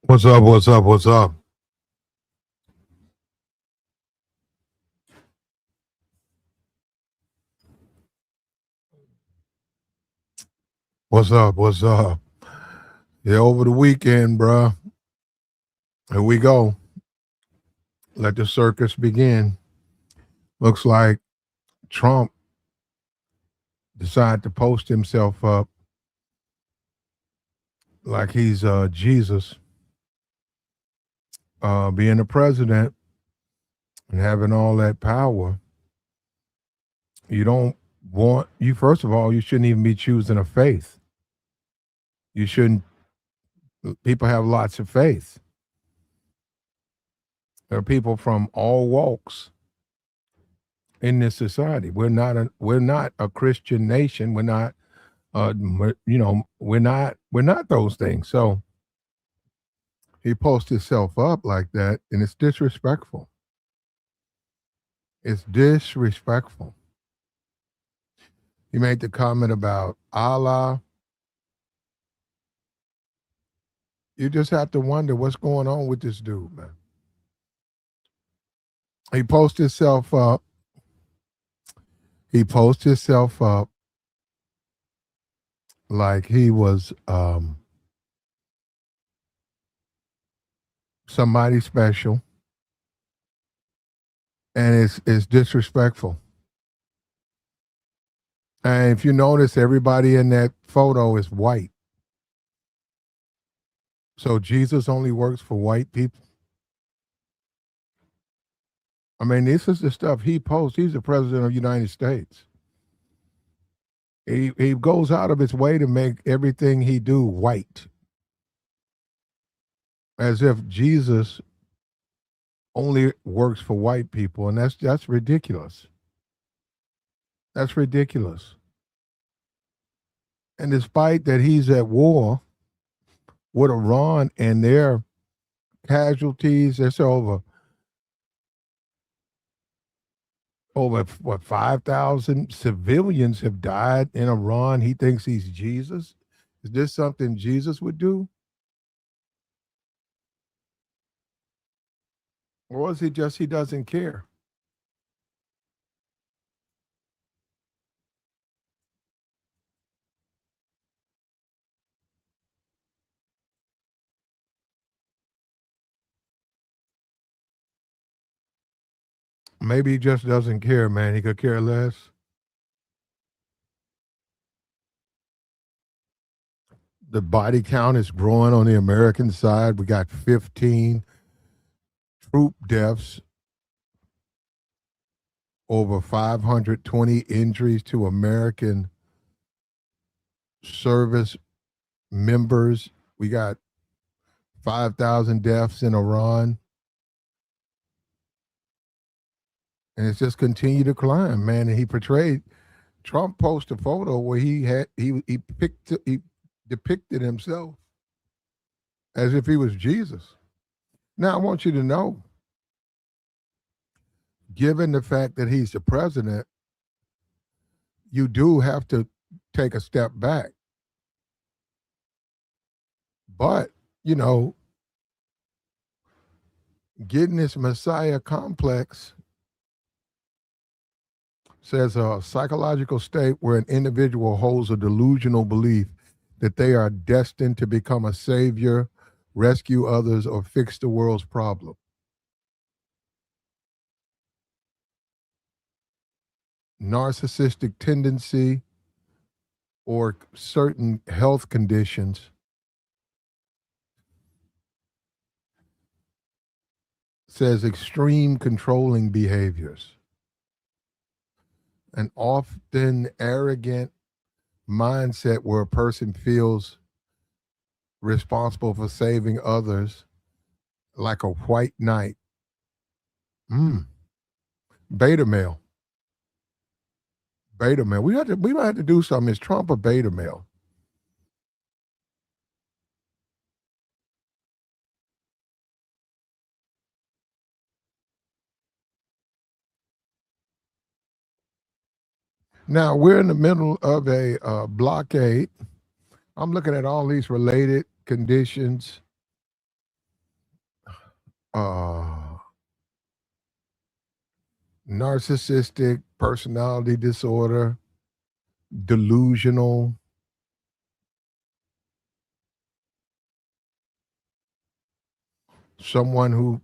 What's up? What's up? What's up? What's up? What's up? Yeah, over the weekend, bruh. Here we go. Let the circus begin. Looks like Trump decided to post himself up like he's Jesus, being the president and having all that power. You don't want you. First of all, you shouldn't even be choosing a faith. You shouldn't. People have lots of faith. There are people from all walks in this society. We're not a Christian nation. We're not those things. So he posts himself up like that, and it's disrespectful. It's disrespectful. He made the comment about Allah. You just have to wonder what's going on with this dude, man. He posts himself up. He posts himself up like he was somebody special, and it's disrespectful. And if you notice, everybody in that photo is white. So Jesus only works for white people. I mean, this is the stuff he posts. He's the president of the United States. He goes out of his way to make everything he do white, as if Jesus only works for white people, and that's ridiculous. That's ridiculous. And despite that, he's at war with Iran, and their casualties. There's over what 5,000 civilians have died in Iran. He thinks he's Jesus. Is this something Jesus would do? Or is it just he doesn't care? Maybe he just doesn't care, man. He could care less. The body count is growing on the American side. We got 15 troop deaths, over 520 injuries to American service members. We got 5,000 deaths in Iran. And it's just continued to climb, man. And he portrayed Trump posted a photo where he depicted himself as if he was Jesus. Now I want you to know, given the fact that he's the president, you do have to take a step back. But, you know, getting this Messiah complex says a psychological state where an individual holds a delusional belief that they are destined to become a savior, rescue others, or fix the world's problem. Narcissistic tendency or certain health conditions says extreme controlling behaviors, an often arrogant mindset where a person feels responsible for saving others, like a white knight. Beta male. Beta male. We might have to do something. Is Trump a beta male? Now we're in the middle of a blockade. I'm looking at all these related conditions. narcissistic personality disorder, delusional, someone who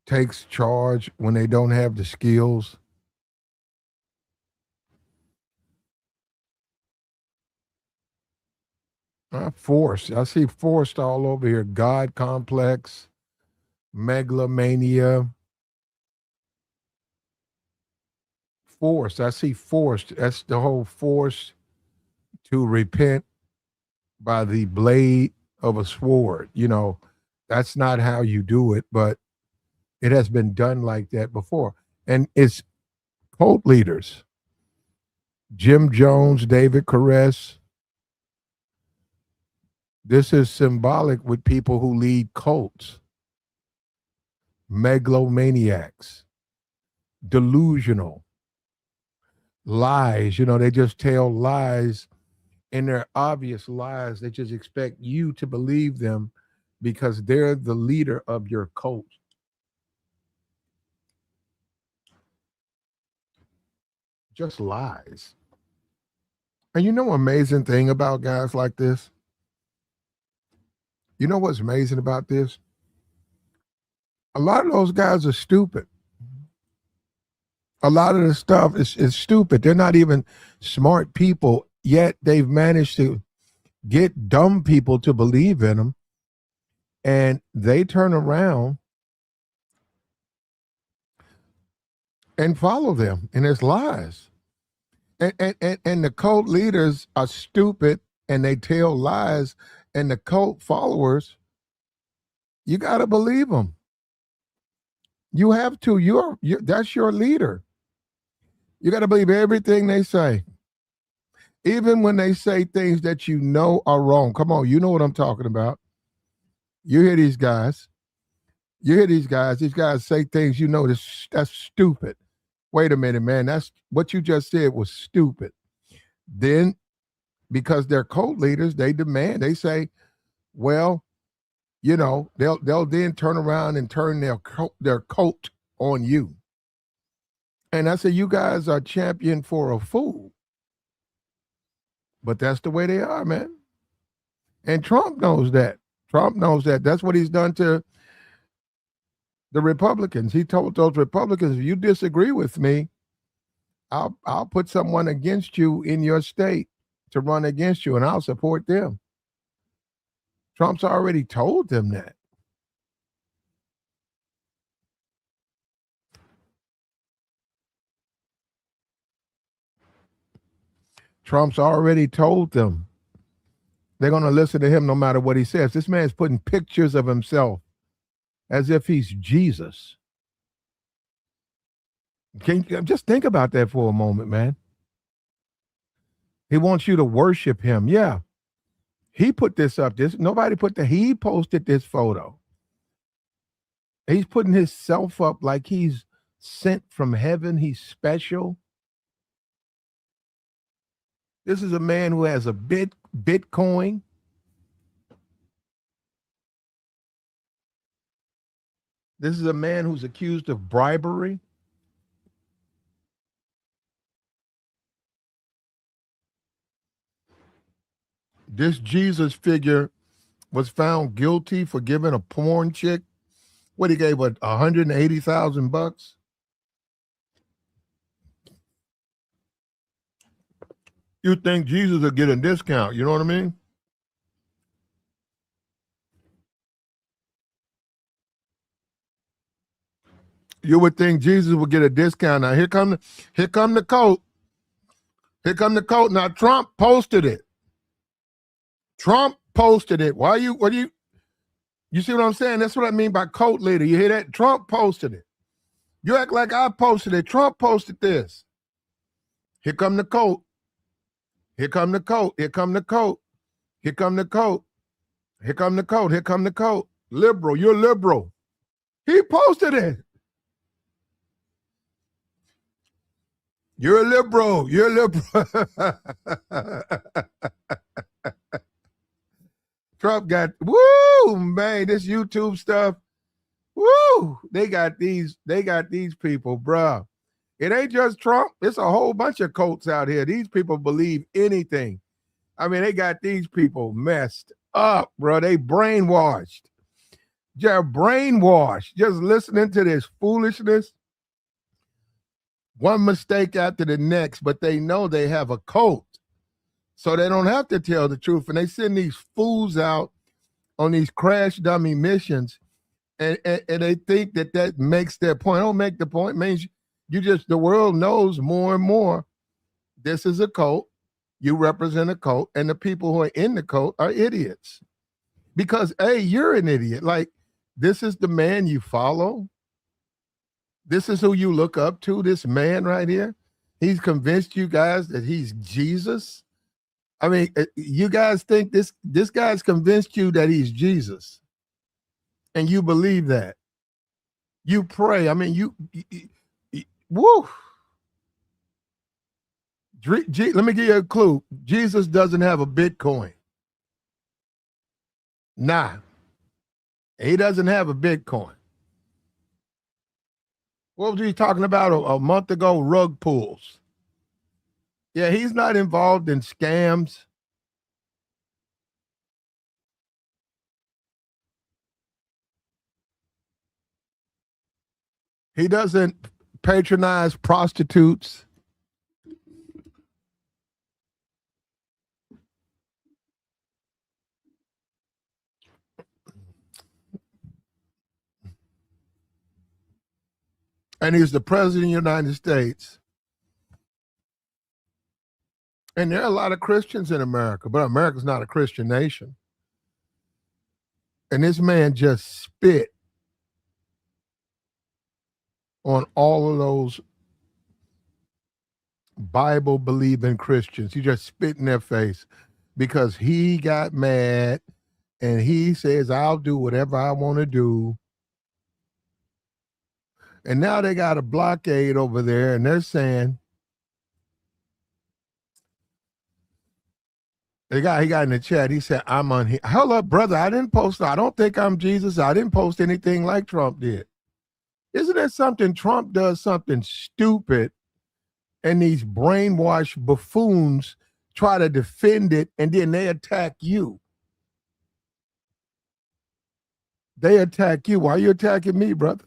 takes charge when they don't have the skills. Forced. I see forced all over here. God complex, megalomania. Forced. I see forced. That's the whole force to repent by the blade of a sword. That's not how you do it, but it has been done like that before. And it's cult leaders. Jim Jones, David Koresh. This is symbolic with people who lead cults, megalomaniacs, delusional, lies. They just tell lies, and they're obvious lies. They just expect you to believe them because they're the leader of your cult. Just lies. And amazing thing about guys like this? You know what's amazing about this? A lot of those guys are stupid. A lot of the stuff is stupid. They're not even smart people, yet they've managed to get dumb people to believe in them. And they turn around and follow them. And it's lies. And the cult leaders are stupid and they tell lies. And the cult followers, you got to believe them. You have to. You're that's your leader. You got to believe everything they say. Even when they say things that you know are wrong. Come on, you know what I'm talking about. You hear these guys. These guys say things that's stupid. Wait a minute, man. That's what you just said was stupid. Then, because they're cult leaders, they demand, they say, well, they'll then turn around and turn their cult on you. And I say, you guys are champion for a fool. But that's the way they are, man. And Trump knows that. That's what he's done to the Republicans. He told those Republicans, if you disagree with me, I'll put someone against you in your state to run against you, and I'll support them. Trump's already told them that. Trump's already told them they're going to listen to him no matter what he says. This man's putting pictures of himself as if he's Jesus. Just think about that for a moment, man. He wants you to worship him. Yeah. He put this up. He posted this photo. He's putting himself up like he's sent from heaven. He's special. This is a man who has a Bitcoin. This is a man who's accused of bribery. This Jesus figure was found guilty for giving a porn chick what he gave, what, $180,000. You think Jesus will get a discount? You know what I mean? You would think Jesus would get a discount. Now here come the coat. Here come the coat. Now Trump posted it. Why you see what I'm saying? That's what I mean by coat leader. You hear that? Trump posted it. You act like I posted it. Trump posted this. Here come the coat. Here come the coat. Here come the coat. Here come the coat. Here come the coat. Here come the coat. Liberal. You're liberal. He posted it. You're a liberal. You're a liberal. Trump got, woo, man, this YouTube stuff. Woo! They got these people, bruh. It ain't just Trump. It's a whole bunch of cults out here. These people believe anything. I mean, they got these people messed up, bro. They brainwashed. They're brainwashed. Just listening to this foolishness. One mistake after the next, but they know they have a cult. So they don't have to tell the truth. And they send these fools out on these crash dummy missions, and they think that makes their point. Don't make the point. It means the world knows more and more this is a cult. You represent a cult, and the people who are in the cult are idiots. Because, hey, you're an idiot. Like, this is the man you follow. This is who you look up to, this man right here. He's convinced you guys that he's Jesus. I mean, you guys think this guy's convinced you that he's Jesus. And you believe that. You pray. I mean, you woo. Let me give you a clue. Jesus doesn't have a Bitcoin. Nah. He doesn't have a Bitcoin. What was he talking about a month ago? Rug pulls. Yeah, he's not involved in scams. He doesn't patronize prostitutes. And he's the president of the United States. And there are a lot of Christians in America, but America's not a Christian nation. And this man just spit on all of those Bible-believing Christians. He just spit in their face because he got mad and he says, I'll do whatever I want to do. And now they got a blockade over there, and they're saying, he got in the chat, he said, I'm on here. Hold up, brother, I don't think I'm Jesus. I didn't post anything like Trump did. Isn't that something? Trump does something stupid, and these brainwashed buffoons try to defend it, and then they attack you. They attack you. Why are you attacking me, brother?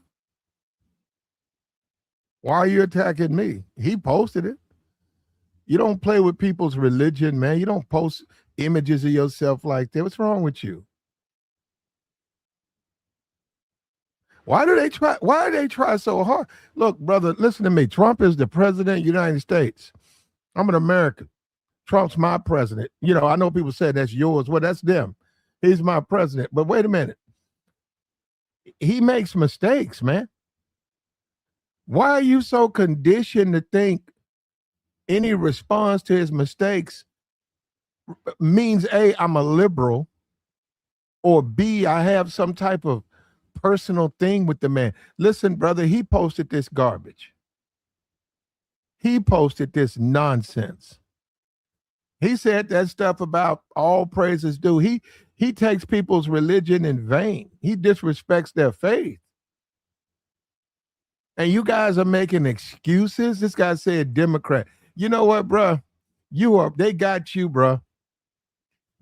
Why are you attacking me? He posted it. You don't play with people's religion, man. You don't post images of yourself like that. What's wrong with you? Why do they try so hard? Look, brother, listen to me. Trump is the president of the United States. I'm an American. Trump's my president. You know, I know people say that's yours. Well, that's them. He's my president. But wait a minute. He makes mistakes, man. Why are you so conditioned to think any response to his mistakes means A, I'm a liberal, or B, I have some type of personal thing with the man? Listen, brother, he posted this garbage. He posted this nonsense. He said that stuff about all praises due. He takes people's religion in vain. He disrespects their faith. And you guys are making excuses. This guy said Democrat. You know what, bro? They got you, bro.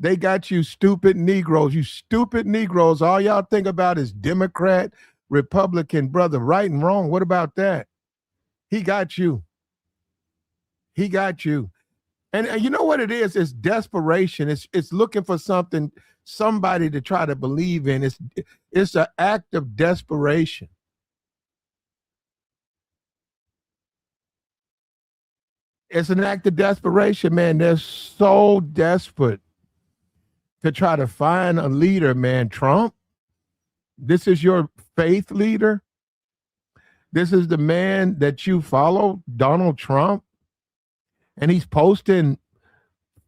They got you, stupid Negroes. You stupid Negroes. All y'all think about is Democrat, Republican, brother. Right and wrong. What about that? He got you. He got you. And you know what it is? It's desperation. It's looking for somebody to try to believe in. It's an act of desperation. It's an act of desperation, man. They're so desperate to try to find a leader, man. Trump, this is your faith leader. This is the man that you follow, Donald Trump. And he's posting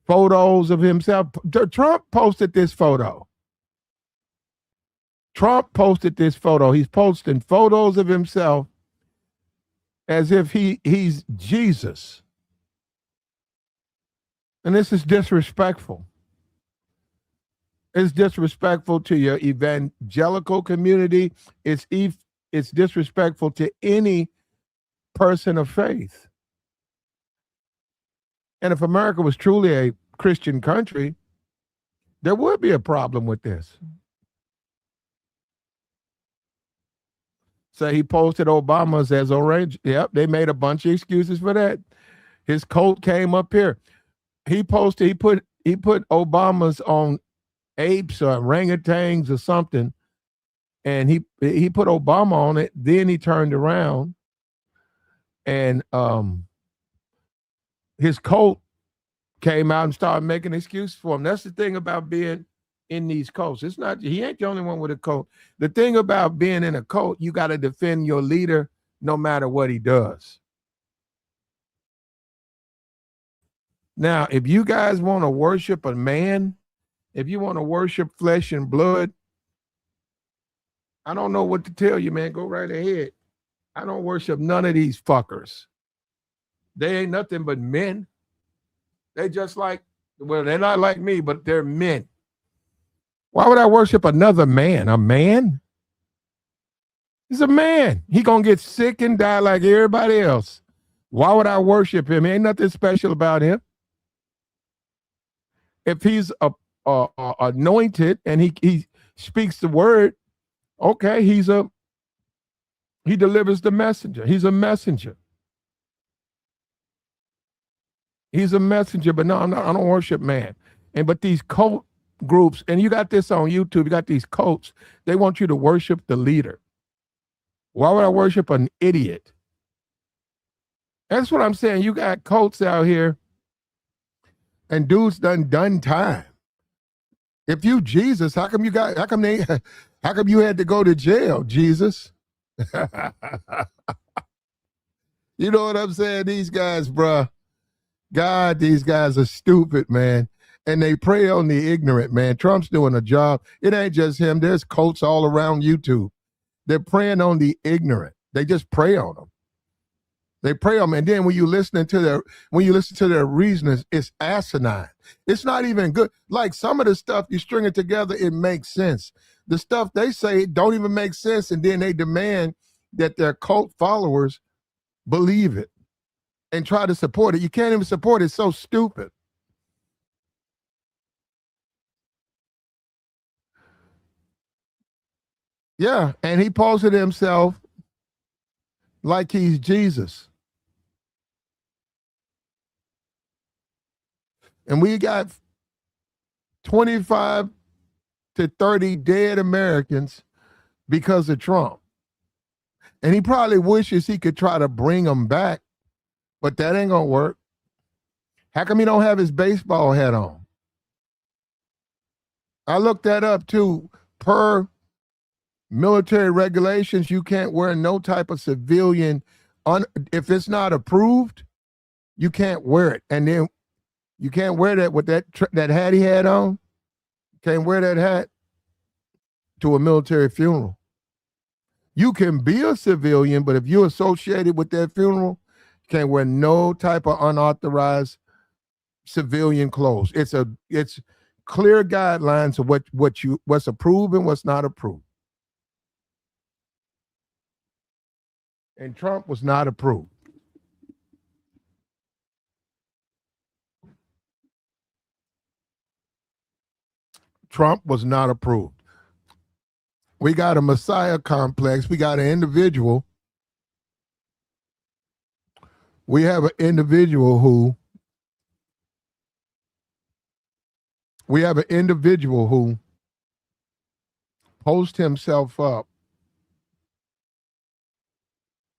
photos of himself. Trump posted this photo. Trump posted this photo. He's posting photos of himself as if he's Jesus. And this is disrespectful. It's disrespectful to your evangelical community. It's It's disrespectful to any person of faith. And if America was truly a Christian country, there would be a problem with this. So he posted Obama's as orange. Yep, they made a bunch of excuses for that. His coat came up here. He put Obama's on apes or orangutans or something, and he put Obama on it. Then he turned around, and his coat came out and started making excuses for him. That's the thing about being in these cults. It's not, he ain't the only one with a cult. The thing about being in a cult, you got to defend your leader no matter what he does. Now, if you guys want to worship a man, if you want to worship flesh and blood, I don't know what to tell you, man. Go right ahead. I don't worship none of these fuckers. They ain't nothing but men. They just like, well, they're not like me, but they're men. Why would I worship another man? A man? He's a man. He gonna get sick and die like everybody else. Why would I worship him? Ain't nothing special about him. If he's anointed and he speaks the word, okay, he delivers the messenger. He's a messenger. He's a messenger, but no, I don't worship man. But these cult groups, and you got this on YouTube, you got these cults, they want you to worship the leader. Why would I worship an idiot? That's what I'm saying. You got cults out here, and dudes done time. If you Jesus, how come you had to go to jail, Jesus? You know what I'm saying? These guys, bruh. God, these guys are stupid, man. And they prey on the ignorant, man. Trump's doing a job. It ain't just him. There's cults all around YouTube. They're preying on the ignorant. They just prey on them. They prey on them. And then when you listen to their reasonings, it's asinine. It's not even good. Like some of the stuff you string it together, it makes sense. The stuff they say don't even make sense, and then they demand that their cult followers believe it and try to support it. You can't even support it. It's so stupid. Yeah, and he posted himself like he's Jesus. And we got 25 to 30 dead Americans because of Trump. And he probably wishes he could try to bring them back, but that ain't gonna work. How come he don't have his baseball hat on? I looked that up too. Per military regulations, you can't wear no type of civilian. If it's not approved, you can't wear it. And then you can't wear that with that hat he had on. You can't wear that hat to a military funeral. You can be a civilian, but if you're associated with that funeral, you can't wear no type of unauthorized civilian clothes. It's clear guidelines of what's approved and what's not approved. And Trump was not approved. Trump was not approved. We got a Messiah complex. We got an individual. We have an individual who posts himself up.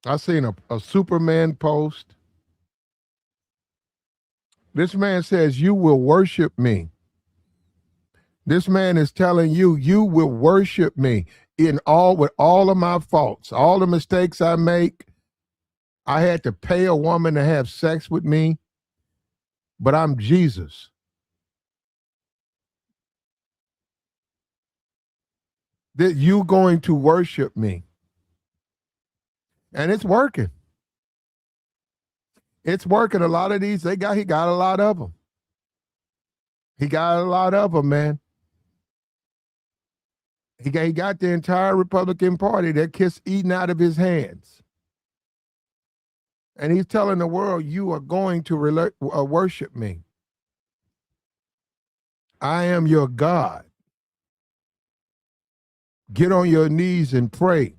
I seen a Superman post. This man says, "You will worship me." This man is telling you, you will worship me with all of my faults, all the mistakes I make. I had to pay a woman to have sex with me, but I'm Jesus. That you going to worship me. And it's working. It's working. A lot of these, he got a lot of them. He got a lot of them, man. He got the entire Republican Party that kissed eating out of his hands. And he's telling the world, you are going to worship me. I am your God. Get on your knees and pray.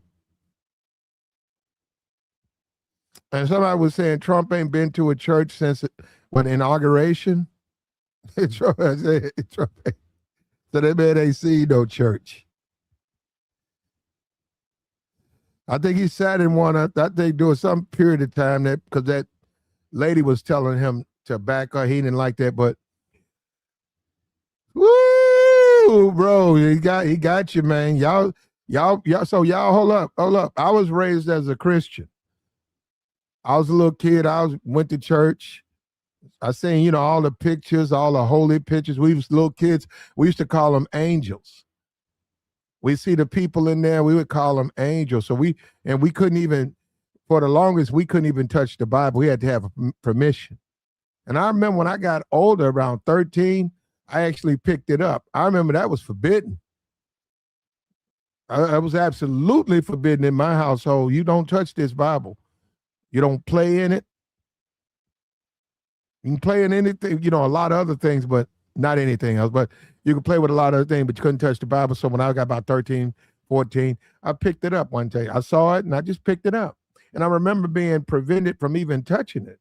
And somebody was saying Trump ain't been to a church since when inauguration. So they man ain't seen no church. I think he sat in one. I think during some period of time that because that lady was telling him to back her. He didn't like that, but woo, bro, he got you, man. Y'all. So y'all hold up. I was raised as a Christian. I was a little kid. Went to church. I seen, all the pictures, all the holy pictures. We was little kids. We used to call them angels. We see the people in there. We would call them angels. So we couldn't even, for the longest, we couldn't even touch the Bible. We had to have permission. And I remember when I got older, around 13, I actually picked it up. I remember that was forbidden. I was absolutely forbidden in my household. You don't touch this Bible. You don't play in it. You can play in anything, a lot of other things, but not anything else. But you can play with a lot of other things, but you couldn't touch the Bible. So when I got about 13, 14, I picked it up one day. I saw it and I just picked it up. And I remember being prevented from even touching it.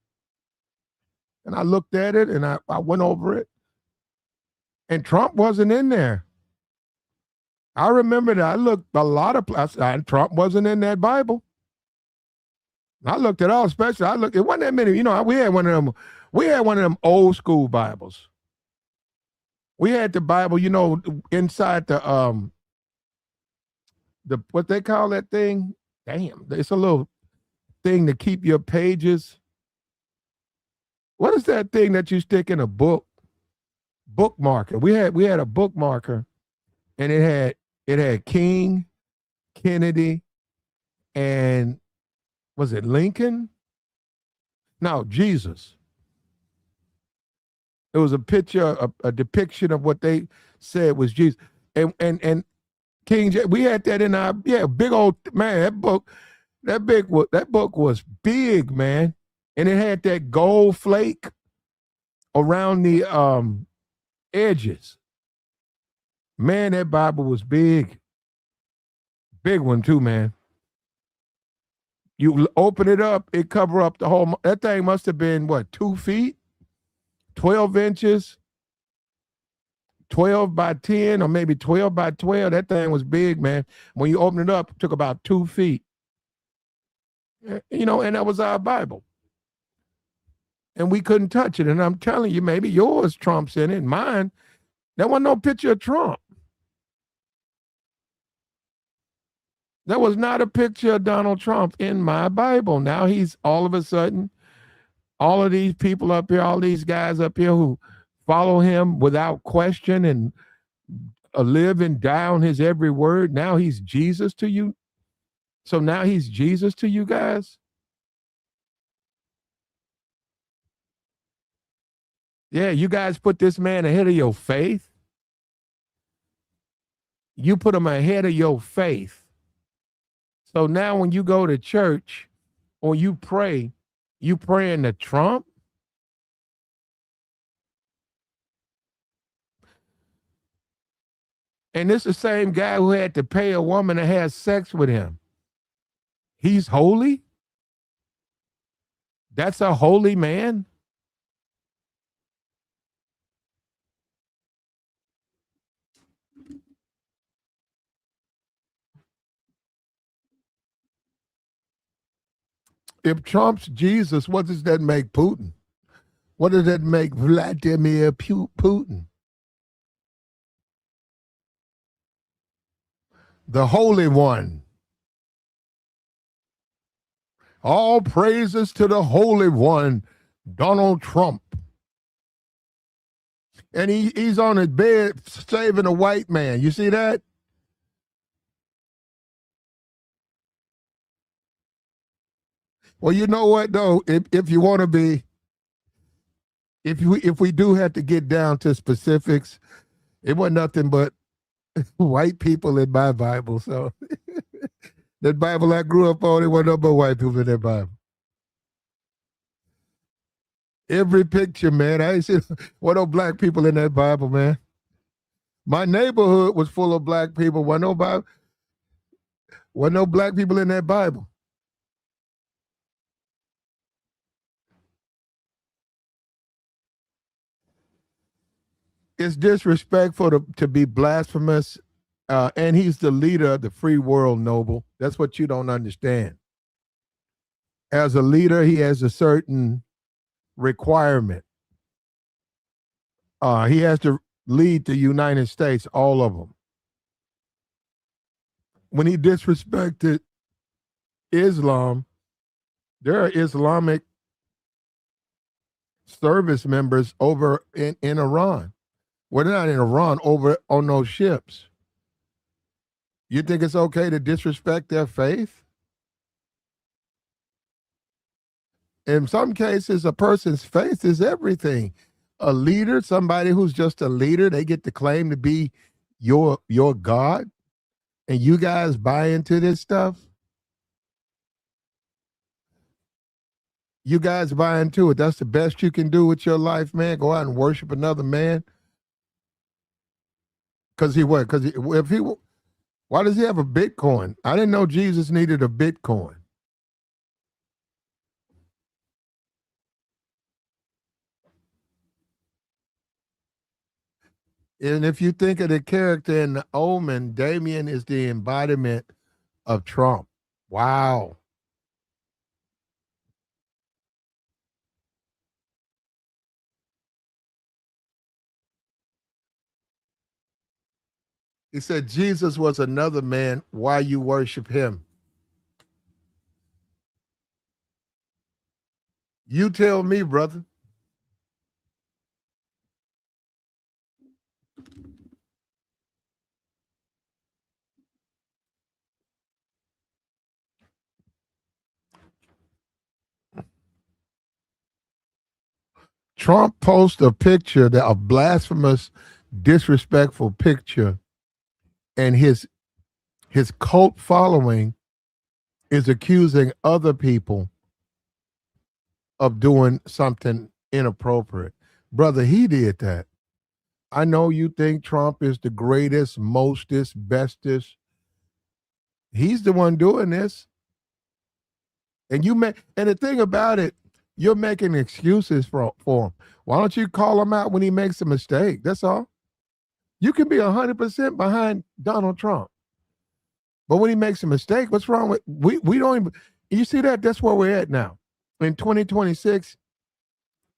And I looked at it and I went over it. And Trump wasn't in there. I remember that I looked a lot of places. Trump wasn't in that Bible. I looked at all, especially it wasn't that many. We had one of them old school Bibles. We had the Bible, inside the what they call that thing? Damn, it's a little thing to keep your pages. What is that thing that you stick in a book? Bookmarker. We had a bookmarker, and it had King, Kennedy, and was it Lincoln? No, Jesus. It was a picture, a depiction of what they said was Jesus. And King James, we had that in our big old man. That book was big, man, and it had that gold flake around the edges. Man, that Bible was big one too, man. You open it up, it cover up the whole. That thing must have been 2 feet, 12 inches. 12 by 10 or maybe 12 by 12. That thing was big, man. When you open it up, it took about 2 feet. And that was our Bible. And we couldn't touch it. And I'm telling you, maybe yours Trump's in it. Mine, there wasn't no picture of Trump. There was not a picture of Donald Trump in my Bible. Now he's all of a sudden, all of these people up here, all these guys up here who follow him without question and live and die on his every word. Now he's Jesus to you. So now he's Jesus to you guys. Yeah, you guys put this man ahead of your faith. You put him ahead of your faith. So now when you go to church or you praying to Trump. And this is the same guy who had to pay a woman to have sex with him. He's holy? That's a holy man? If Trump's Jesus, what does that make Putin? What does that make Vladimir Putin? The Holy One. All praises to the Holy One, Donald Trump. And he's on his bed saving a white man. You see that? Well, you know what though? If you want to be, if we do have to get down to specifics, it wasn't nothing but white people in my Bible. So that Bible I grew up on, there wasn't no more white people in that Bible. Every picture, man. I ain't seen what no black people in that Bible, man. My neighborhood was full of black people. Wasn't no black people in that Bible. It's disrespectful to be blasphemous. And he's the leader of the free world, Noble. That's what you don't understand. As a leader, he has a certain requirement. He has to lead the United States, all of them. When he disrespected Islam, there are Islamic service members over in Iran. Well, they're not in Iran, over on those ships. You think it's okay to disrespect their faith? In some cases, a person's faith is everything. A leader, somebody who's just a leader, they get to claim to be your God, and you guys buy into this stuff. You guys buy into it. That's the best you can do with your life, man. Go out and worship another man. Because he what? Because if he, why does he have a Bitcoin? I didn't know Jesus needed a Bitcoin. And if you think of the character in the Omen, Damien is the embodiment of Trump. Wow. He said Jesus was another man. Why you worship him? You tell me, brother. Trump posts a picture, that a blasphemous, disrespectful picture, and his cult following is accusing other people of doing something inappropriate. Brother, he did that. I know you think Trump is the greatest, mostest, bestest. He's the one doing this. And the thing about it, you're making excuses for him. Why don't you call him out when he makes a mistake? That's all. You can be 100% behind Donald Trump. But when he makes a mistake, what's wrong with we don't even, you see that? That's where we're at now. In 2026,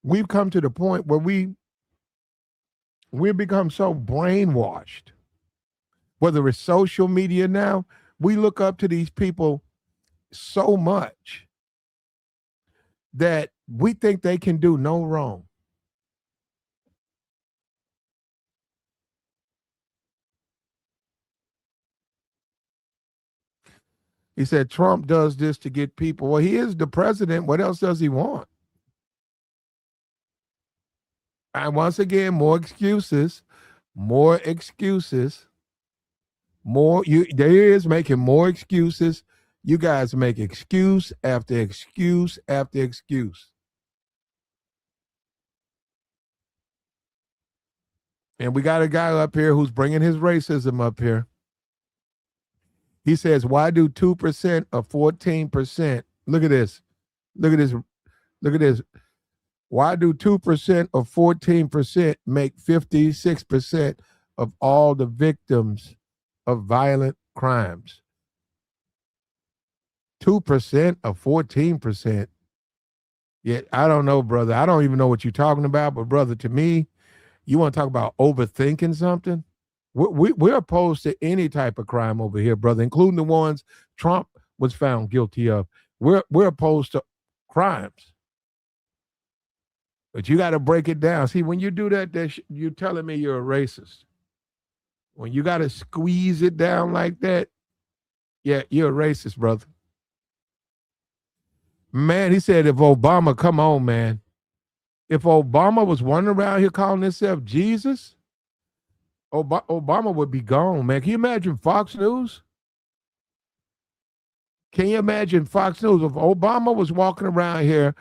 we've come to the point where we've become so brainwashed. Whether it's social media now, we look up to these people so much that we think they can do no wrong. He said Trump does this to get people. Well, he is the president. What else does he want? And once again, more excuses, more excuses, more. There he is making more excuses. You guys make excuse after excuse after excuse. And we got a guy up here who's bringing his racism up here. He says, why do 2% of 14%? Look at this. Look at this. Look at this. Why do 2% of 14% make 56% of all the victims of violent crimes? 2% of 14%. Yet I don't know, brother. I don't even know what you're talking about. But, brother, to me, you want to talk about overthinking something? We're opposed to any type of crime over here, brother, including the ones Trump was found guilty of. We're opposed to crimes. But you got to break it down. See, when you do that, you're telling me you're a racist. When you got to squeeze it down like that, yeah, you're a racist, brother. Man, he said, if Obama, come on, man. If Obama was running around here calling himself Jesus, Obama would be gone, man. Can you imagine Fox News? Can you imagine Fox News if Obama was walking around here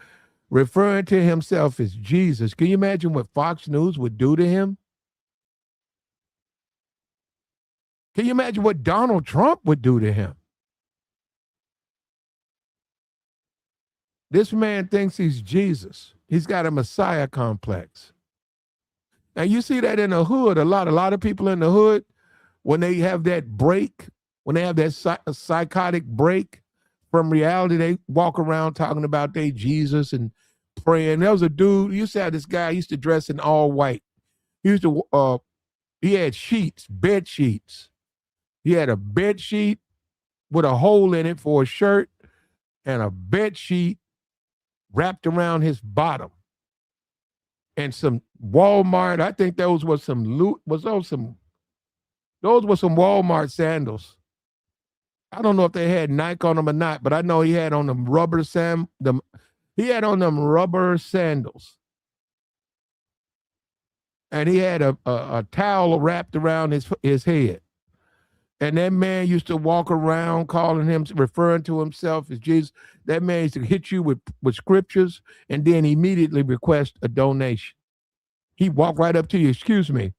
referring to himself as Jesus? Can you imagine what Fox News would do to him? Can you imagine what Donald Trump would do to him? This man thinks he's Jesus. He's got a Messiah complex. Now you see that in the hood, a lot of people in the hood, when they have that break, when they have that psychotic break from reality, they walk around talking about they Jesus and praying. There was a dude, you used to have this guy, used to dress in all white. He used to, he had sheets, bed sheets. He had a bed sheet with a hole in it for a shirt and a bed sheet wrapped around his bottom. And some Walmart, I think those were some those were some Walmart sandals. I don't know if they had Nike on them or not, but I know he had on them rubber sandals. And he had a towel wrapped around his head. And that man used to walk around referring to himself as Jesus. That man used to hit you with scriptures and then immediately request a donation. He walked right up to you. Excuse me.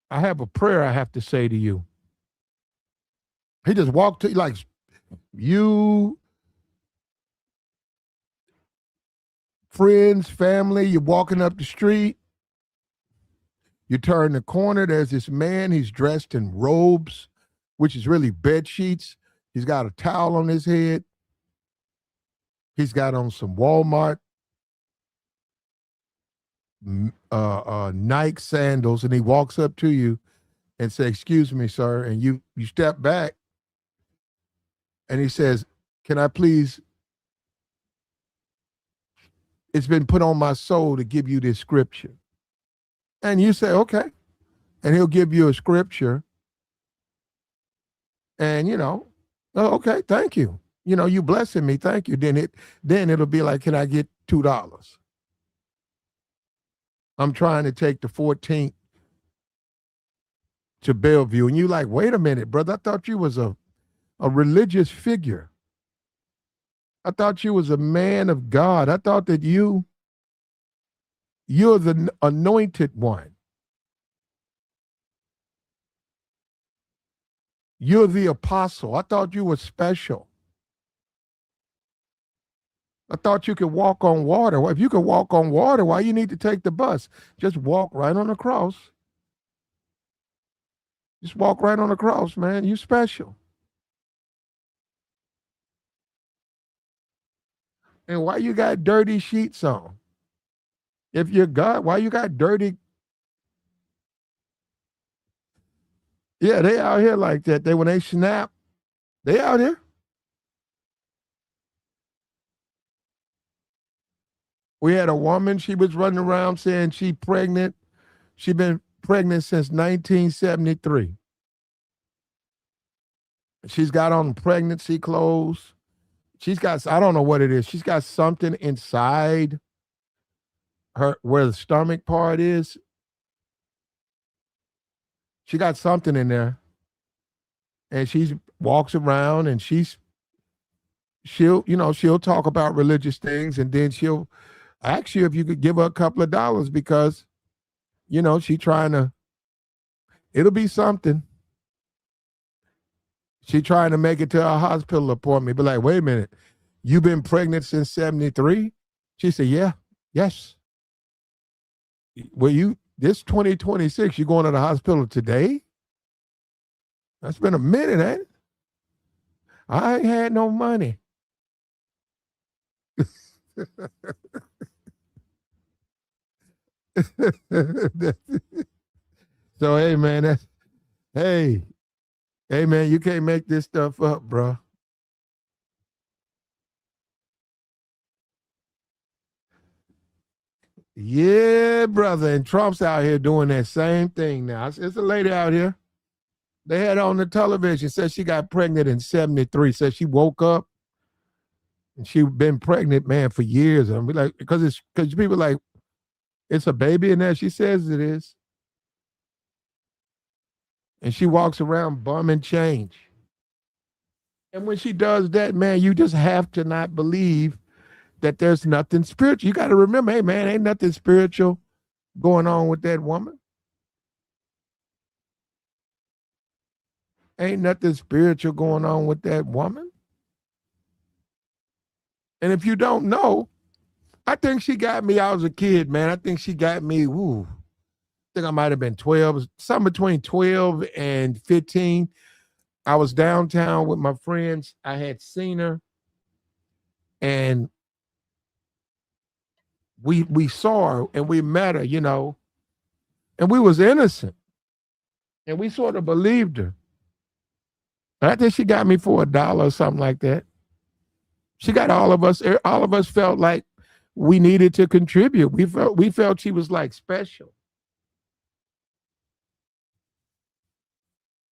I have a prayer I have to say to you. He just walked to you like, you, friends, family, you're walking up the street. You turn the corner, there's this man, he's dressed in robes, which is really bed sheets. He's got a towel on his head. He's got on some Walmart Nike sandals, and he walks up to you and says, excuse me, sir, and you step back, and he says, can I please, it's been put on my soul to give you this scripture. And you say, okay. And he'll give you a scripture. And, oh, okay, thank you. You blessing me, thank you. Then it'll be like, can I get $2? I'm trying to take the 14th to Bellevue. And you like, wait a minute, brother. I thought you was a religious figure. I thought you was a man of God. I thought that you're the anointed one. You're the apostle. I thought you were special. I thought you could walk on water. Well, if you could walk on water, why you need to take the bus? Just walk right on across. Just walk right on across, man. You special. And why you got dirty sheets on? If you're God, why you got dirty? Yeah, they out here like that. When they snap, they out here. We had a woman, she was running around saying she pregnant. She been pregnant since 1973. She's got on pregnancy clothes. She's got, I don't know what it is. She's got something inside her where the stomach part is. She got something in there. And she walks around and she'll talk about religious things, and then she'll ask you if you could give her a couple of dollars because, she trying to, it'll be something. She trying to make it to a hospital appointment. Be like, wait a minute, you been pregnant since 73? She said, yeah, yes. Well, this 2026, you going to the hospital today? That's been a minute, ain't it? I ain't had no money. So, hey, man, hey, man, you can't make this stuff up, bro. Yeah, brother. And Trump's out here doing that same thing now. It's a lady out here. They had on the television, said she got pregnant in 73. Said she woke up and she been pregnant, man, for years. And we like, because people like, It's a baby in there. She says it is. And she walks around bumming change. And when she does that, man, you just have to not believe that there's nothing spiritual. You got to remember, hey, man, ain't nothing spiritual going on with that woman. Ain't nothing spiritual going on with that woman. And if you don't know, I think she got me. I was a kid, man. I think she got me. I think I might have been 12, something between 12 and 15. I was downtown with my friends. I had seen her, and we saw her and we met her, and we was innocent, and we sort of believed her. And I think she got me for $1 or something like that. She got all of us. All of us felt like we needed to contribute. We felt she was like special.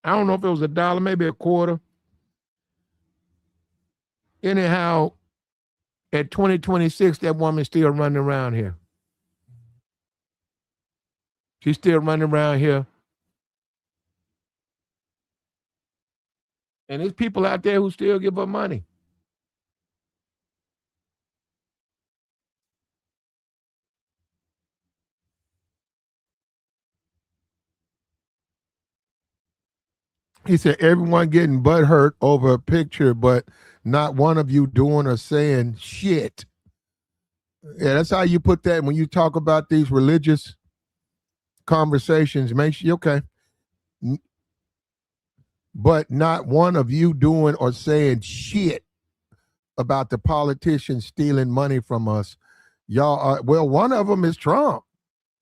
I don't know if it was $1, maybe a quarter. Anyhow, at 2026, that woman's still running around here. She's still running around here. And there's people out there who still give her money. He said, everyone getting butthurt over a picture, but not one of you doing or saying shit. Yeah, that's how you put that when you talk about these religious conversations. Make sure, okay. But not one of you doing or saying shit about the politicians stealing money from us. Y'all are, well, one of them is Trump.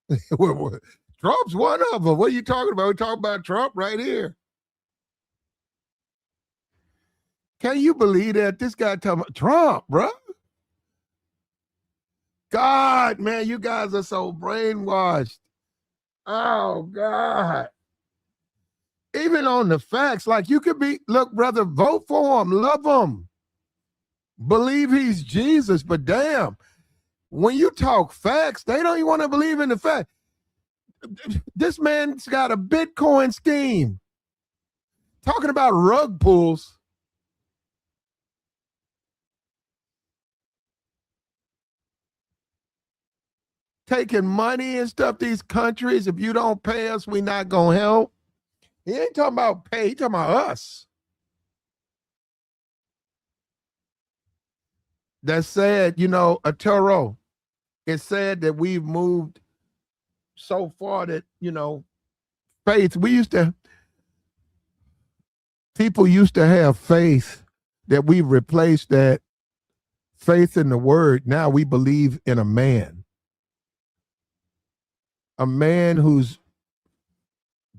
Trump's one of them. What are you talking about? We're talking about Trump right here. Can you believe that? This guy talking about Trump, bro? God, man, you guys are so brainwashed. Oh, God. Even on the facts, like you could be, look, brother, vote for him, love him, believe he's Jesus, but damn, when you talk facts, they don't even want to believe in the fact. This man's got a Bitcoin scheme. Talking about rug pulls. Taking money and stuff, these countries, if you don't pay us, we not going to help. He ain't talking about pay, he talking about us. That said, Arturo, it's said that we've moved so far that, faith, people used to have faith that we've replaced that faith in the word. Now we believe in a man who's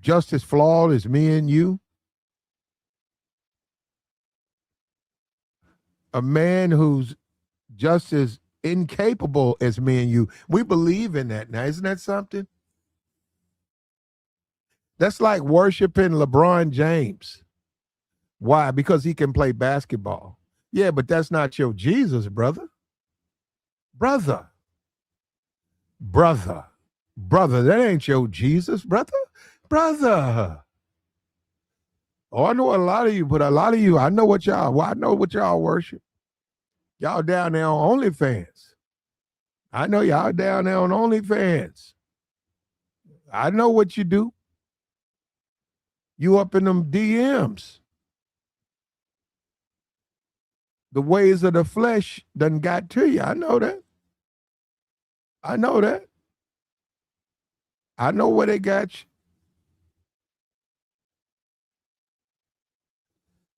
just as flawed as me and you, a man who's just as incapable as me and you. We believe in that now. Isn't that something? That's like worshiping LeBron James. Why? Because he can play basketball. Yeah, but that's not your Jesus, brother. Brother, that ain't your Jesus, brother. Oh, I know a lot of you, but a lot of you, I know what y'all worship. Y'all down there on OnlyFans. I know y'all down there on OnlyFans. I know what you do. You up in them DMs. The ways of the flesh done got to you. I know that. I know where they got you.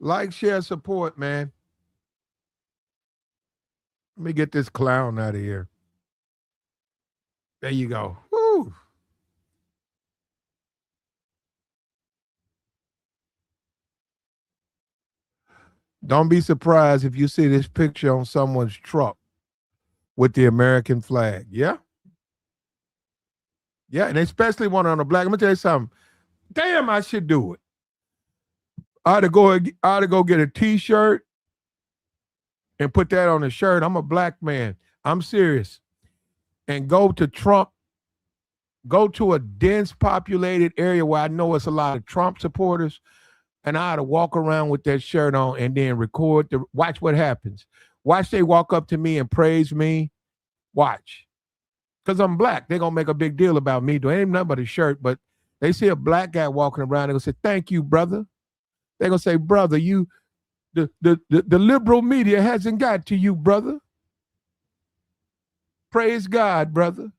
Like, share, support, man. Let me get this clown out of here. There you go. Woo. Don't be surprised if you see this picture on someone's truck with the American flag. Yeah? Yeah, and especially one on a black. Let me tell you something. Damn, I should do it. I ought to go get a T-shirt and put that on a shirt. I'm a black man. I'm serious. And go to Trump go to a dense populated area where I know it's a lot of Trump supporters, and I ought to walk around with that shirt on and then record watch what happens. Watch they walk up to me and praise me. Watch. Because I'm black. They're gonna make a big deal about me. There ain't nothing but a shirt, but they see a black guy walking around, they're gonna say, thank you, brother. They're gonna say, brother, you the liberal media hasn't got to you, brother. Praise God, brother.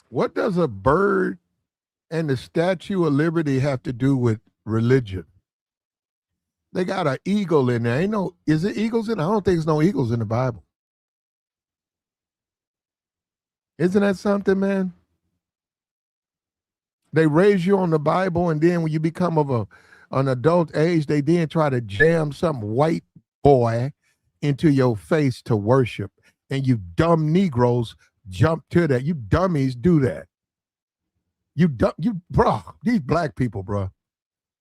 What does a bird and the Statue of Liberty have to do with religion? They got an eagle in there. Ain't no, is it eagles in there? I don't think there's no eagles in the Bible. Isn't that something, man? They raise you on the Bible, and then when you become of an adult age, they then try to jam some white boy into your face to worship. And you dumb Negroes jump to that. You dummies do that. Bro, these black people, bro,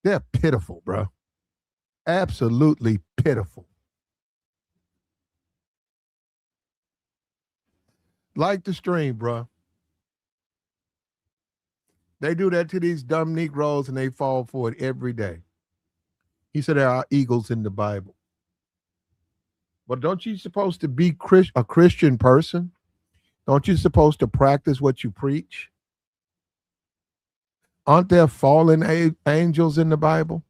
they're pitiful, bro. Absolutely pitiful. Like the stream, bro. They do that to these dumb Negroes and they fall for it every day. He said there are eagles in the Bible. But don't you supposed to be a Christian person? Don't you supposed to practice what you preach? Aren't there fallen angels in the Bible?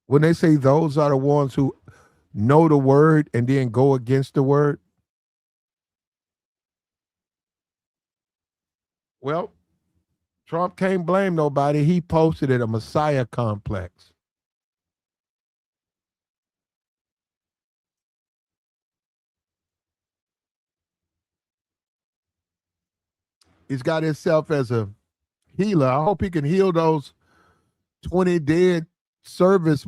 When they say those are the ones who know the word and then go against the word? Well, Trump can't blame nobody. He posted it, a Messiah complex. He's got himself as a healer. I hope he can heal those 20 dead service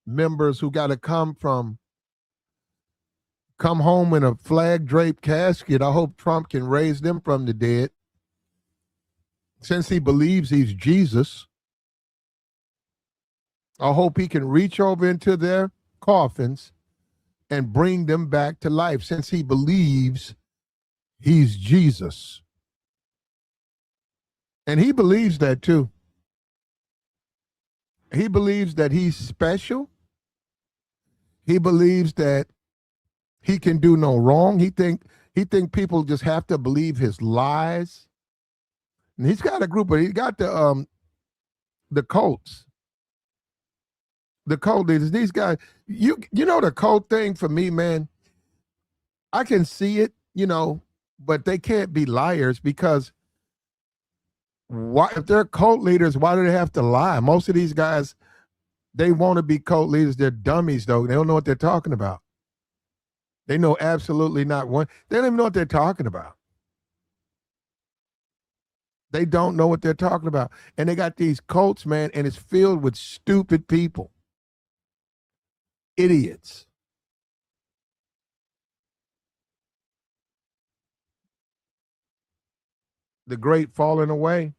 members who got to come home in a flag draped casket. I hope Trump can raise them from the dead. Since he believes he's Jesus, I hope he can reach over into their coffins and bring them back to life since he believes he's Jesus. And he believes that too. He believes that he's special. He believes that he can do no wrong. He think people just have to believe his lies. And he's got a group of, he got the cults. The cult leaders, these guys, you know the cult thing for me, man, I can see it, but they can't be liars because why if they're cult leaders, why do they have to lie? Most of these guys, they want to be cult leaders. They're dummies, though. They don't know what they're talking about. They know absolutely not one. They don't even know what they're talking about. They don't know what they're talking about. And they got these cults, man, and it's filled with stupid people. Idiots. The great falling away.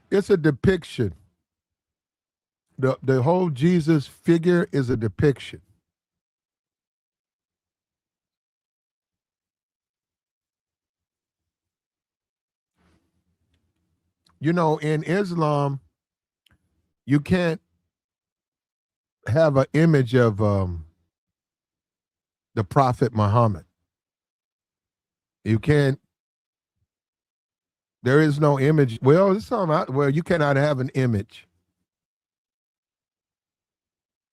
It's a depiction. The whole Jesus figure is a depiction. In Islam, you can't have an image of the Prophet Muhammad. You can't. There is no image. Well, it's something. Well, you cannot have an image.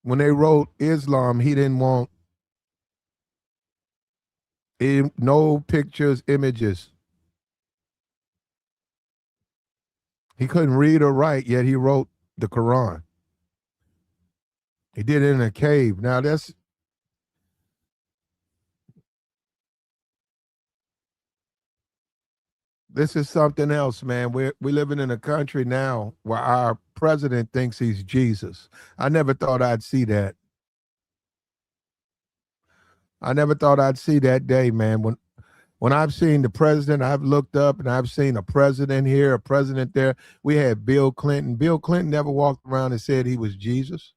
When they wrote Islam, he didn't want no pictures, images. He couldn't read or write, yet he wrote the Quran. He did it in a cave. Now This is something else, man. We're living in a country now where our president thinks he's Jesus. I never thought I'd see that. I never thought I'd see that day, man. When I've seen the president, I've looked up and I've seen a president here, a president there. We had Bill Clinton. Bill Clinton never walked around and said he was Jesus.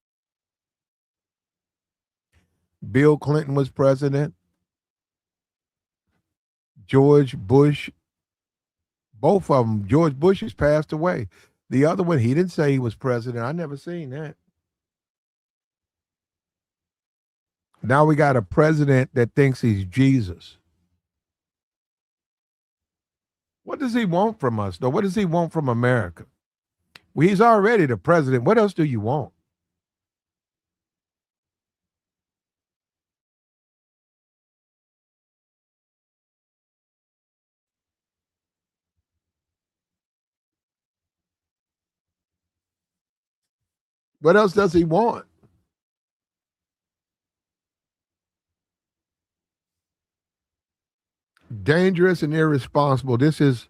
Bill Clinton was president. George Bush, both of them. George Bush has passed away. The other one, he didn't say he was president. I never seen that. Now we got a president that thinks he's Jesus. What does he want from us, though? What does he want from America? Well, he's already the president. What else do you want? What else does he want? Dangerous and irresponsible. This is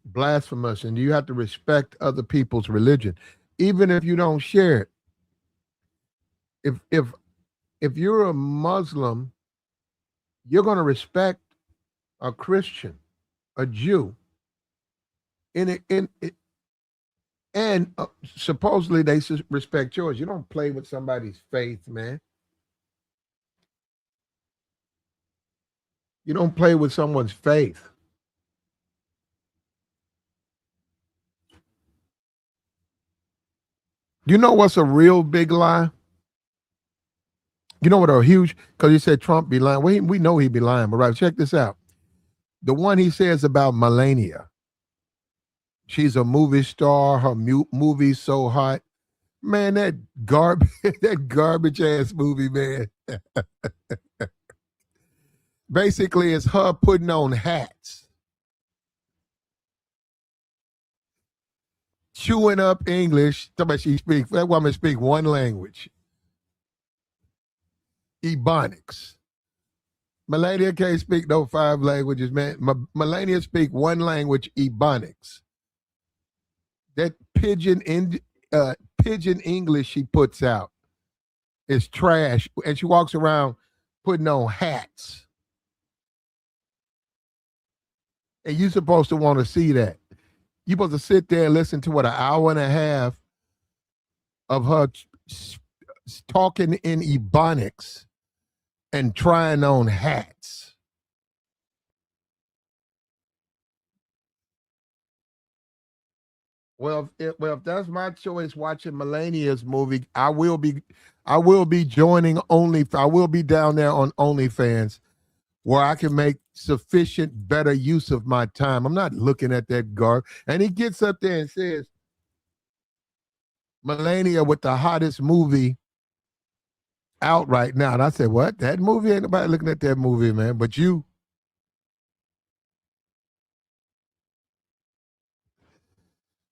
blasphemous, and you have to respect other people's religion, even if you don't share it. If you're a Muslim, you're going to respect a Christian, a Jew, and supposedly they respect yours. You don't play with somebody's faith, man. You don't play with someone's faith. You know what's a real big lie? You know what a huge, because he said Trump be lying. We know he be lying, but right, check this out. The one he says about Melania. She's a movie star. Her movie's so hot. Man, that garbage ass movie, man. Basically, it's her putting on hats, chewing up English. That woman speak one language. Ebonics. Melania can't speak no 5 languages, man. Melania speak one language, Ebonics. That pidgin English she puts out is trash, and she walks around putting on hats. And you're supposed to want to see that. You're supposed to sit there and listen to an hour and a half of her talking in Ebonics and trying on hats. Well, if that's my choice watching Melania's movie, I will be joining I will be down there on OnlyFans where I can make sufficient better use of my time. I'm not looking at that garb. And he gets up there and says, Melania with the hottest movie out right now. And I said, what? That movie? Ain't nobody looking at that movie, man. But you.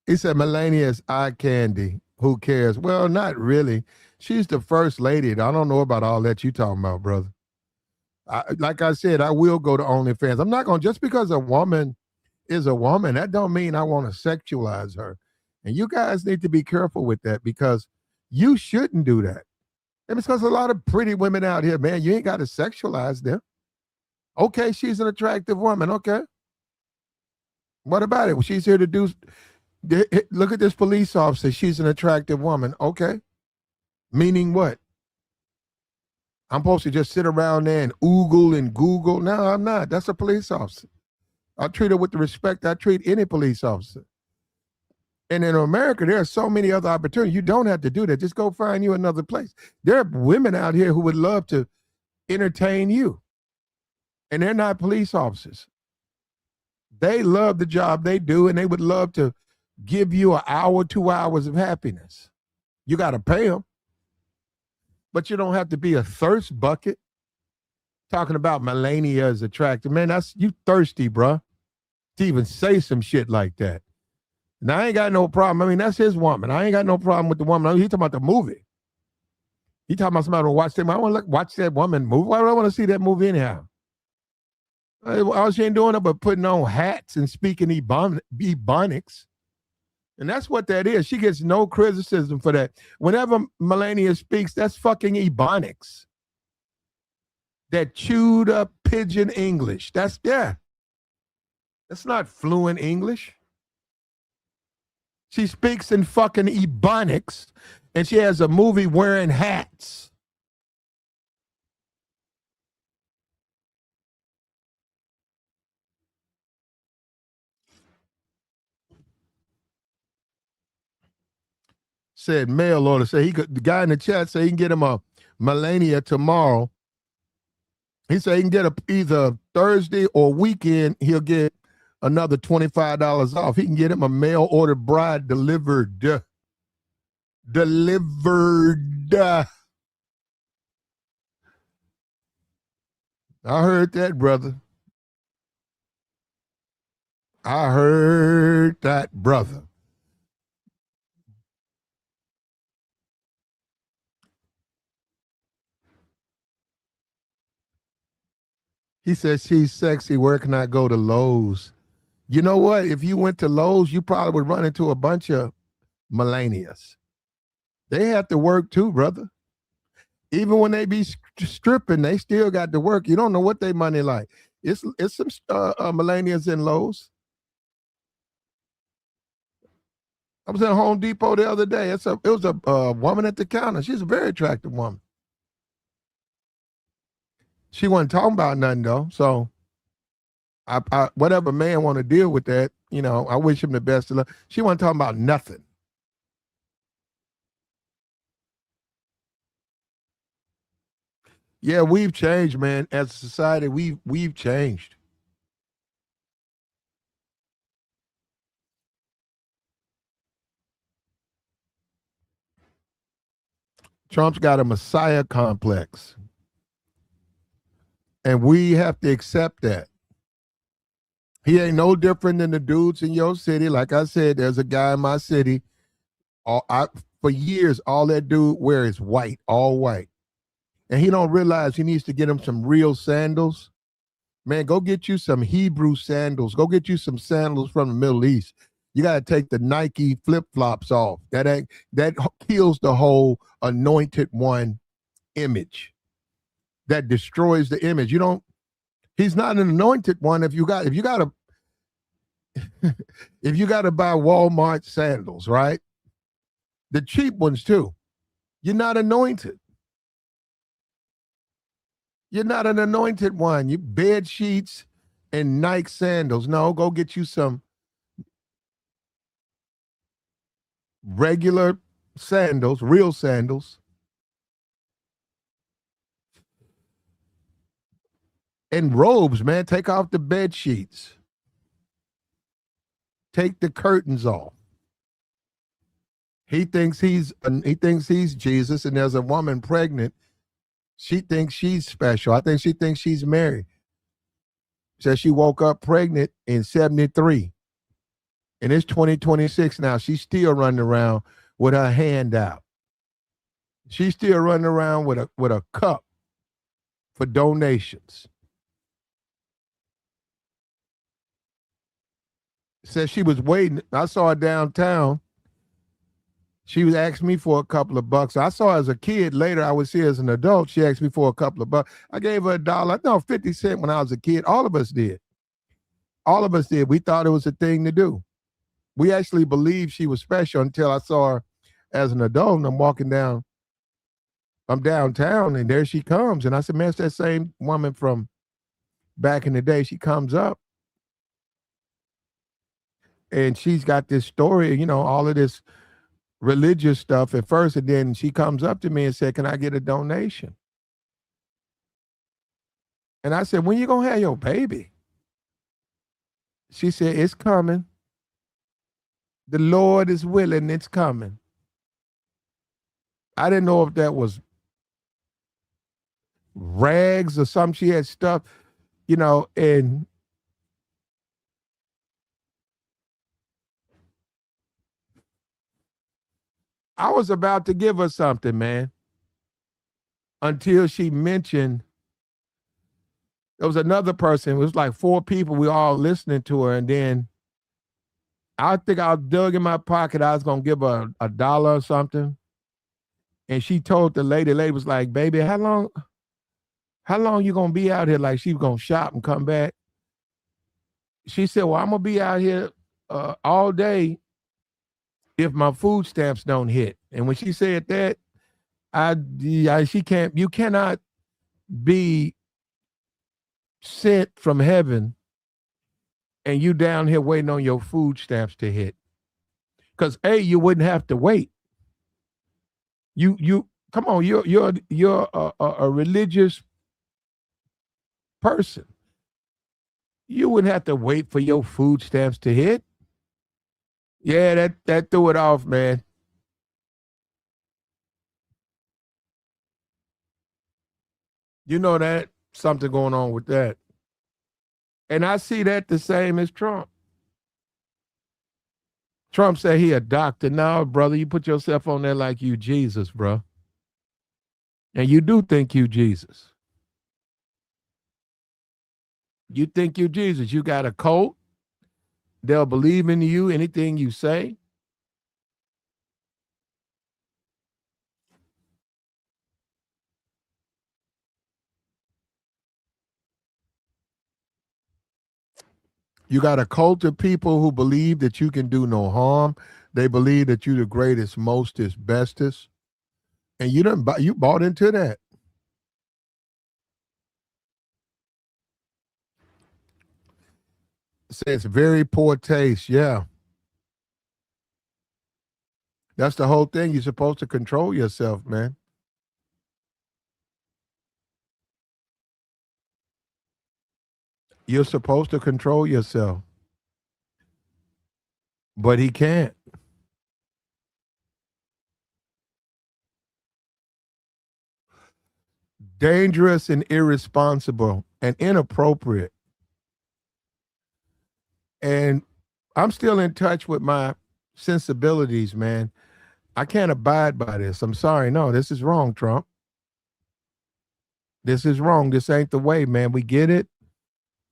He said, Melania's eye candy. Who cares? Well, not really. She's the first lady. I don't know about all that you talking about, brother. Like I said, I will go to OnlyFans. I'm not going to, just because a woman is a woman, that don't mean I want to sexualize her. And you guys need to be careful with that, because you shouldn't do that. And it's because a lot of pretty women out here, man, you ain't got to sexualize them. Okay, she's an attractive woman. Okay. What about it? Well, she's here to do, look at this police officer. She's an attractive woman. Okay. Meaning what? I'm supposed to just sit around there and oogle and Google? No, I'm not. That's a police officer. I treat her with the respect I treat any police officer. And in America, there are so many other opportunities. You don't have to do that. Just go find you another place. There are women out here who would love to entertain you. And they're not police officers. They love the job they do, and they would love to give you an hour, 2 hours of happiness. You got to pay them. But you don't have to be a thirst bucket. Talking about Melania is attractive. Man, that's you thirsty, bruh, to even say some shit like that. Now, I ain't got no problem. I mean, that's his woman. I ain't got no problem with the woman. He talking about the movie. He talking about somebody to watch them. I want to watch that woman movie. Why do I want to see that movie anyhow? All she ain't doing it but putting on hats and speaking Ebonics. And that's what that is. She gets no criticism for that. Whenever Melania speaks, that's fucking Ebonics. That chewed up pigeon English. That's That's not fluent English. She speaks in fucking Ebonics and she has a movie wearing hats. Said mail order. Say the guy in the chat say he can get him a Melania tomorrow. He said he can get either Thursday or weekend. He'll get another $25 off. He can get him a mail order bride delivered. Delivered. I heard that, brother. I heard that, brother. He says she's sexy. Where can I go to Lowe's? You know what? If you went to Lowe's, you probably would run into a bunch of Melanias. They have to work too, brother. Even when they be stripping, they still got to work. You don't know what they money like. It's some Melanias in Lowe's. I was at Home Depot the other day. It was a woman at the counter. She's a very attractive woman. She wasn't talking about nothing though. So I whatever man want to deal with that, I wish him the best of luck. She wasn't talking about nothing. Yeah, we've changed, man. As a society, we've changed. Trump's got a messiah complex. And we have to accept that. He ain't no different than the dudes in your city. Like I said, there's a guy in my city. For years, all that dude wear is white, all white. And he don't realize he needs to get him some real sandals. Man, go get you some Hebrew sandals. Go get you some sandals from the Middle East. You got to take the Nike flip-flops off. That kills the whole anointed one image. That destroys the image. He's not an anointed one if you got to if you got to buy Walmart sandals, right? The cheap ones too. You're not anointed. You're not an anointed one. You bed sheets and Nike sandals. No, go get you some regular sandals, real sandals. And robes, man. Take off the bed sheets. Take the curtains off. He thinks he's Jesus, and there's a woman pregnant. She thinks she's special. I think she thinks she's Mary. Says she woke up pregnant in 73. And it's 2026 now. She's still running around with her hand out. She's still running around with a cup for donations. Says she was waiting. I saw her downtown. She was asking me for a couple of bucks. I saw her as a kid. Later, I would see her as an adult. She asked me for a couple of bucks. I gave her $1. No, 50 cents when I was a kid. All of us did. All of us did. We thought it was a thing to do. We actually believed she was special until I saw her as an adult. And I'm downtown, and there she comes. And I said, man, it's that same woman from back in the day. She comes up, and she's got this story, all of this religious stuff at first, and then she comes up to me and said, can I get a donation? And I said, when you gonna have your baby? She said, it's coming. The Lord is willing, it's coming. I didn't know if that was rags or something. She had stuff, and I was about to give her something, man, until she mentioned There was another person. It was like 4 people. We all listening to her, and then I think I dug in my pocket. I was gonna give her a dollar or something, and she told the lady. The lady was like, "Baby, how long you gonna be out here?" Like she was gonna shop and come back. She said, "Well, I'm gonna be out here all day if my food stamps don't hit." And when she said that, she can't. You cannot be sent from heaven and you down here waiting on your food stamps to hit. Because you wouldn't have to wait. You come on. You're a religious person. You wouldn't have to wait for your food stamps to hit. Yeah, that threw it off, man. You know that something going on with that. And I see that the same as Trump. Trump said he a doctor. Now, brother, you put yourself on there like you Jesus, bro. And you do think you Jesus. You think you Jesus. You got a cult. They'll believe in you, anything you say. You got a cult of people who believe that you can do no harm. They believe that you're the greatest, mostest, bestest. And you bought into that. Says very poor taste. Yeah. That's the whole thing. You're supposed to control yourself, man. You're supposed to control yourself. But he can't. Dangerous and irresponsible and inappropriate. And I'm still in touch with my sensibilities, man. I can't abide by this. I'm sorry. No, this is wrong, Trump. This is wrong. This ain't the way, man. We get it.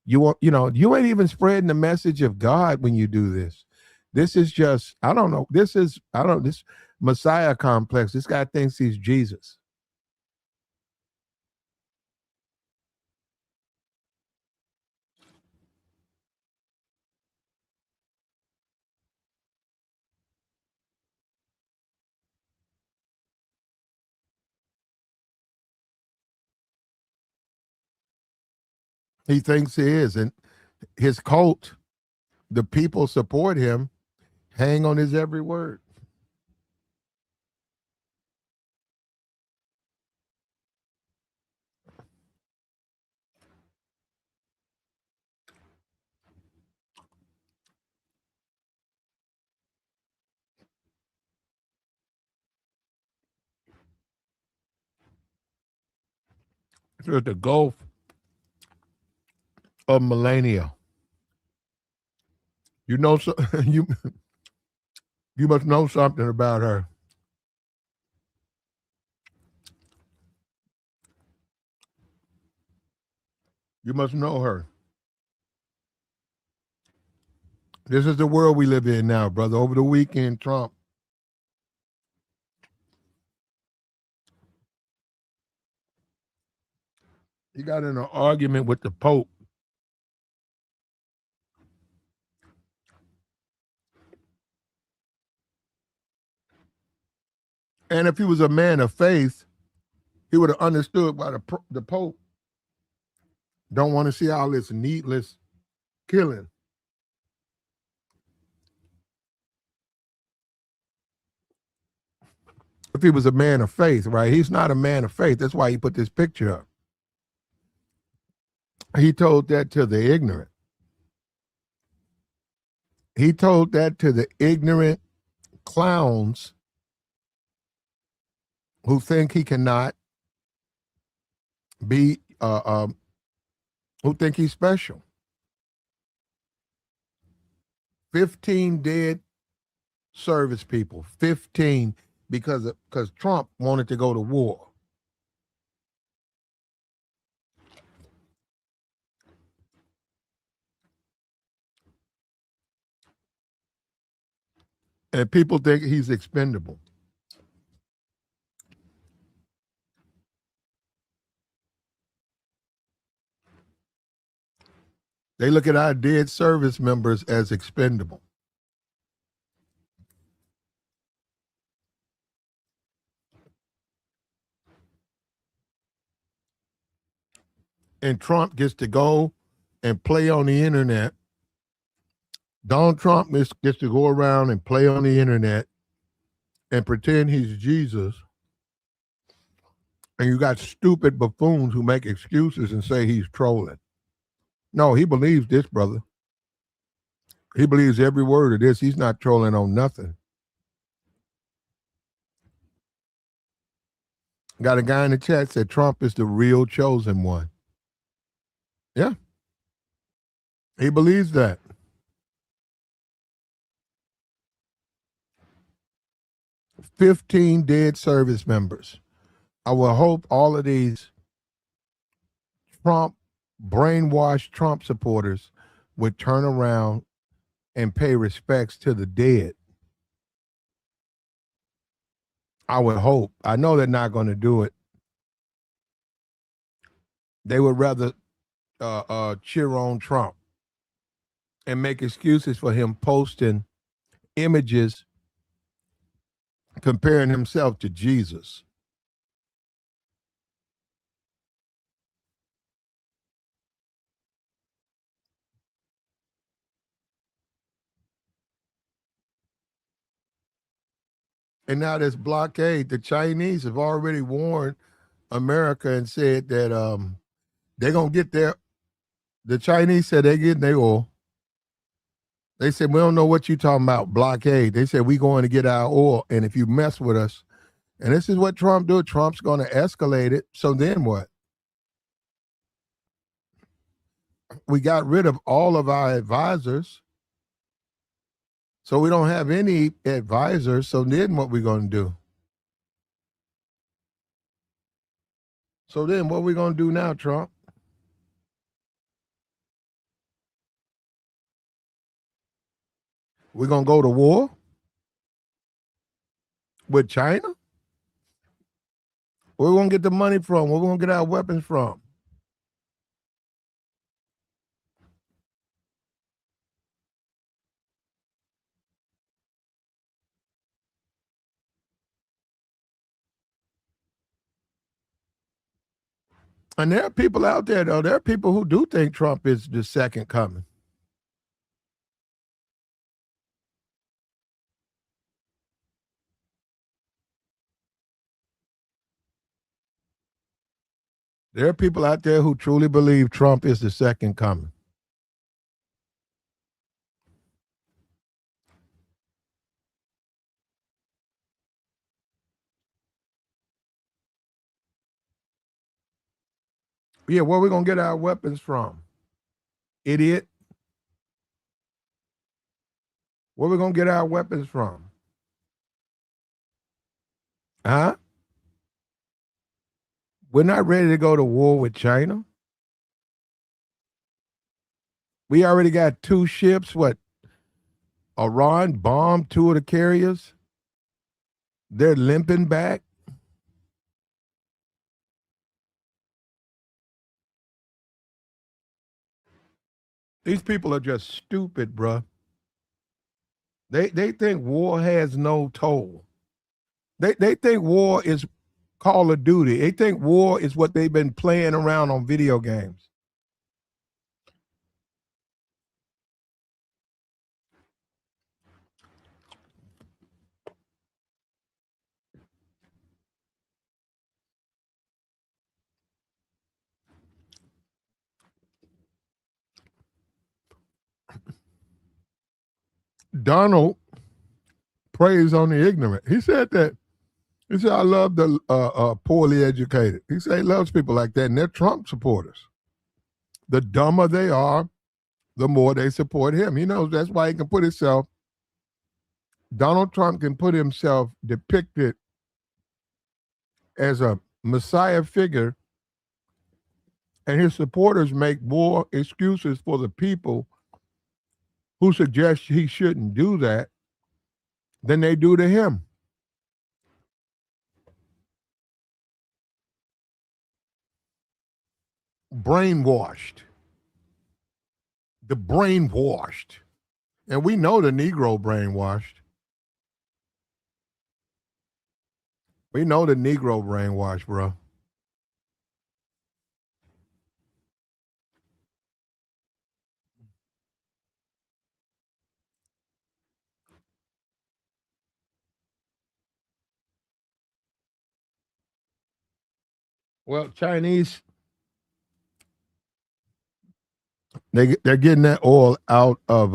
You ain't even spreading the message of God when you do this. This is just, I don't know. This Messiah complex. This guy thinks he's Jesus. He thinks he is. And his cult, the people support him, hang on his every word. It's the gulf of millennia. You know, so, you must know something about her. You must know her. This is the world we live in now, brother. Over the weekend, Trump, he got in an argument with the Pope. And if he was a man of faith, he would have understood why the Pope don't want to see all this needless killing. If he was a man of faith, right? He's not a man of faith. That's why he put this picture up. He told that to the ignorant. He told that to the ignorant clowns who think he cannot be, who think he's special. 15 dead service people, 15 because Trump wanted to go to war. And people think he's expendable. They look at our dead service members as expendable. And Trump gets to go and play on the internet. Donald Trump gets to go around and play on the internet and pretend he's Jesus. And you got stupid buffoons who make excuses and say he's trolling. No, he believes this, brother. He believes every word of this. He's not trolling on nothing. Got a guy in the chat said Trump is the real chosen one. Yeah. He believes that. $15 dead service members. I will hope all of these brainwashed Trump supporters would turn around and pay respects to the dead. I would hope. I know they're not going to do it. They would rather cheer on Trump and make excuses for him posting images comparing himself to Jesus. And now this blockade, the Chinese have already warned America and said that they're going to get the Chinese said they're getting their oil. They said, we don't know what you're talking about, blockade. They said, we're going to get our oil. And if you mess with us, and this is what Trump do, Trump's going to escalate it. So then what? We got rid of all of our advisors. So we don't have any advisors. So then what we going to do? So then what we going to do now, Trump? We're going to go to war with China? Where we going to get the money from? Where we going to get our weapons from? And there are people out there, though. There are people who do think Trump is the second coming. There are people out there who truly believe Trump is the second coming. Yeah, where we going to get our weapons from? Idiot. Where we going to get our weapons from? Huh? We're not ready to go to war with China. We already got 2 ships. What? Iran bombed 2 of the carriers. They're limping back. These people are just stupid, bruh. They think war has no toll. They think war is Call of Duty. They think war is what they've been playing around on video games. Donald preys on the ignorant. He said, I love the poorly educated. He said he loves people like that, and they're Trump supporters. The dumber they are, the more they support him. He knows that's why he can put himself, Donald Trump can put himself depicted as a messiah figure, and his supporters make more excuses for the people who suggest he shouldn't do that than they do to him. Brainwashed. The brainwashed. And we know the Negro brainwashed. We know the Negro brainwashed, bro. Well, Chinese, they're getting that oil out of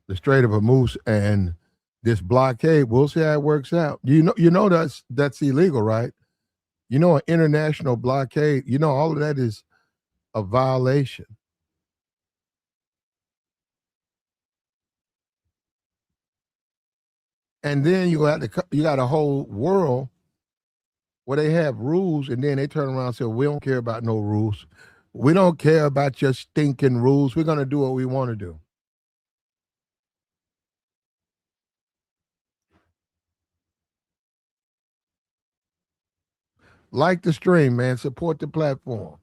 the Strait of Hormuz and this blockade. We'll see how it works out. You know that's illegal, right? You know, an international blockade. You know, all of that is a violation. And then you got a whole world where they have rules, and then they turn around and say, "We don't care about no rules. We don't care about your stinking rules. We're gonna do what we want to do." Like the stream, man. Support the platform.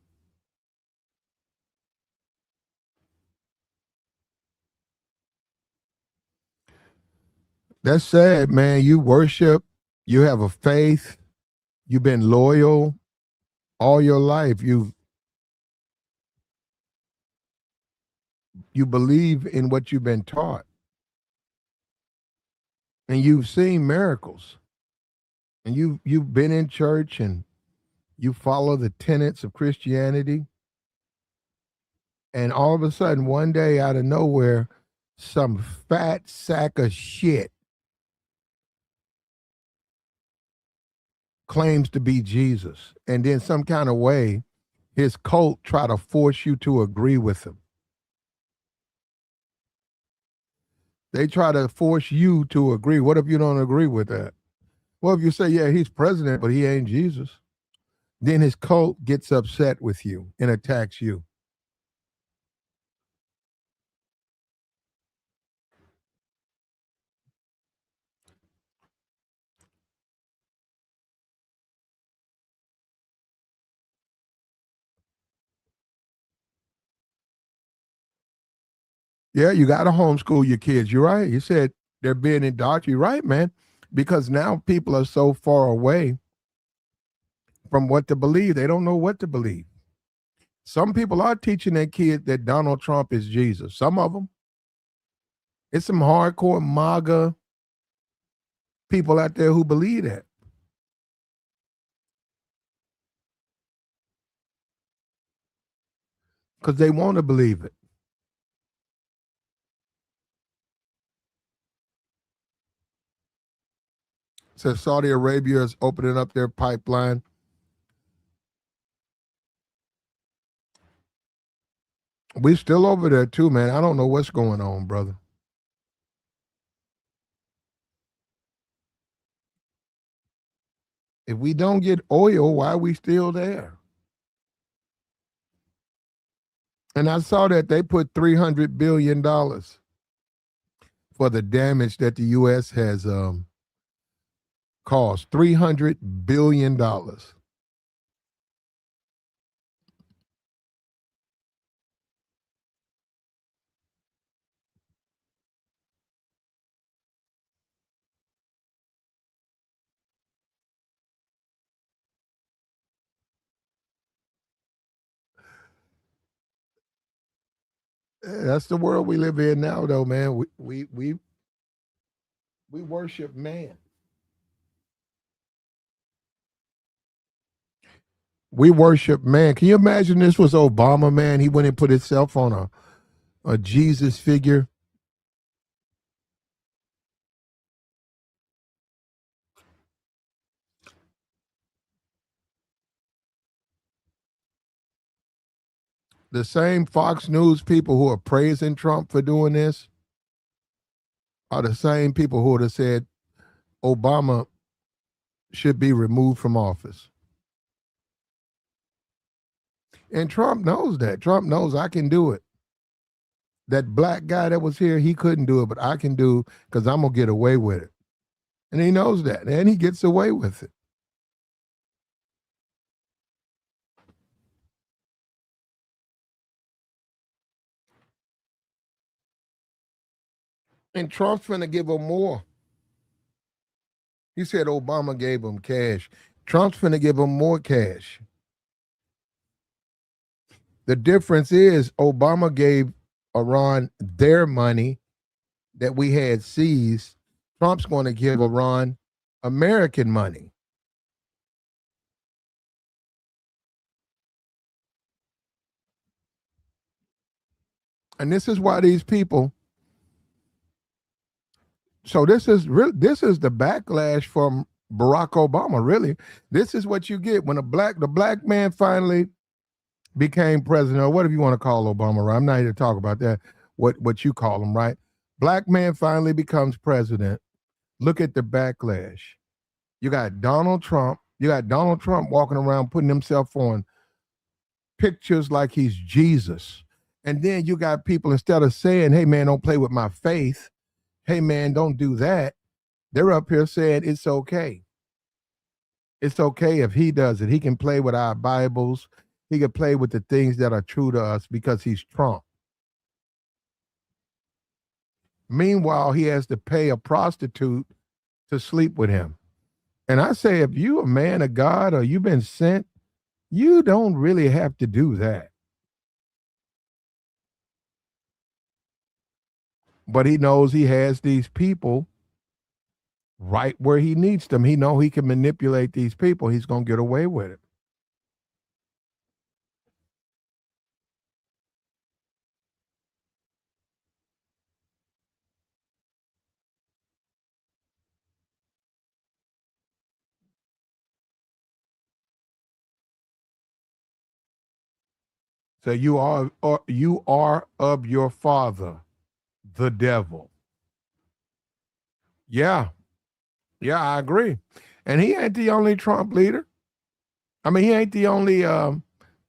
That's sad, man. You worship, you have a faith, you've been loyal all your life. You believe in what you've been taught, and you've seen miracles, and you've been in church, and you follow the tenets of Christianity, and all of a sudden, one day out of nowhere, some fat sack of shit claims to be Jesus, and then some kind of way, his cult try to force you to agree with him. They try to force you to agree. What if you don't agree with that? Well, if you say, yeah, he's president, but he ain't Jesus, then his cult gets upset with you and attacks you. Yeah, you got to homeschool your kids. You're right. You said they're being indoctrinated. You're right, man. Because now people are so far away from what to believe. They don't know what to believe. Some people are teaching their kids that Donald Trump is Jesus. Some of them. It's some hardcore MAGA people out there who believe that because they want to believe it. Says Saudi Arabia is opening up their pipeline. We still over there too, man. I don't know what's going on, brother. If we don't get oil, why are we still there? And I saw that they put $300 billion for the damage that the U.S. has caused. $300 billion. That's the world we live in now, though, man. We worship man. We worship man. Can you imagine this was Obama, man? He went and put himself on a Jesus figure. The same Fox News people who are praising Trump for doing this are the same people who would have said Obama should be removed from office. And Trump knows that. Trump knows I can do it. That black guy that was here, he couldn't do it, but I can do because I'm gonna get away with it. And he knows that, and he gets away with it. And Trump's going to give him more. He said Obama gave him cash. Trump's going to give him more cash. The difference is Obama gave Iran their money that we had seized. Trump's going to give Iran American money. And this is why these people. So this is the backlash from Barack Obama. Really, this is what you get when the black man finally became president, or whatever you want to call Obama. Right? I'm not here to talk about that. What you call him, right? Black man finally becomes president. Look at the backlash. You got Donald Trump. You got Donald Trump walking around putting himself on pictures like he's Jesus. And then you got people, instead of saying, hey man, don't play with my faith, hey man, don't do that, they're up here saying it's okay. It's okay if he does it. He can play with our Bibles. He can play with the things that are true to us because he's Trump. Meanwhile, he has to pay a prostitute to sleep with him. And I say, if you a man of God or you've been sent, you don't really have to do that. But he knows he has these people right where he needs them. He know he can manipulate these people. He's going to get away with it. So you are of your father, the devil. Yeah, yeah, I agree. And he ain't the only Trump leader. I mean, he ain't the only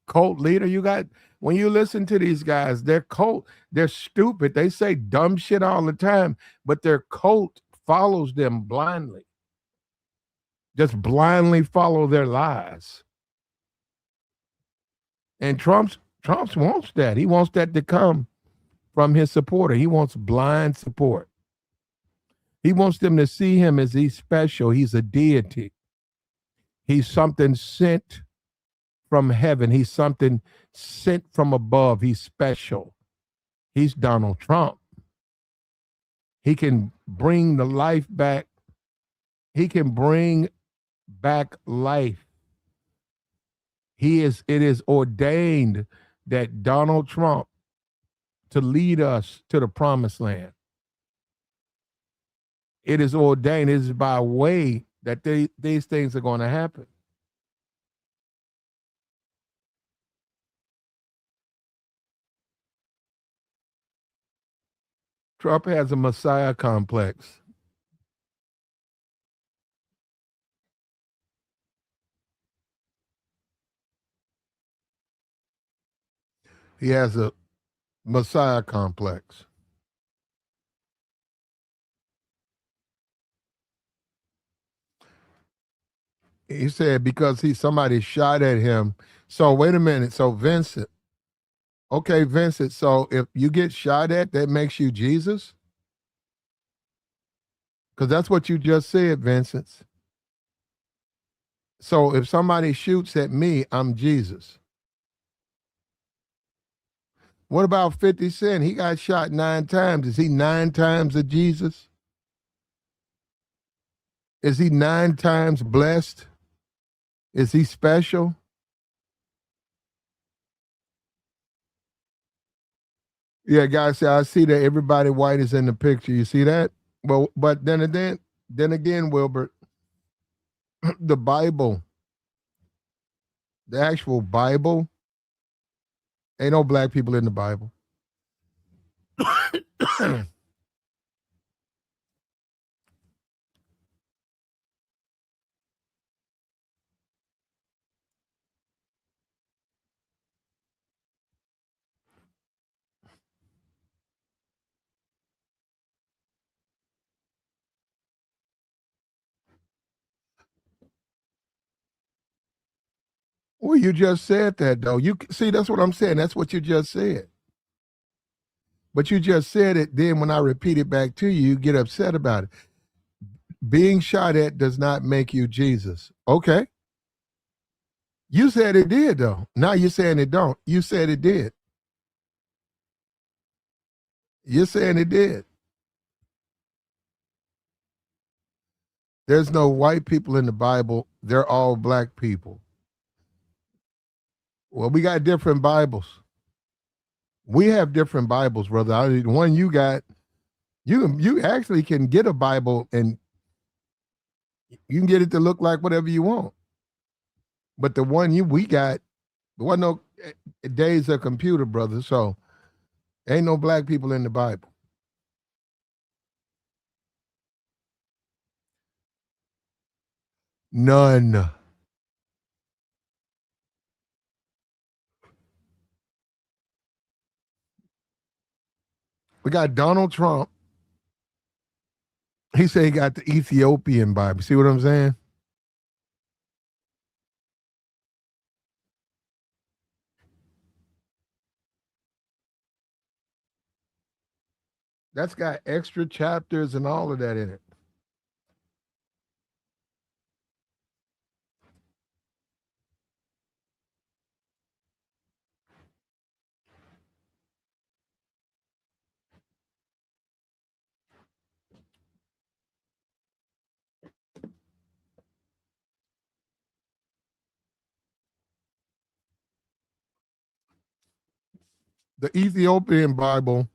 cult leader. You got, when you listen to these guys, they're cult. They're stupid. They say dumb shit all the time, but their cult follows them blindly. Just blindly follow their lies. And Trump's wants that. He wants that to come from his supporter. He wants blind support. He wants them to see him as he's special. He's a deity. He's something sent from heaven. He's something sent from above. He's special. He's Donald Trump. He can bring the life back. He can bring back life. It is ordained that Donald Trump to lead us to the promised land. It is ordained. It is by way that these things are going to happen. Trump has a Messiah complex. He has a Messiah complex. He said because somebody shot at him. So wait a minute. So Vincent, okay, Vincent. So if you get shot at, that makes you Jesus? Because that's what you just said, Vincent. So if somebody shoots at me, I'm Jesus. What about 50 Cent? He got shot 9 times. Is he 9 times a Jesus? Is he 9 times blessed? Is he special? Yeah, guys, I see that everybody white is in the picture. You see that? Well, but then again, Wilbert, the Bible, the actual Bible, ain't no black people in the Bible. Well, you just said that though. You see, that's what I'm saying. That's what you just said. But you just said it. Then when I repeat it back to you, you get upset about it. Being shot at does not make you Jesus. Okay. You said it did though. Now you're saying it don't. You said it did. You're saying it did. There's no white people in the Bible. They're all black people. Well, we got different Bibles. We have different Bibles, brother. The one you got, you actually can get a Bible and you can get it to look like whatever you want. But the one we got, there wasn't no days of computer, brother. So ain't no black people in the Bible. None. We got Donald Trump. He said he got the Ethiopian Bible. See what I'm saying? That's got extra chapters and all of that in it. The Ethiopian Bible,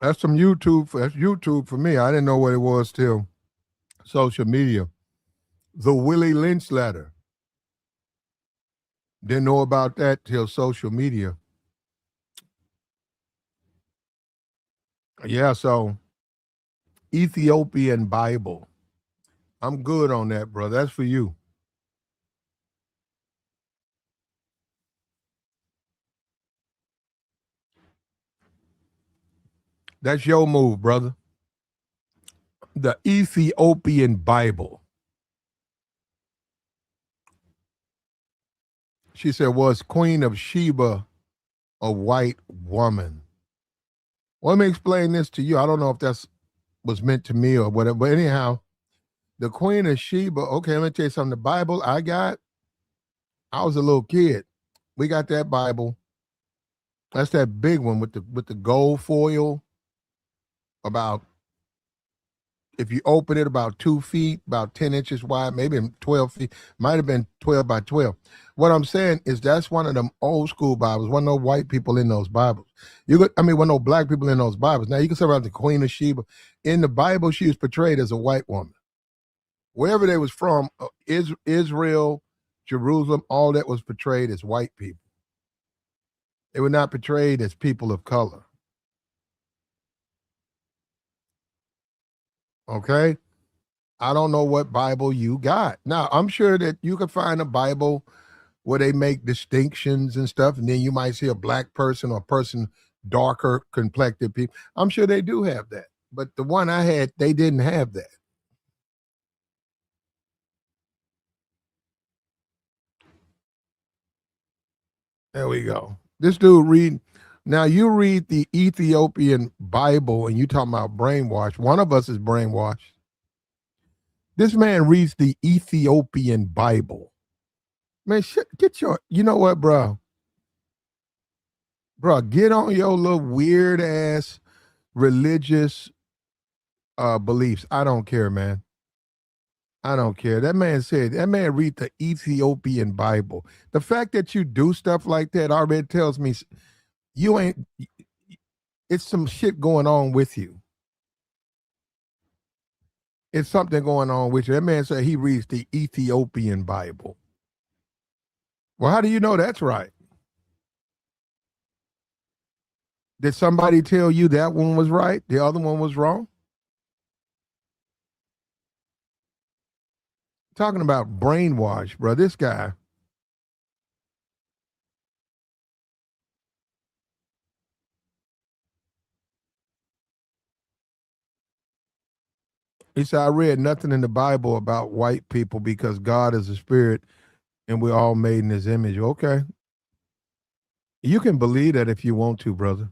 that's some YouTube. That's YouTube for me. I didn't know what it was till social media. The Willie Lynch letter. Didn't know about that till social media. Yeah, so Ethiopian Bible. I'm good on that, bro. That's for you. That's your move, brother. The Ethiopian Bible. She said, was Queen of Sheba a white woman? Well, let me explain this to you. I don't know if that's was meant to me or whatever, but anyhow, the Queen of Sheba. Okay, let me tell you something. The Bible I got, I was a little kid. We got that Bible. That's that big one with the gold foil. About if you open it, about 2 feet, about 10 inches wide, maybe 12 feet. Might have been 12 by 12. What I'm saying is that's one of them old school Bibles. Wasn't no white people in those Bibles. Wasn't no black people in those Bibles. Now you can say about the Queen of Sheba. In the Bible, she was portrayed as a white woman. Wherever they was from, Israel, Jerusalem, all that was portrayed as white people. They were not portrayed as people of color. Okay? I don't know what Bible you got. Now, I'm sure that you could find a Bible where they make distinctions and stuff, and then you might see a black person or a person darker complected people. I'm sure they do have that. But the one I had, they didn't have that. There we go. This dude read. Now you read the Ethiopian Bible and you talking about brainwashed. One of us is brainwashed. This man reads the Ethiopian Bible. Man, get your. You know what, bro? Bro, get on your little weird ass religious beliefs. I don't care, man. I don't care. That man read the Ethiopian Bible. The fact that you do stuff like that already tells me you ain't. It's some shit going on with you. It's something going on with you. That man said he reads the Ethiopian Bible. Well, how do you know that's right? Did somebody tell you that one was right? The other one was wrong? Talking about brainwash, bro. This guy. He said, I read nothing in the Bible about white people because God is a spirit and we're all made in his image. Okay. You can believe that if you want to, brother.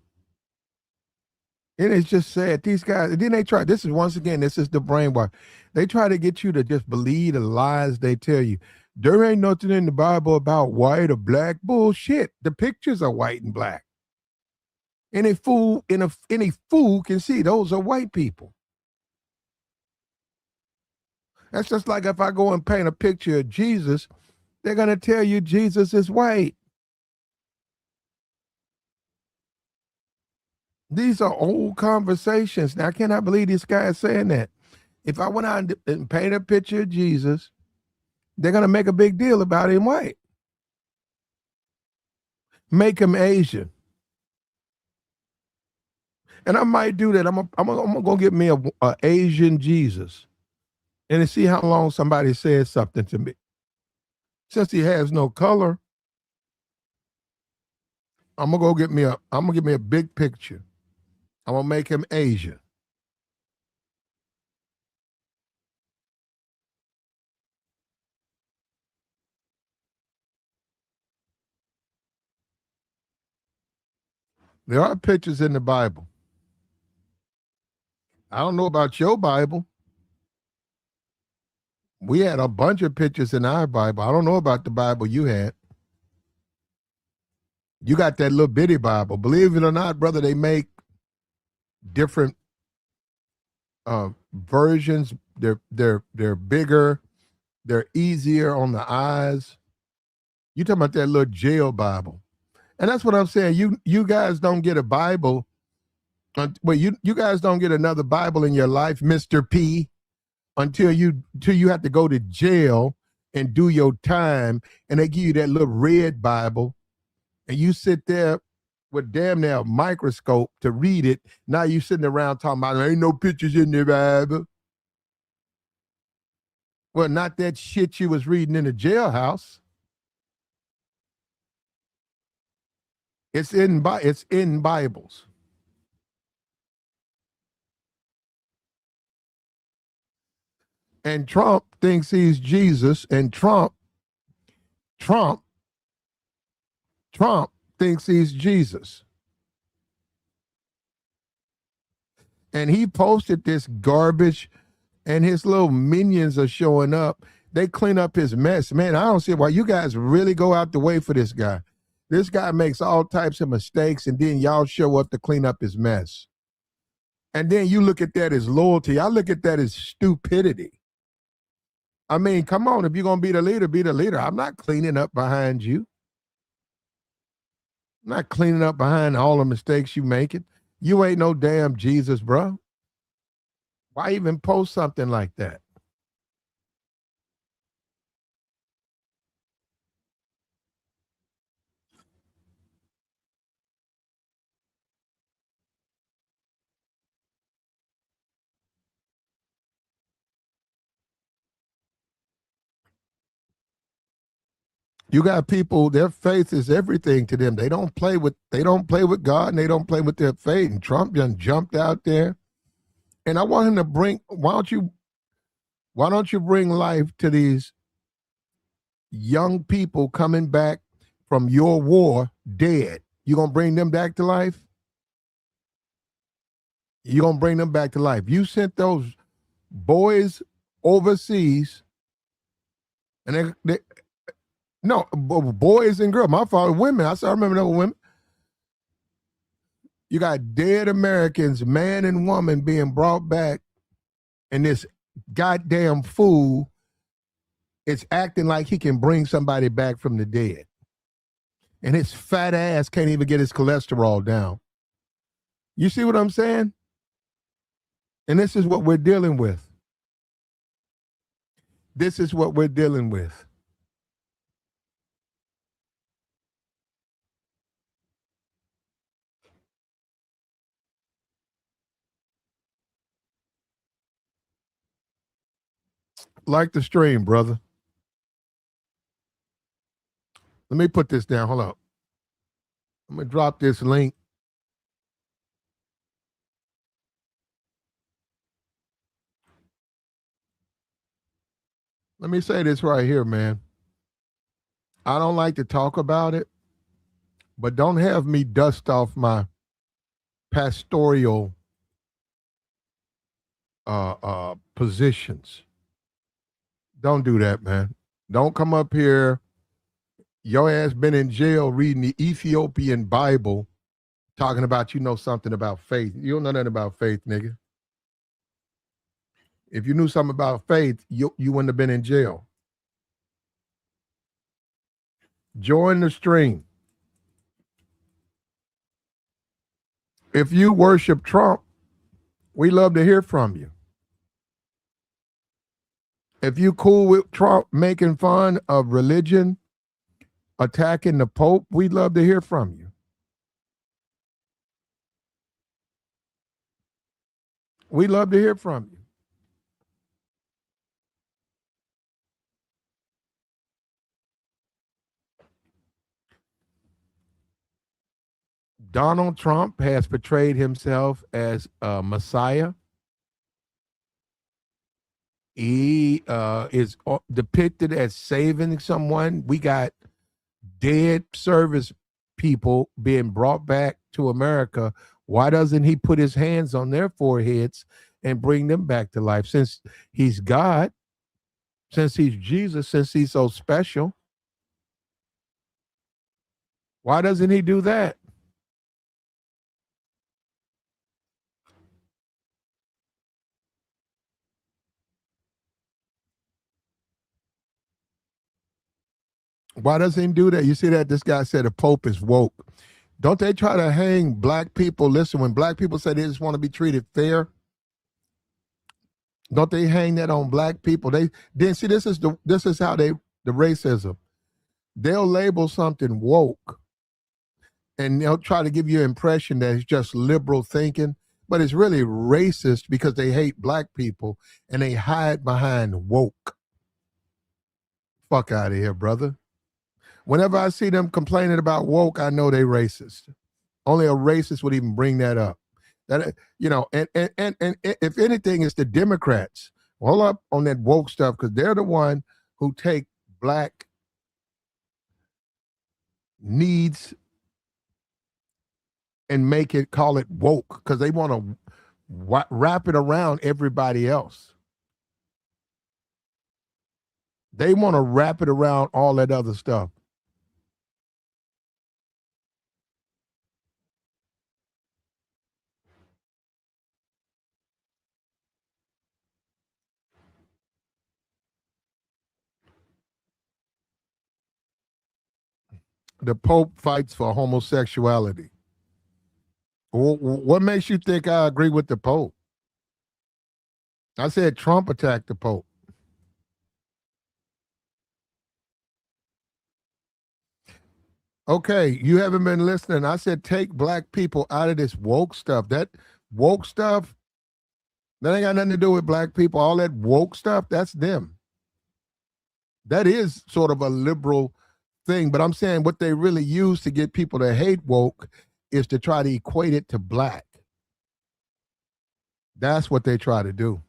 And it's just sad. These guys, and then they try, this is once again, this is the brainwash. They try to get you to just believe the lies they tell you. There ain't nothing in the Bible about white or black. Bullshit. The pictures are white and black. Any fool can see those are white people. That's just like if I go and paint a picture of Jesus, they're going to tell you Jesus is white. These are old conversations. Now, I cannot believe this guy is saying that. If I went out and paint a picture of Jesus, they're going to make a big deal about him white. Make him Asian. And I might do that. I'm going to go get me a Asian Jesus and see how long somebody says something to me. Since he has no color, I'm going to get me a big picture. I'm going to make him Asian. There are pictures in the Bible. I don't know about your Bible. We had a bunch of pictures in our Bible. I don't know about the Bible you had. You got that little bitty Bible. Believe it or not, brother, they make different versions. They're bigger. They're easier on the eyes. You talking about that little jail Bible. And that's what I'm saying. You guys don't get a Bible. Well, you guys don't get another Bible in your life, Mr. P, until you have to go to jail and do your time, and they give you that little red Bible, and you sit there with damn near a microscope to read it. Now you sitting around talking about there ain't no pictures in the Bible. Well, not that shit you was reading in the jailhouse. It's in Bibles. And Trump thinks he's Jesus, and Trump thinks he's Jesus. And he posted this garbage, and his little minions are showing up. They clean up his mess. Man, I don't see why you guys really go out the way for this guy. This guy makes all types of mistakes, and then y'all show up to clean up his mess. And then you look at that as loyalty. I look at that as stupidity. I mean, come on, if you're going to be the leader, be the leader. I'm not cleaning up behind you. I'm not cleaning up behind all the mistakes you making. You ain't no damn Jesus, bro. Why even post something like that? You got people, their faith is everything to them. They don't play with God, and they don't play with their faith. And Trump just jumped out there. And I want him to bring, why don't you bring life to these young people coming back from your war dead? You gonna bring them back to life? You gonna bring them back to life? You sent those boys overseas, and they no boys and girls. My father, women. I remember those women. You got dead Americans, man and woman, being brought back, and this goddamn fool is acting like he can bring somebody back from the dead. And his fat ass can't even get his cholesterol down. You see what I'm saying? And this is what we're dealing with. This is what we're dealing with. Like the stream, brother. Let me put this down. Hold up. I'm going to drop this link. Let me say this right here, man. I don't like to talk about it, but don't have me dust off my pastoral positions. Don't do that, man. Don't come up here. Your ass been in jail reading the Ethiopian Bible, talking about you know something about faith. You don't know nothing about faith, nigga. If you knew something about faith, you wouldn't have been in jail. Join the stream. If you worship Trump, we love to hear from you. If you cool with Trump making fun of religion, attacking the Pope, we'd love to hear from you. We love to hear from you. Donald Trump has portrayed himself as a messiah. He is depicted as saving someone. We got dead service people being brought back to America. Why doesn't he put his hands on their foreheads and bring them back to life? Since he's God, since he's Jesus, since he's so special, why doesn't he do that? Why doesn't he do that? You see that this guy said the Pope is woke. Don't they try to hang black people? Listen, when black people say they just want to be treated fair, don't they hang that on black people? They then see this is how the racism. They'll label something woke and they'll try to give you an impression that it's just liberal thinking, but it's really racist because they hate black people and they hide behind woke. Fuck out of here, brother. Whenever I see them complaining about woke, I know they racist. Only a racist would even bring that up. That and if anything, it's the Democrats. Hold up on that woke stuff because they're the one who take black needs and make it call it woke because they want to wrap it around everybody else. They want to wrap it around all that other stuff. The Pope fights for homosexuality. What makes you think I agree with the Pope? I said Trump attacked the Pope. Okay, you haven't been listening. I said take black people out of this woke stuff. That woke stuff, that ain't got nothing to do with black people. All that woke stuff, that's them. That is sort of a liberal thing, but I'm saying what they really use to get people to hate woke is to try to equate it to black. That's what they try to do.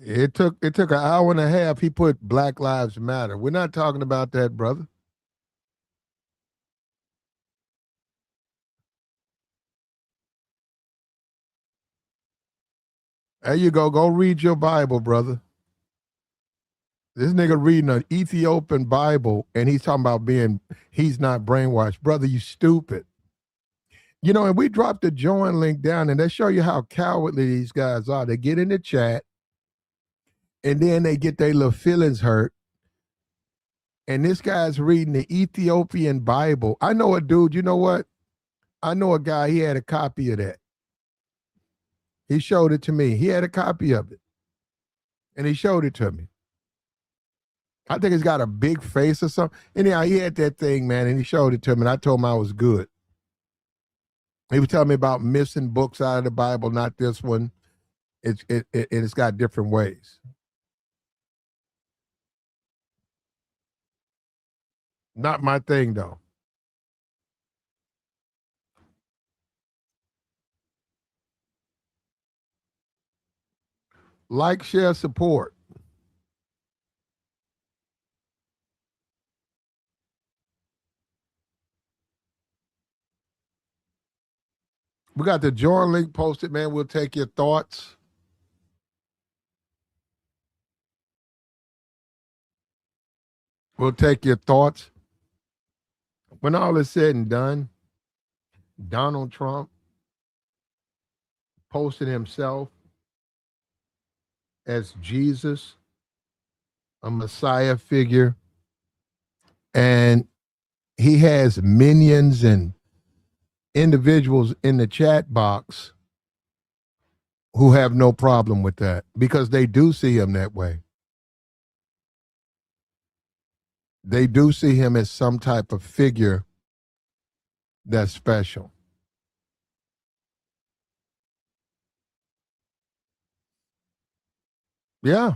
It took an hour and a half. He put Black Lives Matter. We're not talking about that, brother. There you go. Go read your Bible, brother. This nigga reading an Ethiopian Bible and he's talking about he's not brainwashed. Brother, you stupid. And we dropped the join link down and they show you how cowardly these guys are. They get in the chat and then they get their little feelings hurt. And this guy's reading the Ethiopian Bible. I know a dude, you know what? I know a guy, he had a copy of that. He showed it to me. He had a copy of it. And he showed it to me. I think he's got a big face or something. Anyhow, he had that thing, man, and he showed it to me, and I told him I was good. He was telling me about missing books out of the Bible, not this one. It's got different ways. Not my thing, though. Like, share, support. We got the join link posted, man. We'll take your thoughts. We'll take your thoughts. When all is said and done, Donald Trump posted himself as Jesus, a Messiah figure, and he has minions and individuals in the chat box who have no problem with that because they do see him that way. They do see him as some type of figure that's special. Yeah.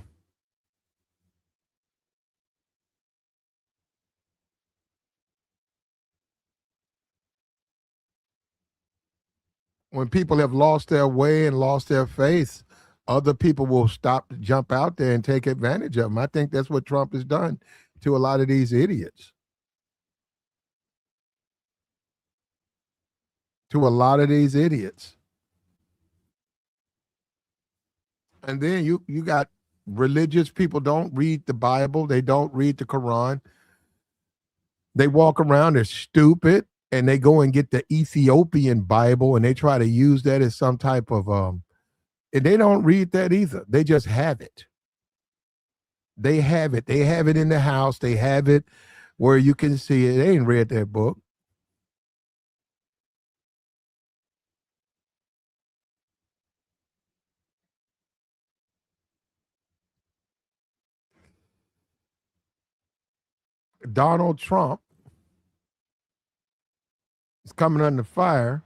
When people have lost their way and lost their faith, other people will stop to jump out there and take advantage of them. I think that's what Trump has done to a lot of these idiots. To a lot of these idiots. And then you got religious people don't read the Bible, they don't read the Quran. They walk around, they're stupid, and they go and get the Ethiopian Bible and they try to use that as some type of and they don't read that either. They just have it. They have it. They have it in the house. They have it where you can see it. They ain't read that book. Donald Trump is coming under fire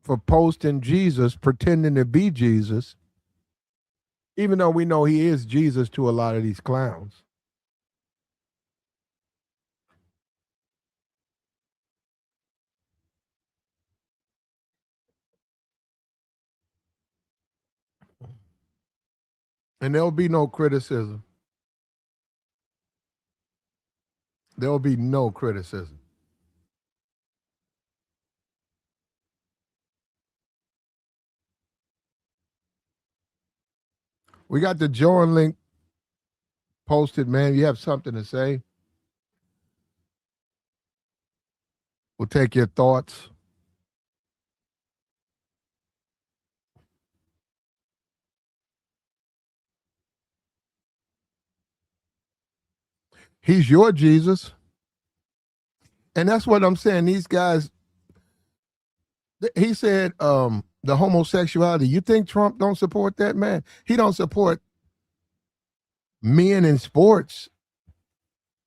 for posting Jesus, pretending to be Jesus, even though we know he is Jesus to a lot of these clowns. And there'll be no criticism. There'll be no criticism. We got the join link posted, man. You have something to say? We'll take your thoughts. He's your Jesus. And that's what I'm saying. These guys, he said the homosexuality. You think Trump don't support that, man? He don't support men in sports.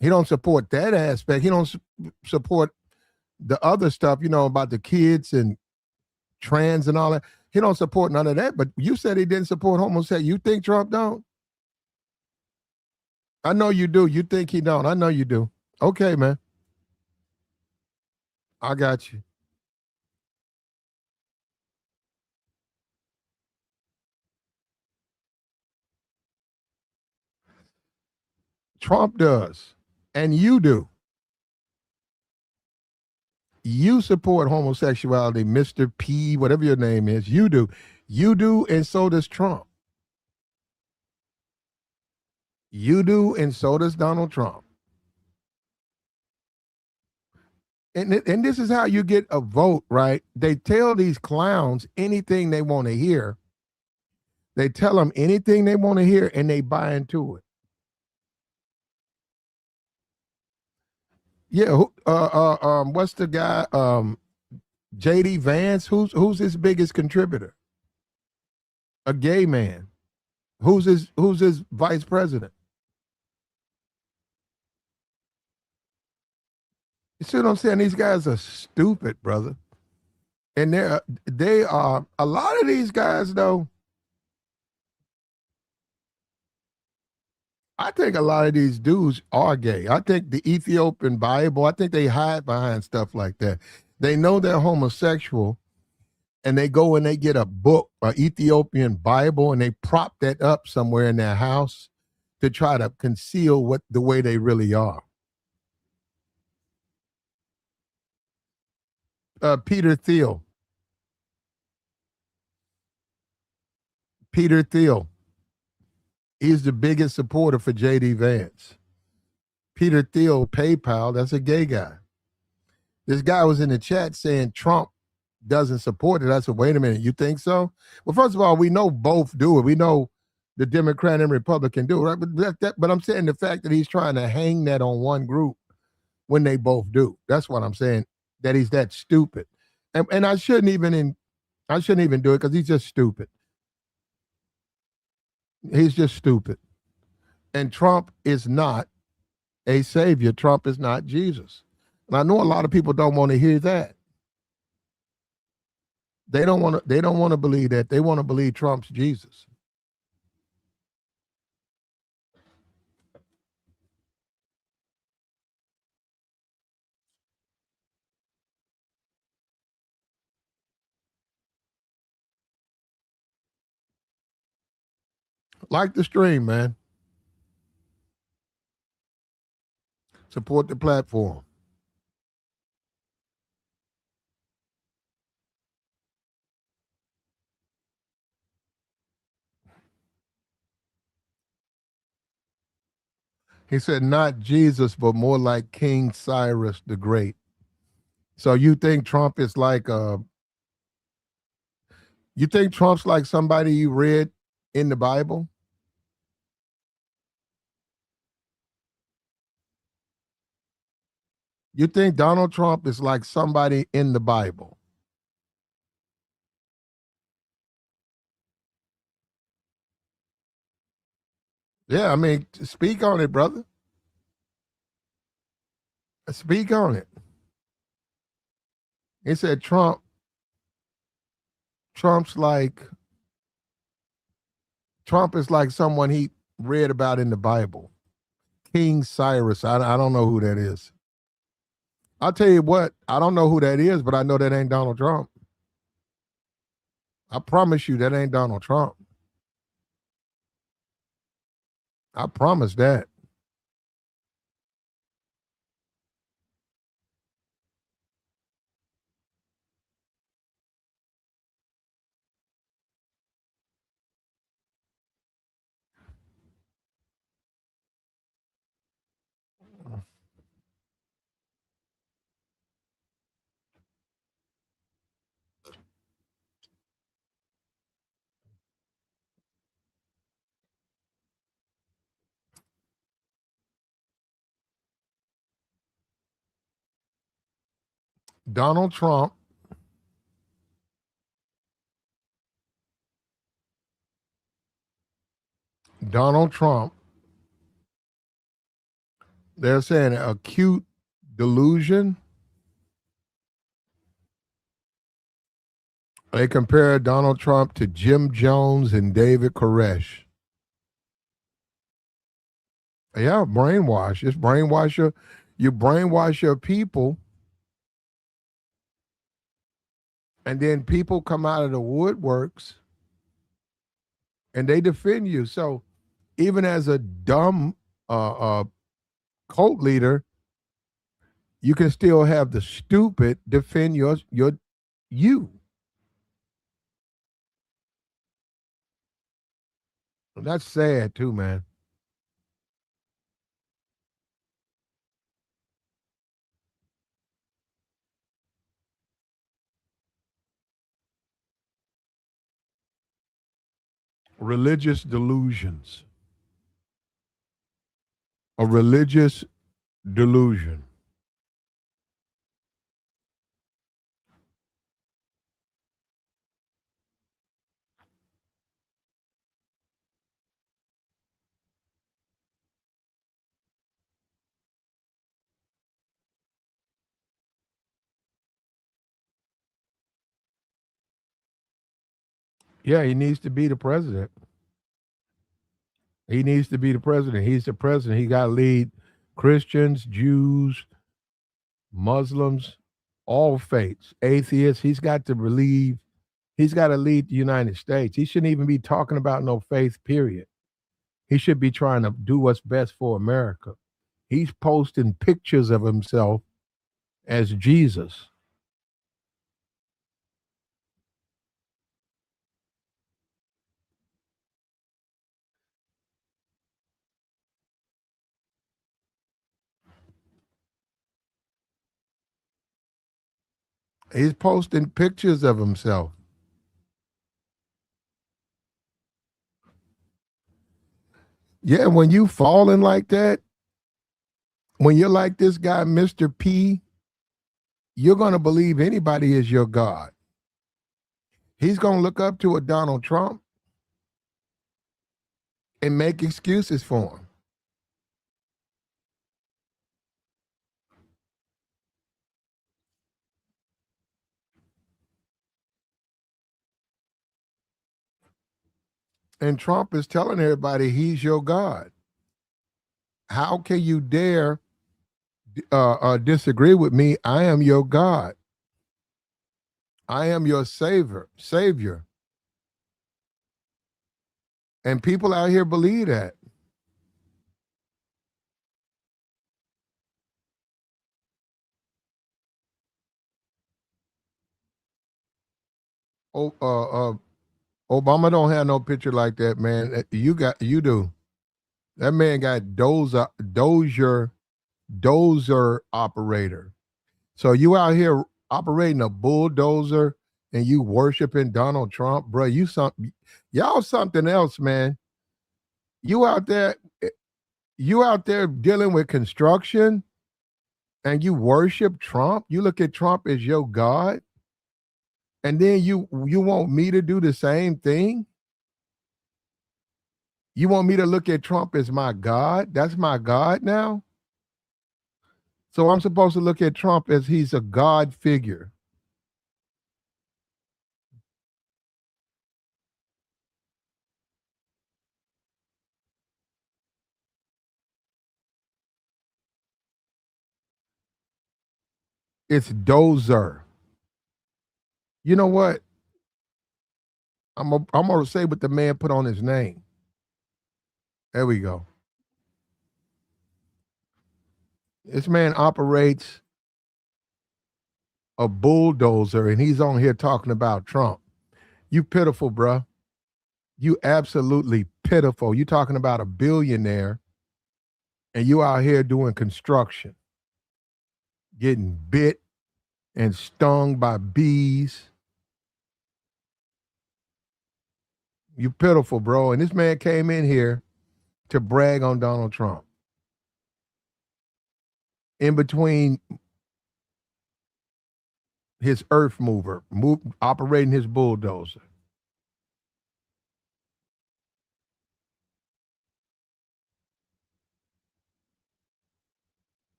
He don't support that aspect. He don't support the other stuff, about the kids and trans and all that. He don't support none of that. But you said he didn't support homosexuality. You think Trump don't? I know you do. You think he don't. I know you do. Okay, man. I got you. Trump does. And you do. You support homosexuality, Mr. P, whatever your name is. You do. You do, and so does Trump. You do, and so does Donald Trump. And this is how you get a vote, right? They tell these clowns anything they want to hear. They tell them anything they want to hear, and they buy into it. Yeah, what's the guy? JD Vance. Who's his biggest contributor? A gay man. Who's his vice president? You see what I'm saying? These guys are stupid, brother. And they are a lot of these guys though. I think a lot of these dudes are gay. I think the Ethiopian Bible, I think they hide behind stuff like that. They know they're homosexual and they go and they get a book, an Ethiopian Bible, and they prop that up somewhere in their house to try to conceal what the way they really are. Peter Thiel. Peter Thiel. He's the biggest supporter for J.D. Vance. Peter Thiel, PayPal, that's a gay guy. This guy was in the chat saying Trump doesn't support it. I said, wait a minute, you think so? Well, first of all, we know both do it. We know the Democrat and Republican do it, right? But I'm saying the fact that he's trying to hang that on one group when they both do. That's what I'm saying, that he's that stupid. And I shouldn't even do it because he's just stupid. He's just stupid. And Trump is not a savior. Trump is not Jesus. And I know a lot of people don't want to hear that. They don't want to believe that. They want to believe Trump's Jesus. Like the stream, man. Support the platform. He said, not Jesus, but more like King Cyrus the Great. So you think Trump is like you think Trump's like somebody you read in the Bible? You think Donald Trump is like somebody in the Bible? Yeah, I mean, speak on it, brother. Speak on it. He said Trump's like Trump is like someone he read about in the Bible. King Cyrus. I don't know who that is. I'll tell you what, I don't know who that is, but I know that ain't Donald Trump. I promise you that ain't Donald Trump. I promise that. Donald Trump Donald Trump, they're saying acute delusion. They compare Donald Trump to Jim Jones and David Koresh. Yeah, brainwash. Just you brainwash your people, and then people come out of the woodworks and they defend you. So even as a dumb cult leader, you can still have the stupid defend you. That's sad too, man. Religious delusions. A religious delusion. Yeah, he needs to be the president. He needs to be the president. He's the president. He got to lead Christians, Jews, Muslims, all faiths, atheists. He's got to relieve He's got to lead the United States. He shouldn't even be talking about no faith, period. He should be trying to do what's best for America. He's posting pictures of himself as Jesus. He's posting pictures of himself. Yeah, when you falling like that, when you're like this guy, Mr. P, you're going to believe anybody is your God. He's going to look up to a Donald Trump and make excuses for him. And Trump is telling everybody he's your God. How can you dare disagree with me? I am your God. I am your savior. And people out here believe that. Oh, Obama don't have no picture like that, man. You do. That man got dozer operator. So you out here operating a bulldozer and you worshiping Donald Trump, bro? Y'all something else, man. You out there dealing with construction and you worship Trump. You look at Trump as your God, and then you want me to do the same thing. You want me to look at Trump as my God? That's my God now. So I'm supposed to look at Trump as he's a God figure. It's dozer. You know what? I'm gonna say what the man put on his name. There we go. This man operates a bulldozer, and he's on here talking about Trump. You pitiful, bruh. You absolutely pitiful. You talking about a billionaire, and you out here doing construction, getting bit and stung by bees. You pitiful, bro. And this man came in here to brag on Donald Trump. In between his earth mover, operating his bulldozer.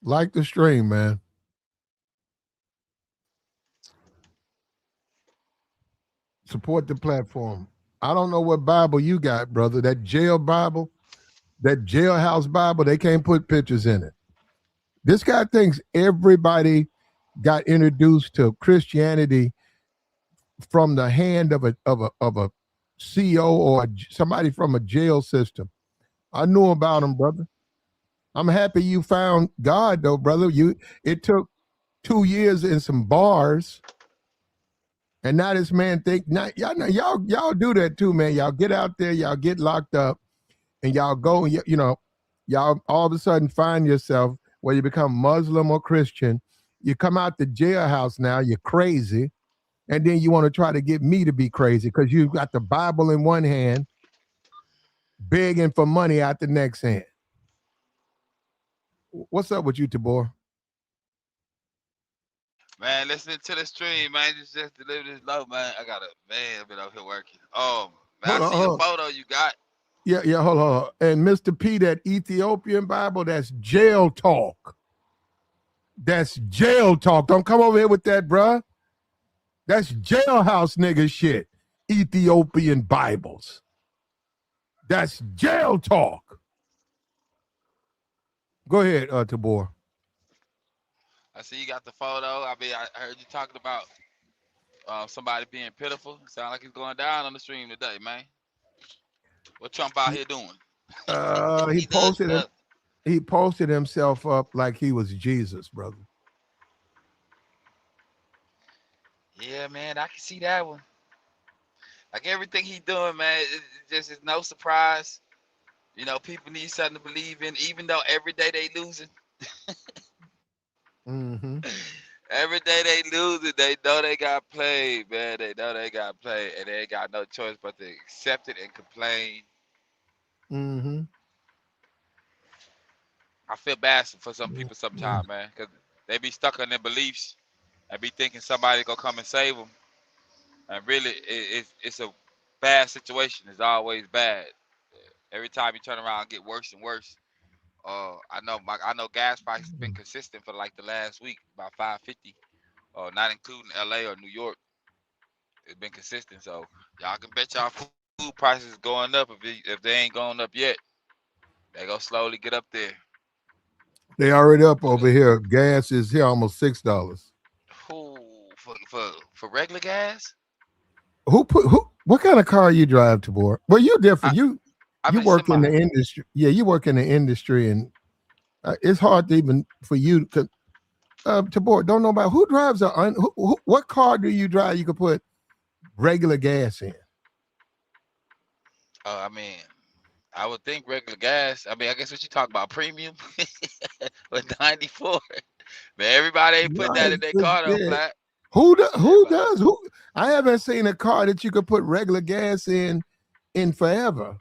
Like the stream, man. Support the platform. I don't know what Bible you got, brother. That jail Bible, that jailhouse Bible, they can't put pictures in it. This guy thinks everybody got introduced to Christianity from the hand of a CEO or somebody from a jail system. I knew about him, brother. I'm happy you found God, though, brother. It took 2 years in some bars, and now this man think not y'all do that too, man. Y'all get out there, y'all get locked up, and y'all go and y'all all of a sudden find yourself where you become Muslim or Christian. You come out the jailhouse now, you're crazy, and then you want to try to get me to be crazy because you got the Bible in one hand, begging for money out the next hand. What's up with you, Tabor? Man, listen to the stream, man. Just deliver this low, man. I've been out here working. Man, I see your photo you got. Yeah, hold on. And Mr. P, that Ethiopian Bible, that's jail talk. That's jail talk. Don't come over here with that, bruh. That's jailhouse nigga shit. Ethiopian Bibles. That's jail talk. Go ahead, Tabor. I see you got the photo. I mean, I heard you talking about somebody being pitiful. Sound like it's going down on the stream today, man. What Trump out here doing? He He doing posted him. stuff. He posted himself up like he was Jesus, brother. Yeah, man, I can see that one. Like everything he doing, man, it just is no surprise. You know, people need something to believe in, even though every day they losing. Mm-hmm. Every day they losing, they know they got played, man. They know they got played, and they ain't got no choice but to accept it and complain. Mm-hmm. I feel bad for some people sometimes, man, because they be stuck on their beliefs and be thinking somebody gonna come and save them. And really, it's a bad situation. It's always bad. Every time you turn around, it get worse and worse. I know gas prices been consistent for like the last week, about 5.50. Not including LA or New York. It's been consistent, so y'all can bet y'all food prices going up. If they ain't going up yet, they gonna slowly get up there. They already up But over here. Gas is here almost $6. who for regular gas? Who? What kind of car you drive, Tabor? Well, you're different. I'm You in work in semi. the industry. Yeah, you work in the industry, and it's hard to even for you to. Tabor, don't know about who drives what car do you drive? You could put regular gas in. I mean, I would think regular gas. I mean, I guess what you talk about premium with 94. Man, everybody ain't put No, that in their car though, yeah. Black. Who Everybody. does? Who? I haven't seen a car that you could put regular gas in forever.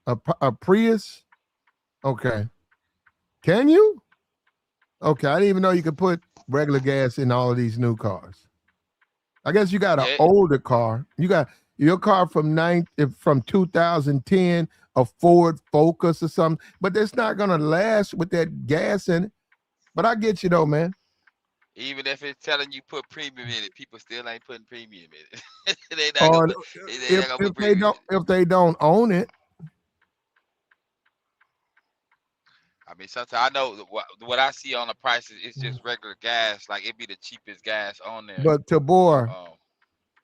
A Prius? Okay. Can you? Okay, I didn't even know you could put regular gas in all of these new cars. I guess you got an Yeah, older car. You got your car from 2010, a Ford Focus or something, but it's not gonna last with that gas in it. But I get you though, man. even if it's telling you put premium in it, people still ain't putting premium in it. they not gonna Or put. They not gonna put premium in it. if they don't own it. I mean, sometimes I know what I see on the prices. It's just regular gas. Like it be the cheapest gas on there. But Tabor, Um,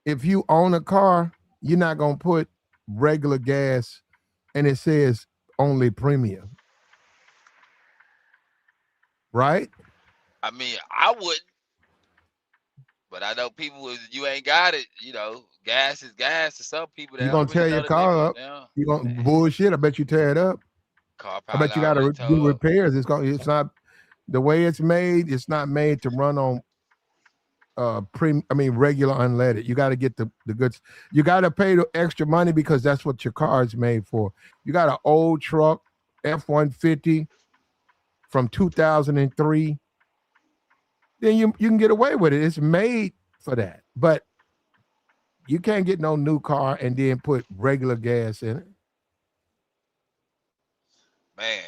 if you own a car, you're not gonna put regular gas and it says only premium, right? I mean, I wouldn't, but I know people. You ain't got it. You know, gas is gas to some people. They You're gonna don't really tear know your the car difference. up. Now, You're gonna man, bullshit. I bet you tear it up. car I probably bet you got already to do towed up. repairs. It's not the way it's made. It's not made to run on regular unleaded. You got to get the goods. You got to pay the extra money because that's what your car is made for. You got an old truck, F-150 from 2003. Then you can get away with it. It's made for that. But you can't get no new car and then put regular gas in it. Man,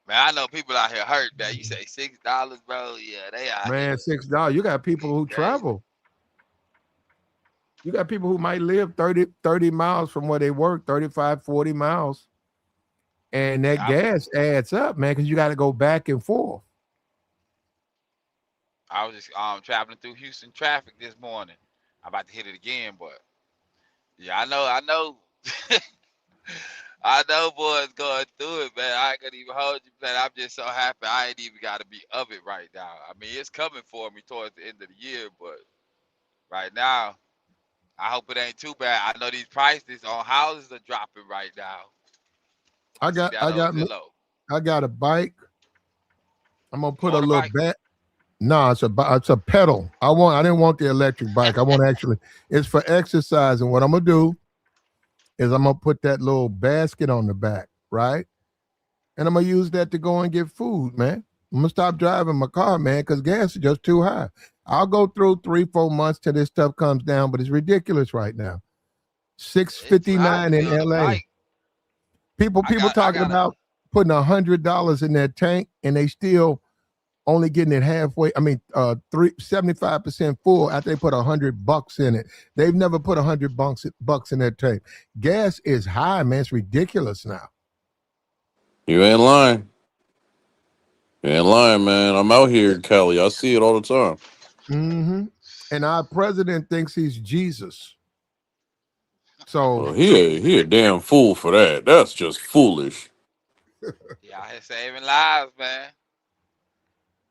man, I know people out here hurt that. You say $6, bro? Yeah, they out here. Man, $6. You got people who Crazy. travel. You got people who might live 30 miles from where they work, 35, 40 miles. And that gas adds up, man, because you got to go back and forth. I was just traveling through Houston traffic this morning. I'm about to hit it again, but yeah, I know. I know boys going through it, man. I ain't gonna even hold you, man. I'm just so happy I ain't even gotta be of it right now. I mean, it's coming for me towards the end of the year, but right now, I hope it ain't too bad. I know these prices on houses are dropping right now. I see that on Zillow. I got a bike. I'm gonna put a little Motorbike? bet. No, it's a pedal. I didn't want the electric bike. I want actually. It's for exercise, and what I'm gonna do is I'm gonna put that little basket on the back, right? And I'm gonna use that to go and get food, man. I'm gonna stop driving my car, man, because gas is just too high. I'll go through 3-4 months till this stuff comes down, but it's ridiculous right now. $6.59 in LA. People talking about putting $100 in their tank, and they still only getting it halfway. I mean, 75% full after they put $100 in it. They've never put $100 in that tank. Gas is high, man. It's ridiculous now. You ain't lying. You ain't lying, man. I'm out here in Cali. I see it all the time. Mm-hmm. And our president thinks he's Jesus. Well, So he a damn fool for that. That's just foolish. Yeah, out here saving lives, man.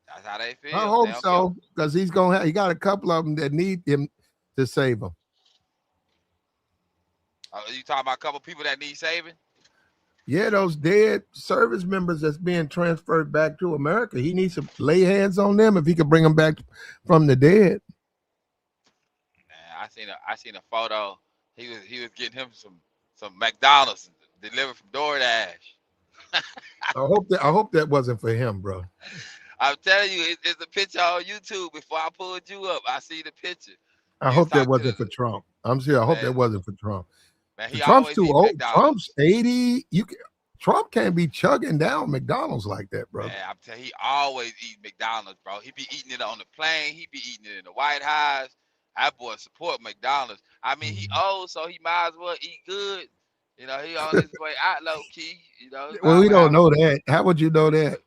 That's how they I feel. They hope don't care. so, because he got a couple of them that need him to save them. You talking about a couple people that need saving? Yeah, those dead service members that's being transferred back to America. He needs to lay hands on them if he could bring them back from the dead. Man, I seen a photo. He was getting him some McDonald's delivered from DoorDash. I hope that wasn't for him, bro. I'm telling you, it's a picture on YouTube. Before I pulled you up, I see the picture. I He was hope that talking to the wasn't for Trump. I'm serious. I hope man. that wasn't for Trump. Man, he Trump's always too eat old. Trump's McDonald's. 80. Trump can't be chugging down McDonald's like that, bro. Man, I'm telling you, he always eat McDonald's, bro. He be eating it on the plane. He be eating it in the White House. That boy support McDonald's. I mean, he old, so he might as well eat good. You know, he on his way out low key. You know, he Well, might as we well don't have know that. How would you know that?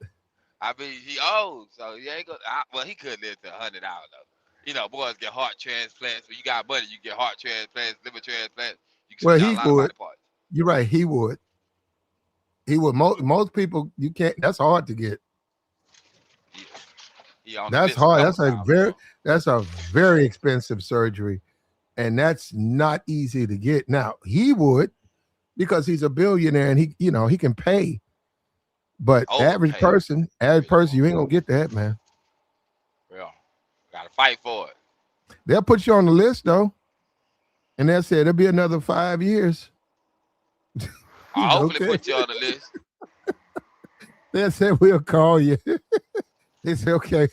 I mean, he old, so he ain't gonna. Well, he could live to 100 hours though. You know, boys get heart transplants. When you got money, you get heart transplants, liver transplants. You can Well, switch out he a lot of would. body parts. You're right. He would. He would. Most people, you can't. That's hard to get. He, he on the That's list a hard. couple times before. That's a very expensive surgery, and that's not easy to get. Now he would, because he's a billionaire and he can pay. But Overpay. average person, you ain't gonna get that, man. Yeah, gotta fight for it. They'll put you on the list though, and they'll say it'll be another 5 years. I'll hopefully Okay. put you on the list. They said we'll call you. They said okay.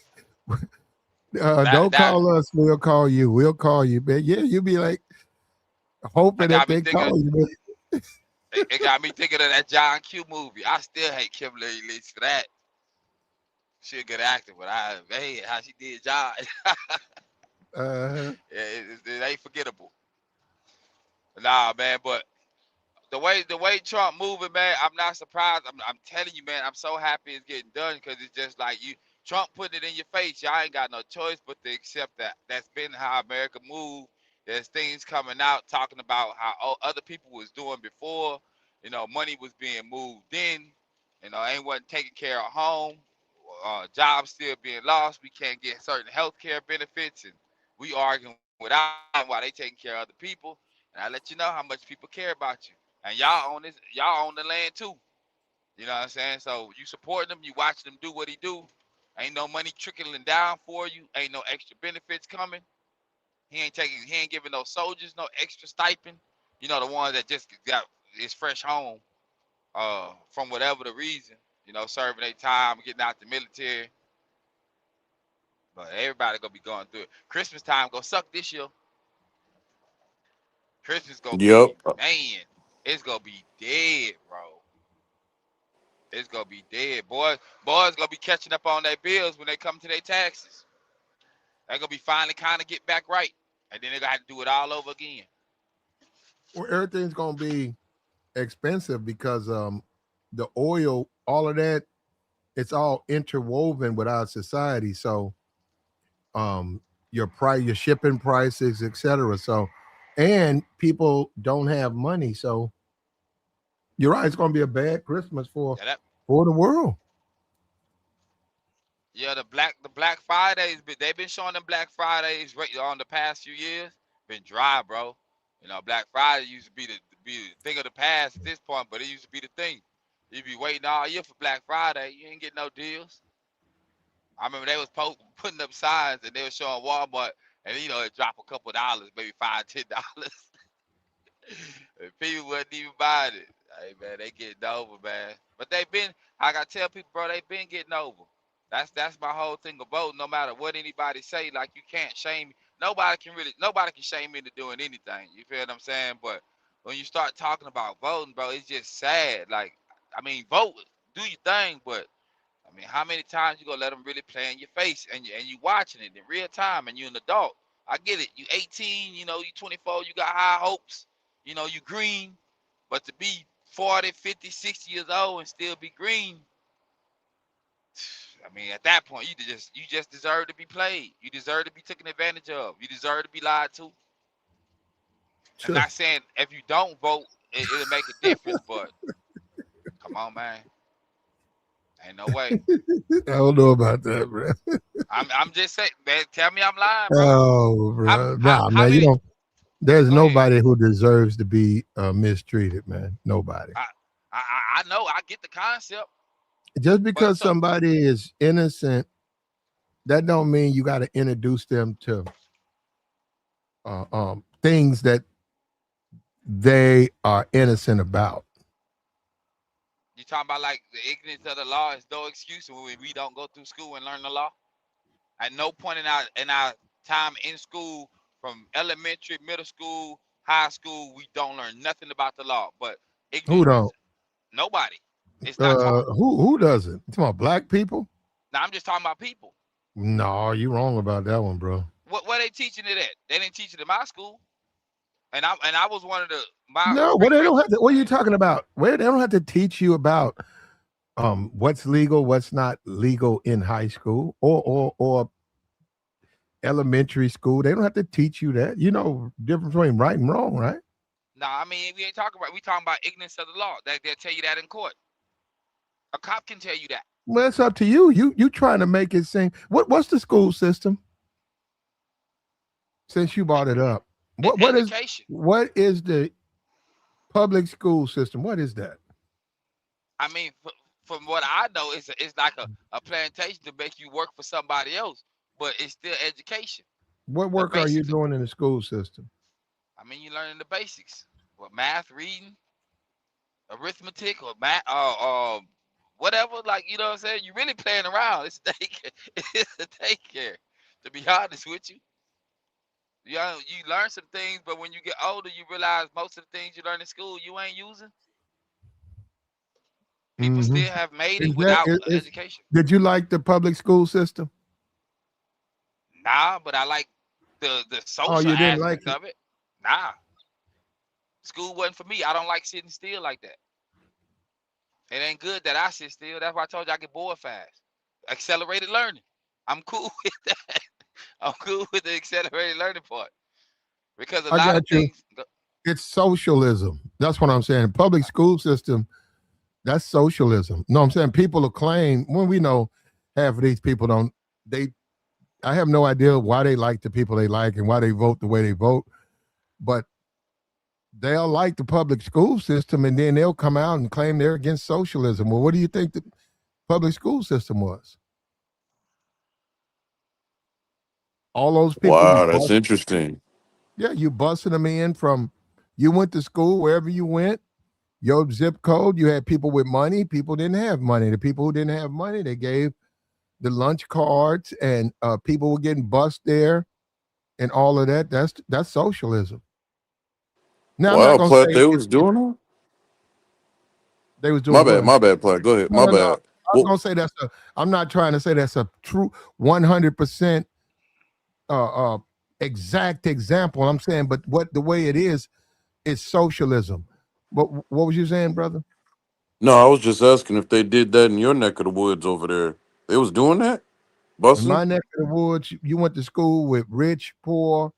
That Don't that call us. We'll call you. We'll call you. But yeah, you'll be like hoping that that got me they thinking. call you. It got me thinking of that John Q movie. I still hate Kimberly Leach for that. She a good actor, but man, how she did John. Uh, It ain't forgettable. Nah, man, but the way Trump moving, man, I'm not surprised. I'm telling you, man, I'm so happy it's getting done because it's just like Trump putting it in your face. Y'all ain't got no choice but to accept that. That's been how America moved. There's things coming out talking about how other people was doing before. You know, money was being moved in. You know, ain't wasn't taking care of home. Jobs still being lost. We can't get certain health care benefits, and we arguing without them while they taking care of other people. And I let you know how much people care about you. And y'all own the land too. You know what I'm saying? So you support them, you watch them do what he do. Ain't no money trickling down for you. Ain't no extra benefits coming. He ain't giving no soldiers no extra stipend. You know, the ones that just got his fresh home, from whatever the reason. You know, serving their time, getting out the military. But everybody gonna be going through it. Christmas time gonna suck this year. Christmas gonna Yep. be, man, it's gonna be dead, bro. It's gonna be dead. Boys gonna be catching up on their bills when they come to their taxes. They're gonna be finally kind of get back right. And then they gotta do it all over again. well, everything's gonna be expensive because the oil, all of that, it's all interwoven with our society. So your shipping prices, etc. So, and people don't have money. So you're right. It's going to be a bad Christmas Yeah, that for the world. yeah, the Black Fridays, but they've been showing them Black Fridays right on the past few years. Been dry, bro. You know, Black Friday used to be the thing of the past at this point, but it used to be the thing. You'd be waiting all year for Black Friday. You ain't get no deals. I remember they was putting up signs and they were showing Walmart, and it dropped a couple dollars, maybe $5, $10. And people wasn't even buying it. Hey man, they getting over, man. But they been, I gotta tell people, bro, they been getting over. That's my whole thing of voting. No matter what anybody say, like you can't shame me. Nobody can shame me into doing anything. You feel what I'm saying? But when you start talking about voting, bro, it's just sad. Like, I mean, vote, do your thing, but mean, how many times you gonna let them really play in your face and you watching it in real time and you're an adult? I get it. You 18, you 24, you got high hopes, you green, but to be 40, 50, 60 years old and still be green, I mean, at that point, you just deserve to be played. You deserve to be taken advantage of. You deserve to be lied to. I'm Sure. not saying if you don't vote, it'll make a difference, but come on, man. Ain't no way. I don't know about that, bro. I'm just saying, man, tell me I'm lying, bro. Oh, bro. Nah, How man, many? there's Go ahead. nobody who deserves to be mistreated, man. Nobody. I know, I get the concept, Just but because so somebody is innocent, that don't mean you got to introduce them to things that they are innocent about. you talking about like the ignorance of the law is no excuse when we don't go through school and learn the law. At no point in our time in school, from elementary, middle school, high school, we don't learn nothing about the law. But Who ignorance, don't? nobody. It's not taught. Who doesn't? You talking about black people? Now I'm just talking about people. No, you wrong about that one, bro. What they teaching it at? They didn't teach it in my school, and I was one of my No, well, great they great. don't have to. What are you talking about? Where they don't have to teach you about what's legal, what's not legal in high school or elementary school. They don't have to teach you that. You know, difference between right and wrong, right? No, I mean we ain't talking about. We talking about ignorance of the law. They'll tell you that in court. A cop can tell you that. Well, it's up to you. You trying to make it seem what's the school system? Since you brought it up, It's education. what is the public school system? What is that? I mean, from what I know, it's like a plantation to make you work for somebody else, but it's still education. What The work are you basics. doing in the school system? I mean, you're learning the basics. What math, reading, arithmetic, or math, whatever. Like what I'm saying. You're really playing around. It's daycare. It's a daycare. To be honest with you, you learn some things, but when you get older, you realize most of the things you learn in school you ain't using. People Mm-hmm. still have made it Is that without is? education. Did you like the public school system? Nah, but I like the Oh, social you didn't like aspect it. of it. Nah, school wasn't for me. I don't like sitting still like that. It ain't good that I sit still. That's why I told you I get bored fast. Accelerated learning. I'm cool with that. I'm cool with the accelerated learning part because a I lot of got you. things. It's socialism. That's what I'm saying. Public school system. That's socialism. No, I'm saying people will claim when we know half of these people don't. They. I have no idea why they like the people they like and why they vote the way they vote, but they'll like the public school system and then they'll come out and claim they're against socialism. Well, what do you think the public school system was? All those people you Wow, that's bust, interesting. yeah, you busting them in from you went to school wherever you went, your zip code, you had people with money, people didn't have money. The people who didn't have money, they gave the lunch cards and people were getting bused there and all of that. That's socialism. Now I'm not Wow, gonna Platt, say they if, was if doing that? they was doing what. My bad, Platt. Go ahead. No, My no, no. bad. I was Well, gonna say that's a. I'm not trying to say that's a true 100% uh, exact example. I'm saying, but what the way it is socialism. What was you saying, brother? no, I was just asking if they did that in your neck of the woods over there. They was doing that? In Busting? my neck of the woods, you went to school with rich, poor.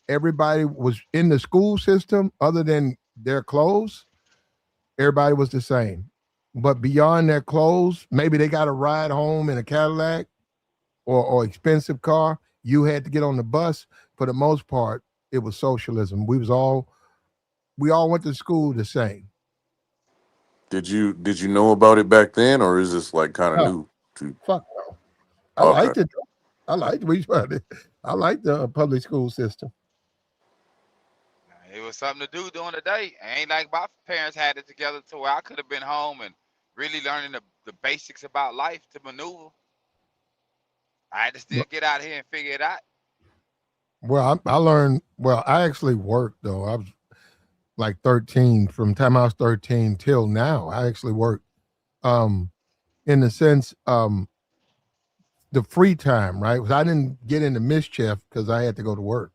Everybody was in the school system, other than their clothes. Everybody was the same. But beyond their clothes, maybe they got a ride home in a Cadillac or expensive car. You had to get on the bus. For the most part, it was socialism. We all went to school the same. Did you know about it back then, or is this like kind of No, new to fuck no. I okay. liked it. I liked I liked the public school system. It was something to do during the day. It ain't like my parents had it together to where I could have been home and really learning the basics about life to maneuver. I had to still get out here and figure it out. Well, I learned. Well, I actually worked though. I was like 13. From the time I was 13 till now, I actually worked. Um, in the sense, the free time, right? Because I didn't get into mischief because I had to go to work.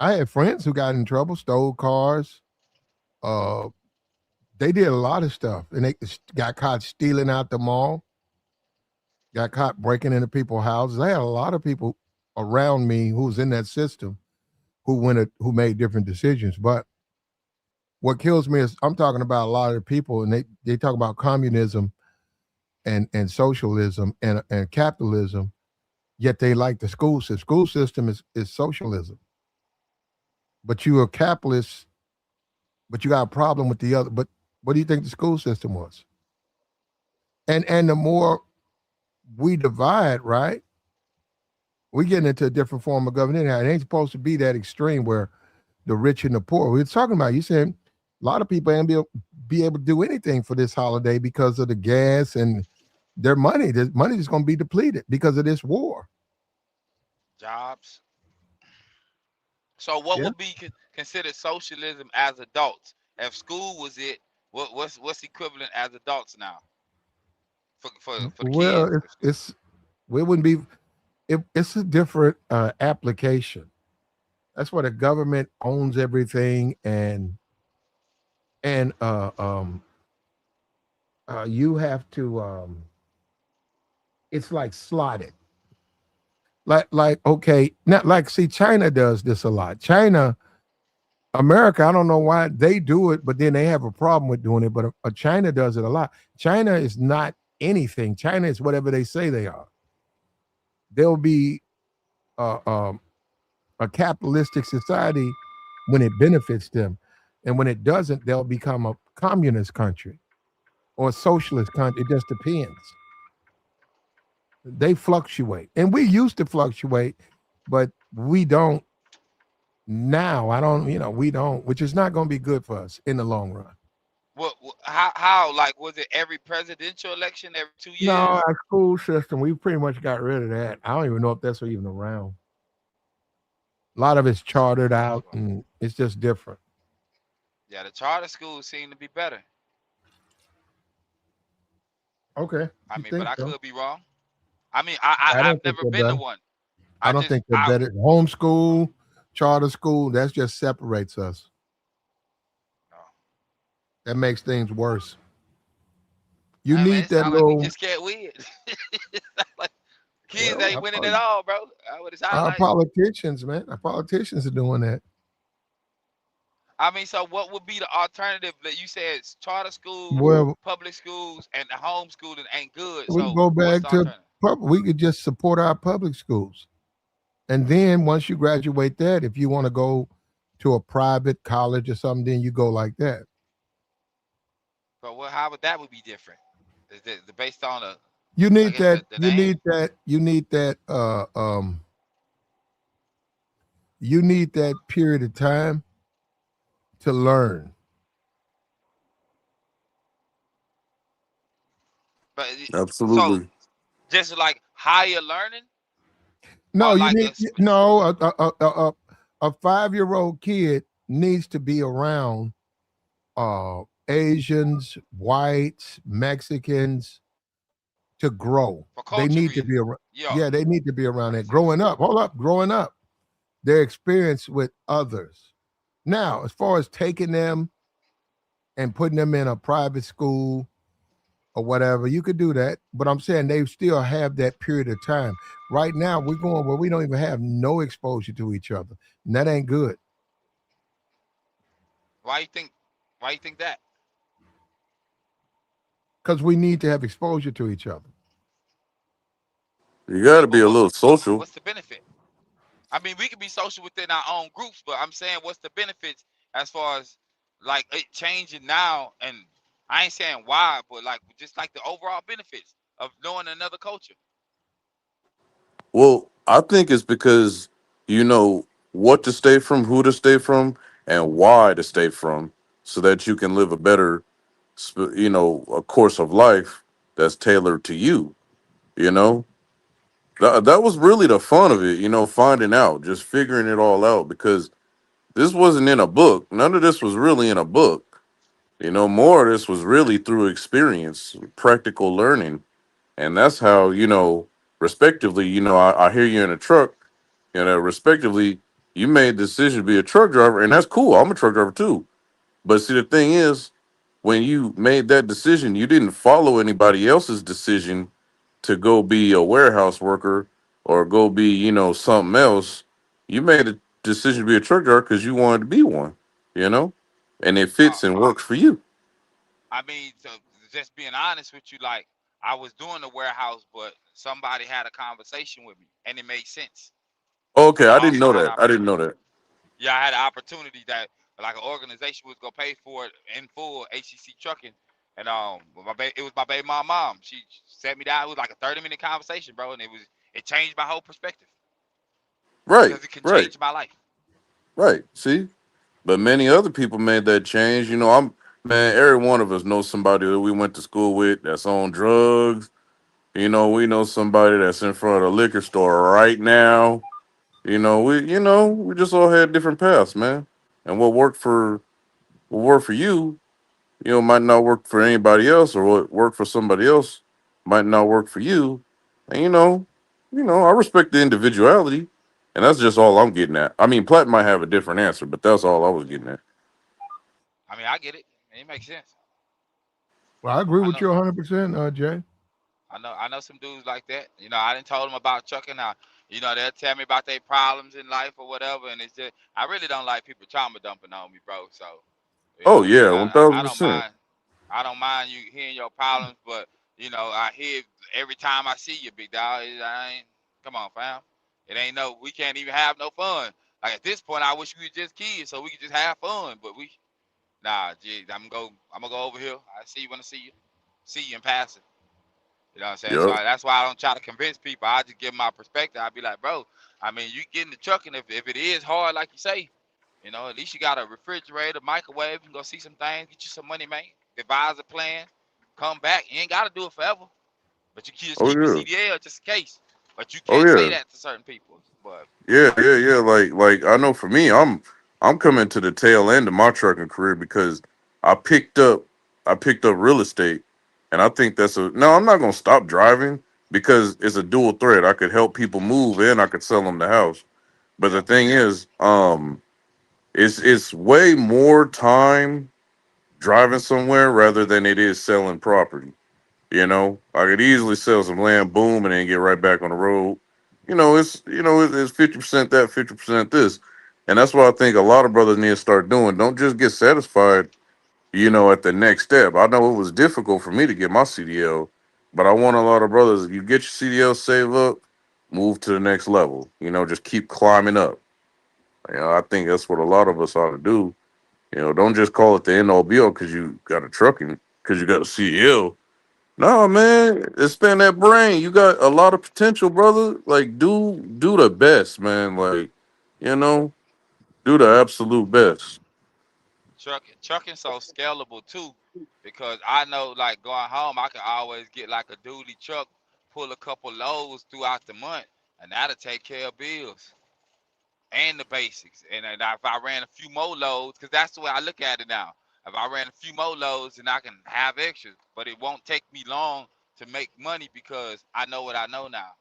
I had friends who got in trouble, stole cars. Uh, they did a lot of stuff, and they got caught stealing out the mall. Got caught breaking into people's houses. I had a lot of people around me who was in that system who made different decisions. But what kills me is I'm talking about a lot of the people, and they talk about communism and socialism and capitalism, yet they like the school system. School system is socialism. But you're a capitalist, but you got a problem with the other. But what do you think the school system was? And the more we divide, right, we get into a different form of government. It ain't supposed to be that extreme where the rich and the poor. We're talking about, you said a lot of people ain't be able to do anything for this holiday because of the gas and their money. Their money is going to be depleted because of this war. Jobs. So what Yeah. would be considered socialism as adults? If school was it, what's equivalent as adults now for the Well, kids? we wouldn't be. It's a different application. That's where the government owns everything, and you have to. It's like slotted. Like okay, not like see China does this a lot. China, America, I don't know why they do it, but then they have a problem with doing it. But China does it a lot. China is not anything. China is whatever they say they are. They'll be uh, um, a capitalistic society when it benefits them, and when it doesn't, they'll become a communist country or a socialist country. It just depends. They fluctuate, and we used to fluctuate, but we don't now. I don't, we don't, which is not going to be good for us in the long run. How like was it every presidential election every 2 No, years? our school system, we pretty much got rid of that. I don't even know if that's even around. A lot of it's chartered out, and it's just different. Yeah, the charter schools seem to be better. Okay, I you mean, but think I so? could be wrong. I mean, I I've don't think never they're been to better. one. I I don't just think they're better. Homeschool, charter school, that just separates us. oh, That makes things worse. You I mean, need it that sounds like we little, just can't win. Like kids well, ain't winning at all, bro. What it sounds our like. politicians, man. Our politicians are doing that. I mean, so what would be the alternative that you said charter schools, Well, public schools, and the homeschooling ain't good. we can So go what's back the to alternative? we could just support our public schools. And then once you graduate that, if you want to go to a private college or something, then you go like that. But how would that would be different? Is it based on You I need guess that, the name? you need that period of time to learn. But so Absolutely. just like higher learning No, or you like need no a 5-year-old kid needs to be around Asians, whites, Mexicans to grow. for They culture need to be reasons. around. Yeah, Yeah, they need to be around that. makes sense. Growing up, hold up, growing up, their experience with others. Now, as far as taking them and putting them in a private school or whatever, you could do that. But I'm saying they still have that period of time. Right now, we're going where we don't even have no exposure to each other. And that ain't good Why you think? Why you think that? because we need to have exposure to each other. You got to be But a little social. what's the benefit? I mean, we can be social within our own groups, but I'm saying what's the benefits as far as like it changing now? And I ain't saying why, but like just like the overall benefits of knowing another culture. Well, I think it's because you know what to stay from, who to stay from, and why to stay from, so that you can live a better, a course of life that's tailored to you. You know, that was really the fun of it. Finding out, just figuring it all out, because this wasn't in a book. None of this was really in a book. More of this was really through experience, practical learning. And that's how, respectively, I hear you in a truck, respectively, you made the decision to be a truck driver, and that's cool. I'm a truck driver too. But see, the thing is, when you made that decision, you didn't follow anybody else's decision to go be a warehouse worker or go be, something else. You made a decision to be a truck driver because you wanted to be one, you know, and it Uh, fits and works for you. I mean, so just being honest with you, like I was doing the warehouse, but somebody had a conversation with me, and it made sense. Okay, And I I didn't also know had that. I didn't know opportunity. that. Yeah, I had an opportunity that like an organization was gonna pay for it in full, HCC trucking, and it was my baby mom. She set me down. It was like a 30-minute conversation, bro, and it changed my whole perspective Right, because it can right, change my life. right. See, but many other people made that change. I'm man. Every one of us knows somebody that we went to school with that's on drugs. We know somebody that's in front of a liquor store right now. We just all had different paths, man. And what worked for you, might not work for anybody else, or what worked for somebody else might not work for you. And I respect the individuality, and that's just all I'm getting at. I mean, Platt might have a different answer, but that's all I was getting at. I mean, I get it. It makes sense. Well, I agree I with know. you 100%, Jay. I know some dudes like that. I didn't told them about trucking. Now, they'll tell me about their problems in life or whatever, and it's just I really don't like people trauma dumping on me, bro. So, Oh and yeah, one I thousand don't percent. mind. I don't mind you hearing your problems, but I hear every time I see you, big dog. I ain't come on, fam. It ain't no. We can't even have no fun. Like at this point, I wish we were just kids so we could just have fun. But nah, gee, I'm gonna go over here. I see you when I see you in passing. You know what I'm saying? So Yep. that's why I don't try to convince people. I just give my perspective. I be like, bro, I mean, you get in the truck, and if it is hard, like you say, at least you got a refrigerator, microwave. You can go see some things, get you some money, man. Devise a plan, come back. You ain't got to do it forever, but you can just Oh keep your yeah. CDL just in case. But you Oh can't say yeah. that to certain people. But Yeah, yeah, yeah. Like I know for me, I'm coming to the tail end of my trucking career because I picked up I picked up real estate, and I think that's a no. I'm not gonna stop driving because it's a dual threat. I could help people move and I could sell them the house. But the yeah, thing is, it's way more time driving somewhere rather than it is selling property. I could easily sell some land, boom, and then get right back on the road. It's 50% that, 50% this, and that's what I think a lot of brothers need to start doing. Don't just get satisfied, at the next step. I know it was difficult for me to get my CDL, but I want a lot of brothers. If you get your CDL, save up, move to the next level. Just keep climbing up. I think that's what a lot of us ought to do. Don't just call it the end all be all because you got a trucking because you got a CDL. No, man, expand that brain. You got a lot of potential, brother. Like, do the best, man. Like, you know, do the absolute best. trucking so scalable too, because I know like going home, I can always get like a duty truck, pull a couple loads throughout the month, and that'll take care of bills and the basics. And if I ran a few more loads, because that's the way I look at it now. If I ran a few more loads, then I can have extras, but it won't take me long to make money because I know what I know now,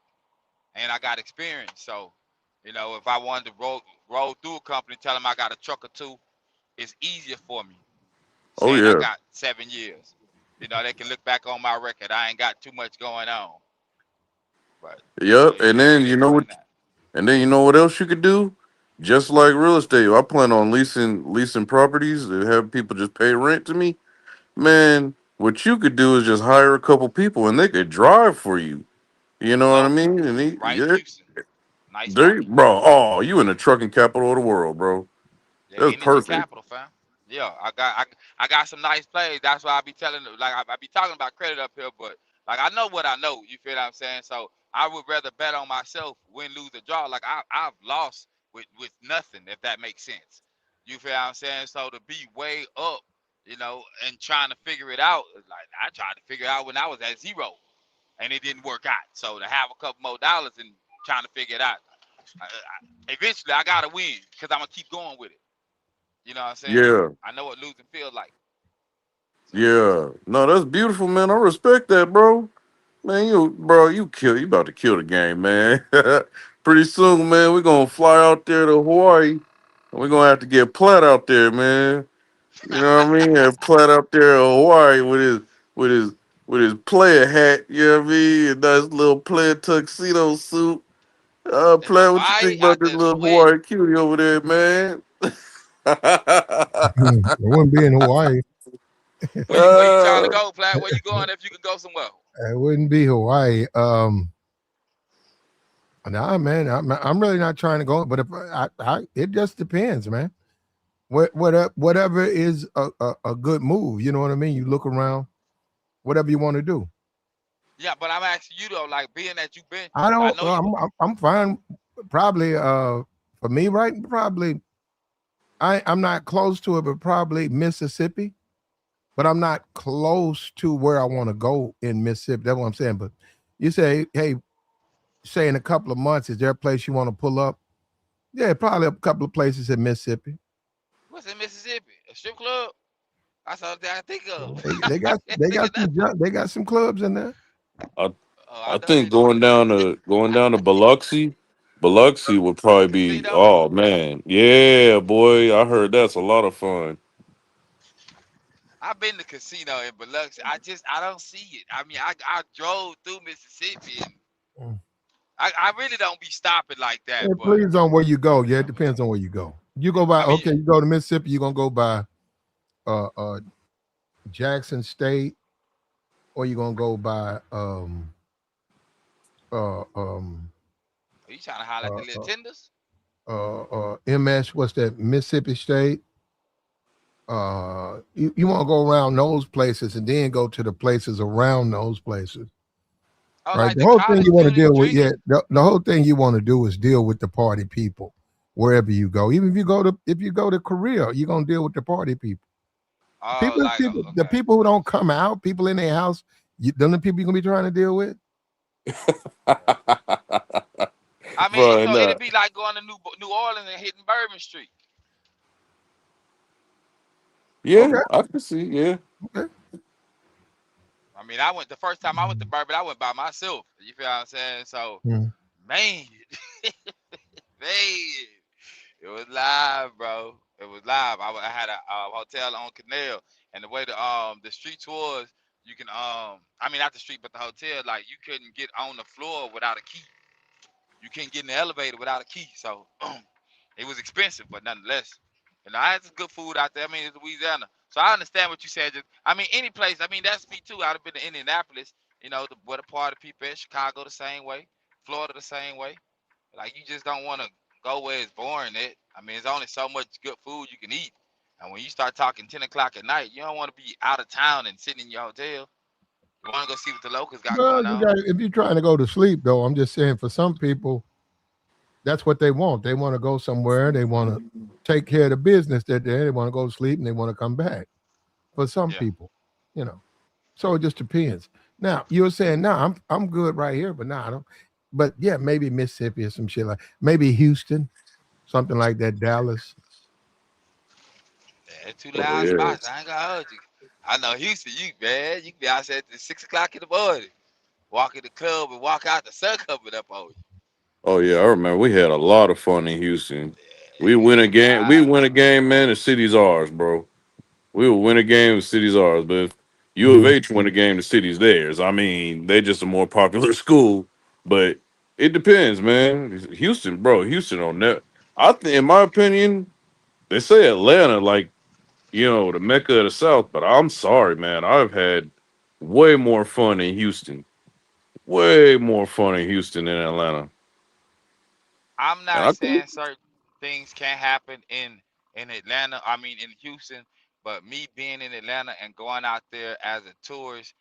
and I got experience. So, if I wanted to roll through a company, tell them I got a truck or two, it's easier for me Oh saying I yeah, got 7 years. They can look back on my record. I ain't got too much going on, but yep. And you then can explain that. you know what else you could do? Just like real estate, I plan on leasing properties and have people just pay rent to me. Man, what you could do is just hire a couple people and they could drive for you. You know what I Unlawful, mean? And right in Houston. Nice market. bro. Oh, you in the trucking capital of the world, bro. The That's energy perfect. capital, fam. Yeah, I got some nice plays. That's why I be telling, like I be talking about credit up here, but like I know what I know. You feel what I'm saying? So I would rather bet on myself, win, lose, or draw. Like I've lost with nothing, if that makes sense. You feel what I'm saying? So to be way up, and trying to figure it out, like I tried to figure it out when I was at zero, and it didn't work out. So to have a couple more dollars and trying to figure it out, eventually I gotta win because I'm gonna keep going with it. You know what I'm saying? Yeah. I know what losing feels like. Yeah. No, that's beautiful, man. I respect that, bro. Man, you about to kill the game, man. Pretty soon, man, we're gonna fly out there to Hawaii, and we're gonna have to get Platt out there, man. You know what I mean? And Platt out there in Hawaii with his with his player hat, you know what I mean? And nice little player tuxedo suit. In Platt, what you Hawaii think about out this there little sweating. Hawaii cutie over there, man? It wouldn't be in Hawaii. Where you trying to uh, go, Flat? Where you going if you could go somewhere? It wouldn't be Hawaii. Nah, man, I'm really not trying to go, but if it just depends, man. Whatever is a good move, you know what I mean. You look around, whatever you want to do. Yeah, but I'm asking you though, like being that you've been, I I don't. know you. I'm fine. Probably. For me, right? Probably. I'm not close to it, but probably Mississippi. But I'm not close to where I want to go in Mississippi. That's what I'm saying. But you say, hey, say in a couple of months, is there a place you want to pull up? Yeah, probably a couple of places in Mississippi. What's in Mississippi? A strip club? That's all I think of. They I got can't think of nothing. they got some clubs in there. I Oh, I I know they think do. going down to Biloxi would probably be. Casino. Oh man, yeah, boy. I heard that's a lot of fun. I've been to casino in Biloxi. I don't see it. I mean, I drove through Mississippi and Mm. I really don't be stopping like that. It But depends on where you go. Yeah, it depends on where you go. You go by I mean, okay, you go to Mississippi, you're gonna go by uh uh Jackson State, or you're gonna go by uh um are you trying to holler at the uh little uh, tenders? MS, what's that, Mississippi State? You want to go around those places and then go to the places around those places. Oh, Right. like The the whole thing college you want to students deal with, yeah, drinking? the whole thing you want to do is deal with the party people wherever you go. Even if you go to Korea, you're gonna deal with the party people. Oh, like The okay. people who don't come out, people in their house, them the people you're gonna be trying to deal with. I mean, Bro, so nah. it'd be like going to New Orleans and hitting Bourbon Street. Yeah, Okay, I can see. Yeah. okay. I mean, I went the first time I went to Bourbon, I went by myself. You feel what I'm saying? So, Mm. man, man, it was live, bro. It was live. I had a hotel on Canal, and the way the streets was, you can I mean not the street, but the hotel, like you couldn't get on the floor without a key. You can't get in the elevator without a key. So it was expensive, but nonetheless, I had some good food out there. I mean, it's Louisiana, so I understand what you said. Just, I mean, any place. I mean, that's me too. I'd have been to Indianapolis, where the part of people at Chicago the same way, Florida the same way. Like you just don't want to go where it's boring. I mean, there's only so much good food you can eat, and when you start talking 10 o'clock at night, you don't want to be out of town and sitting in your hotel. You want to go see what the locals got Well, going on. if you're trying to go to sleep, though, I'm just saying for some people, that's what they want. They want to go somewhere. They want to take care of the business that they want to go to sleep and they want to come back. For some Yeah. people, you know. So it just depends. Now you're saying, no, I'm good right here, but no, I don't. But yeah, maybe Mississippi or some shit like maybe Houston, something like that, Dallas. Yeah, two Oh loud yeah. spots. I ain't gonna hold you. I know Houston, you man, you can be outside at 6 o'clock in the morning, walk in the club and walk out the sun coming up on you. Oh yeah. I remember we had a lot of fun in Houston. We Yeah, win a it's game. We live. win a game, man. The city's ours, bro. We will win a game. The city's ours. But if U of Mhm. H win a game, the city's theirs. I mean, they just a more popular school. But it depends, man. Houston, bro. Houston on that. In my opinion, they say Atlanta like the mecca of the South. But I'm sorry, man. I've had way more fun in Houston. Way more fun in Houston than Atlanta. I'm And not I think, saying certain things can't happen in Atlanta. I mean in Houston, but me being in Atlanta and going out there as a tourist,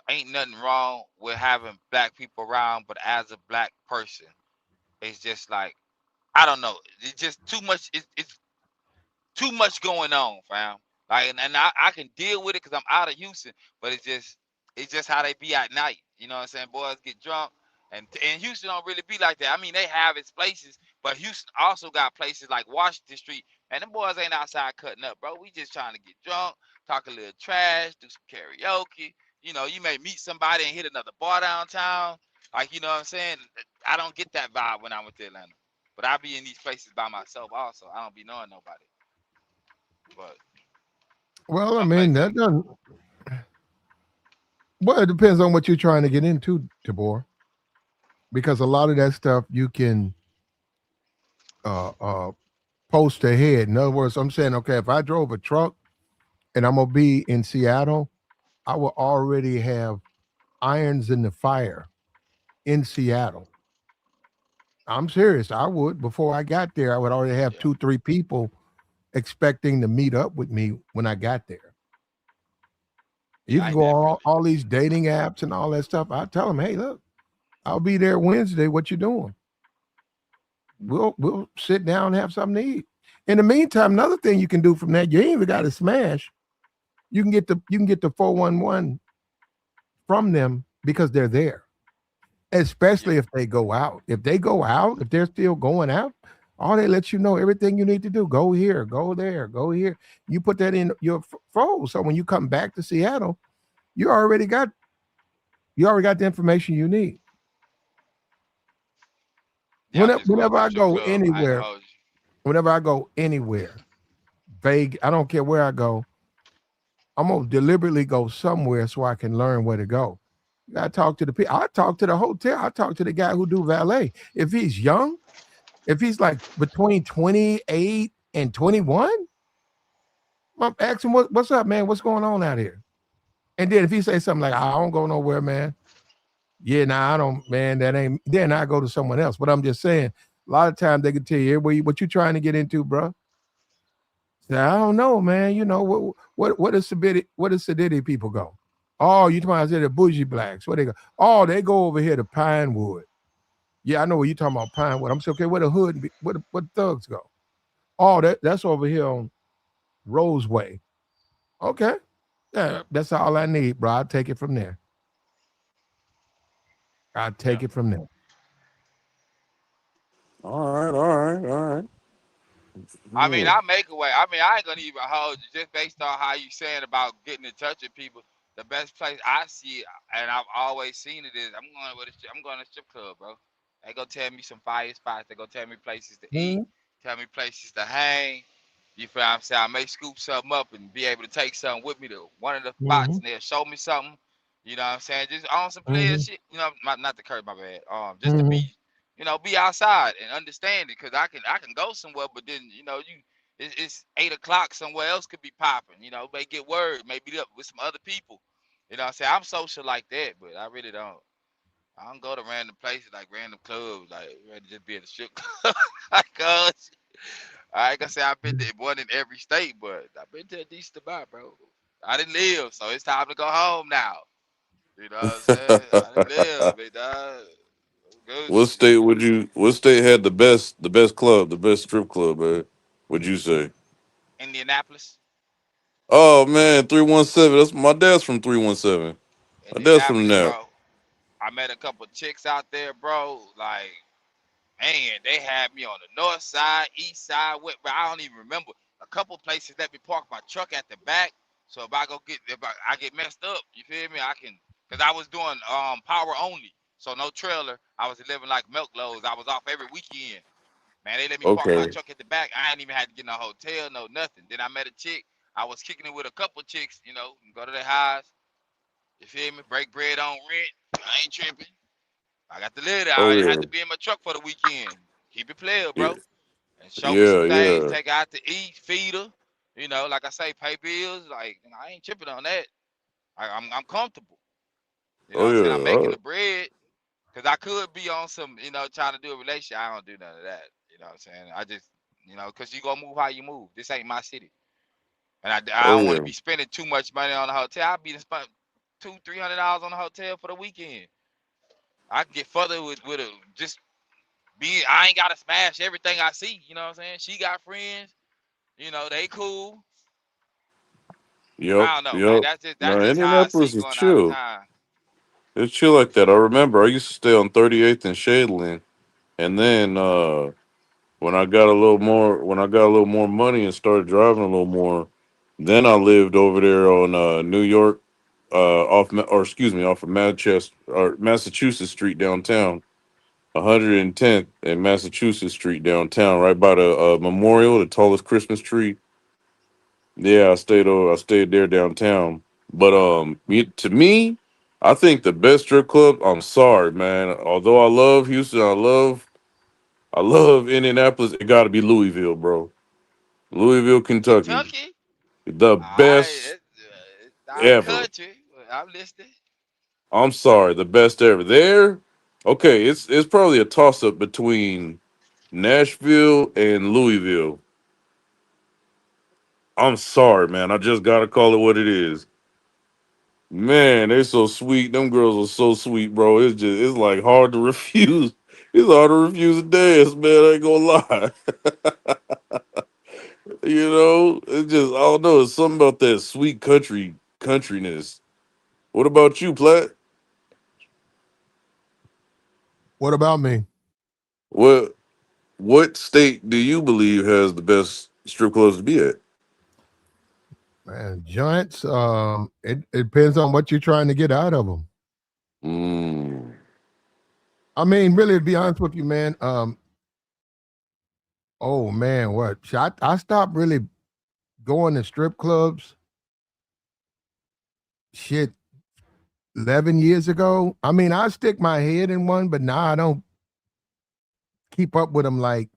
ain't nothing wrong with having black people around. But as a black person, it's just like I don't know. It's just too much. It's too much going on, fam. Like, and I can deal with it because I'm out of Houston, but it's just how they be at night. You know what I'm saying? Boys get drunk. And Houston don't really be like that. I mean, they have its places, but Houston also got places like Washington Street, and the boys ain't outside cutting up, bro. We just trying to get drunk, talk a little trash, do some karaoke. You know, you may meet somebody and hit another bar downtown. Like, you know what I'm saying? I don't get that vibe when I'm with Atlanta. But I be in these places by myself also. I don't be knowing nobody. But Well, I some mean, places, that doesn't. Well, it depends on what you're trying to get into, Tabor, because a lot of that stuff you can uh, uh, post ahead. In other words, I'm saying, okay, if I drove a truck and I'm gonna be in Seattle, I will already have irons in the fire in Seattle. I'm serious. I would before I got there. I would already have yeah. two, three people expecting to meet up with me when I got there. You Yeah, can I go on definitely. all these dating apps and all that stuff. I tell them, hey, look, I'll be there Wednesday. What you doing? We'll sit down and have something to eat. In the meantime, another thing you can do from that, you ain't even got to smash. You can get the 411 from them because they're there. Yeah, Especially if they go out. If they go out, if they're still going out, all they let you know everything you need to do. Go here, go there, go here. You put that in your phone. So when you come back to Seattle, you already got you already got the information you need. yeah. I'm Whenever, just going whenever to the I strip go club. I ain't gonna anywhere, hold you. whenever I go anywhere, vague, I don't care where I go. I'm gonna deliberately go somewhere so I can learn where to go. I talk to the people. I talk to the hotel. I talk to the guy who do valet. If he's young, if he's like between 28 and 21, I'm asking what's up, man? What's going on out here? And then if he say something like, I don't go nowhere, man. Yeah, nah, I don't, man. That ain't. Then I go to someone else. But I'm just saying, a lot of times they can tell you, hey, what you trying to get into, bro? Say, I don't know, man. You know what is Sadiddy people go? Oh, you talking about the bougie blacks? Where they go? Oh, they go over here to Pinewood. Yeah, I know what you talking about, Pinewood. I'm saying, okay, where the hood, where the thugs go? Oh, that's over here on Roseway. Okay, yeah, that's all I need, bro. I'll take it from there. I'll Yeah. take it from there. All right, all right, all right. I mean, Yeah. I make a way. I mean, I ain't gonna even hold you just based on how you saying about getting in touch with people. The best place I see, and I've always seen it, is I'm going to strip club, bro. They go tell me some fire spots. They go tell me places to eat, Mhm, tell me places to hang. You feel what I'm saying? I may scoop something up and be able to take something with me to one of the spots, mhm, and they'll show me something. You know what I'm saying? Just on some player mhm, shit. You know, not to curse my bad. Just to mhm, be, be outside and understand it, cause I can go somewhere, but then it's 8 o'clock. Somewhere else could be popping. May get word, maybe up with some other people. You know what I'm saying? I'm social like that, but I really don't. I don't go to random places like random clubs, like ready to just be at a strip club. Cause I ain't gonna say I've been to one in every state, but I've been to a decent amount, bro. I didn't live, so it's time to go home now. You know what I'm saying? I didn't live, big dog. What Goose. state would you? What state had the best club, the best strip club, man? Would you say? Indianapolis. Oh man, 317. That's my dad's from 317. My dad's from Indianapolis, there. bro. I met a couple chicks out there, bro. Like, man, they had me on the north side, east side, but I don't even remember. A couple places let me park my truck at the back. So if I get messed up, you feel me? I can, cause I was doing power only. So no trailer. I was living like milk loads. I was off every weekend. Man, they let me park my Okay. truck at the back. I ain't even had to get no hotel, no nothing. Then I met a chick. I was kicking it with a couple chicks, go to their highs. You feel me? Break bread on rent. I ain't tripping. I got to live there. Oh I had yeah. to be in my truck for the weekend. Keep it player, Yeah. bro. And show me some Yeah. things. Yeah. Take her out to eat, feed her. Like I say, pay bills. Like, I ain't tripping on that. I'm comfortable. You know Oh what I'm saying? I'm yeah. making the bread. Cause I could be on some, trying to do a relationship. I don't do none of that. You know what I'm saying? I just, cause you gonna move how you move. This ain't my city. And I Oh don't want to yeah. be spending too much money on the hotel. I'll be spend $200-300 on the hotel for the weekend. I can get further with a just be. I ain't gotta smash everything I see. You know what I'm saying? She got friends. They cool. Yep. I don't know, man. Yep. That's just No, that's just how I see Indianapolis is going out of chill. town. It's chill like that. I remember I used to stay on 38th and Shadeland, and then when I got a little more money and started driving a little more, then I lived over there on New York, off of Manchester or Massachusetts Street downtown, 110th and Massachusetts Street downtown, right by the memorial, the tallest Christmas tree. Yeah, I stayed there downtown. But to me, I think the best strip club. I'm sorry, man. Although I love Houston, I love Indianapolis. It got to be Louisville, bro. Louisville, Kentucky, Kentucky. the All right, best it's our ever. country. I'm listening. I'm sorry, the best ever. There, okay. It's probably a toss up between Nashville and Louisville. I'm sorry, man. I just gotta call it what it is. Man, they so sweet. Them girls are so sweet, bro. It's like hard to refuse. It's hard to refuse a dance, man. I ain't gonna lie. It's just I don't know. It's something about that sweet countryness. What about you, Platt? What about me? What what state do you believe has the best strip clubs to be at? Man, joints. It depends on what you're trying to get out of them. Mm, I mean, really, to be honest with you, man. Oh man, what? I stopped really going to strip clubs. Shit, 11 years ago. I mean, I stick my head in one, but now I don't keep up with them. Like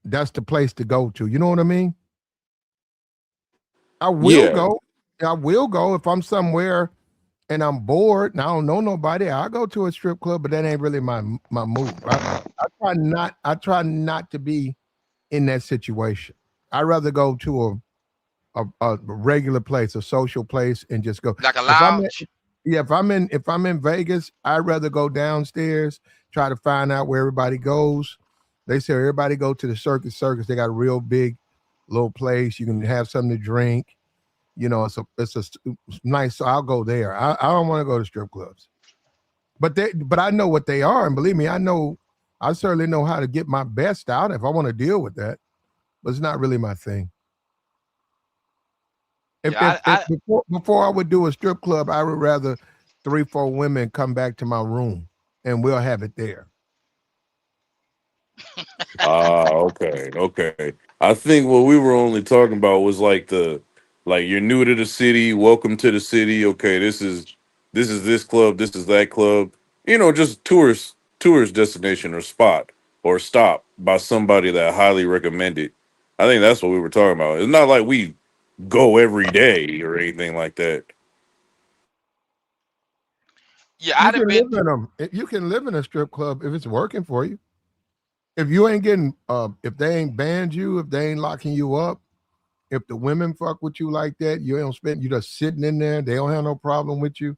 that's the place to go to. You know what I mean? I will yeah. go. I will go if I'm somewhere and I'm bored and I don't know nobody. I'll go to a strip club, but that ain't really my move. I try not to be in that situation. I'd rather go to a regular place, a social place, and just go. Like a If I'm lounge. Yeah, if I'm in Vegas, I'd rather go downstairs, try to find out where everybody goes. They say everybody go to the circus. They got a real big little place. You can have something to drink. It's nice. So I'll go there. I don't want to go to strip clubs, but I know what they are, and believe me, I certainly know how to get my best out if I want to deal with that. But it's not really my thing. Yeah, If before I would do a strip club, I would rather 3, 4 women come back to my room and we'll have it there. Ah, okay, okay. I think what we were only talking about was like you're new to the city, welcome to the city. Okay, this is this club, this is that club. Just tourist destination or spot or stop by somebody that highly recommended. I think that's what we were talking about. It's not like we go every day or anything like that. yeah. You I'd have can been. live in them. You can live in a strip club if it's working for you. If you ain't getting, if they ain't banned you, if they ain't locking you up, if the women fuck with you like that, you don't spend. You just sitting in there. They don't have no problem with you.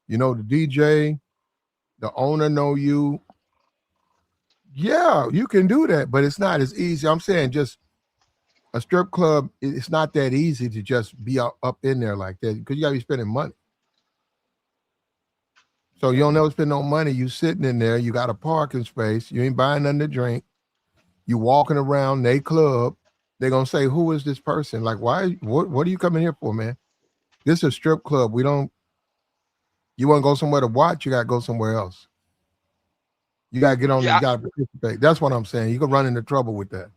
You know the DJ, the owner know you. Yeah, you can do that, but it's not as easy. I'm saying just a strip club. It's not that easy to just be up in there like that because you got to be spending money. So you don't never spend no money. You sitting in there. You got a parking space. You ain't buying nothing to drink. You walking around they club. They're gonna say, "Who is this person? Like, why? What are you coming here for, man? This is a strip club. We don't. You want to go somewhere to watch? You got to go somewhere else. You got to get on. You Yeah, got to participate. That's what I'm saying. You can run into trouble with that.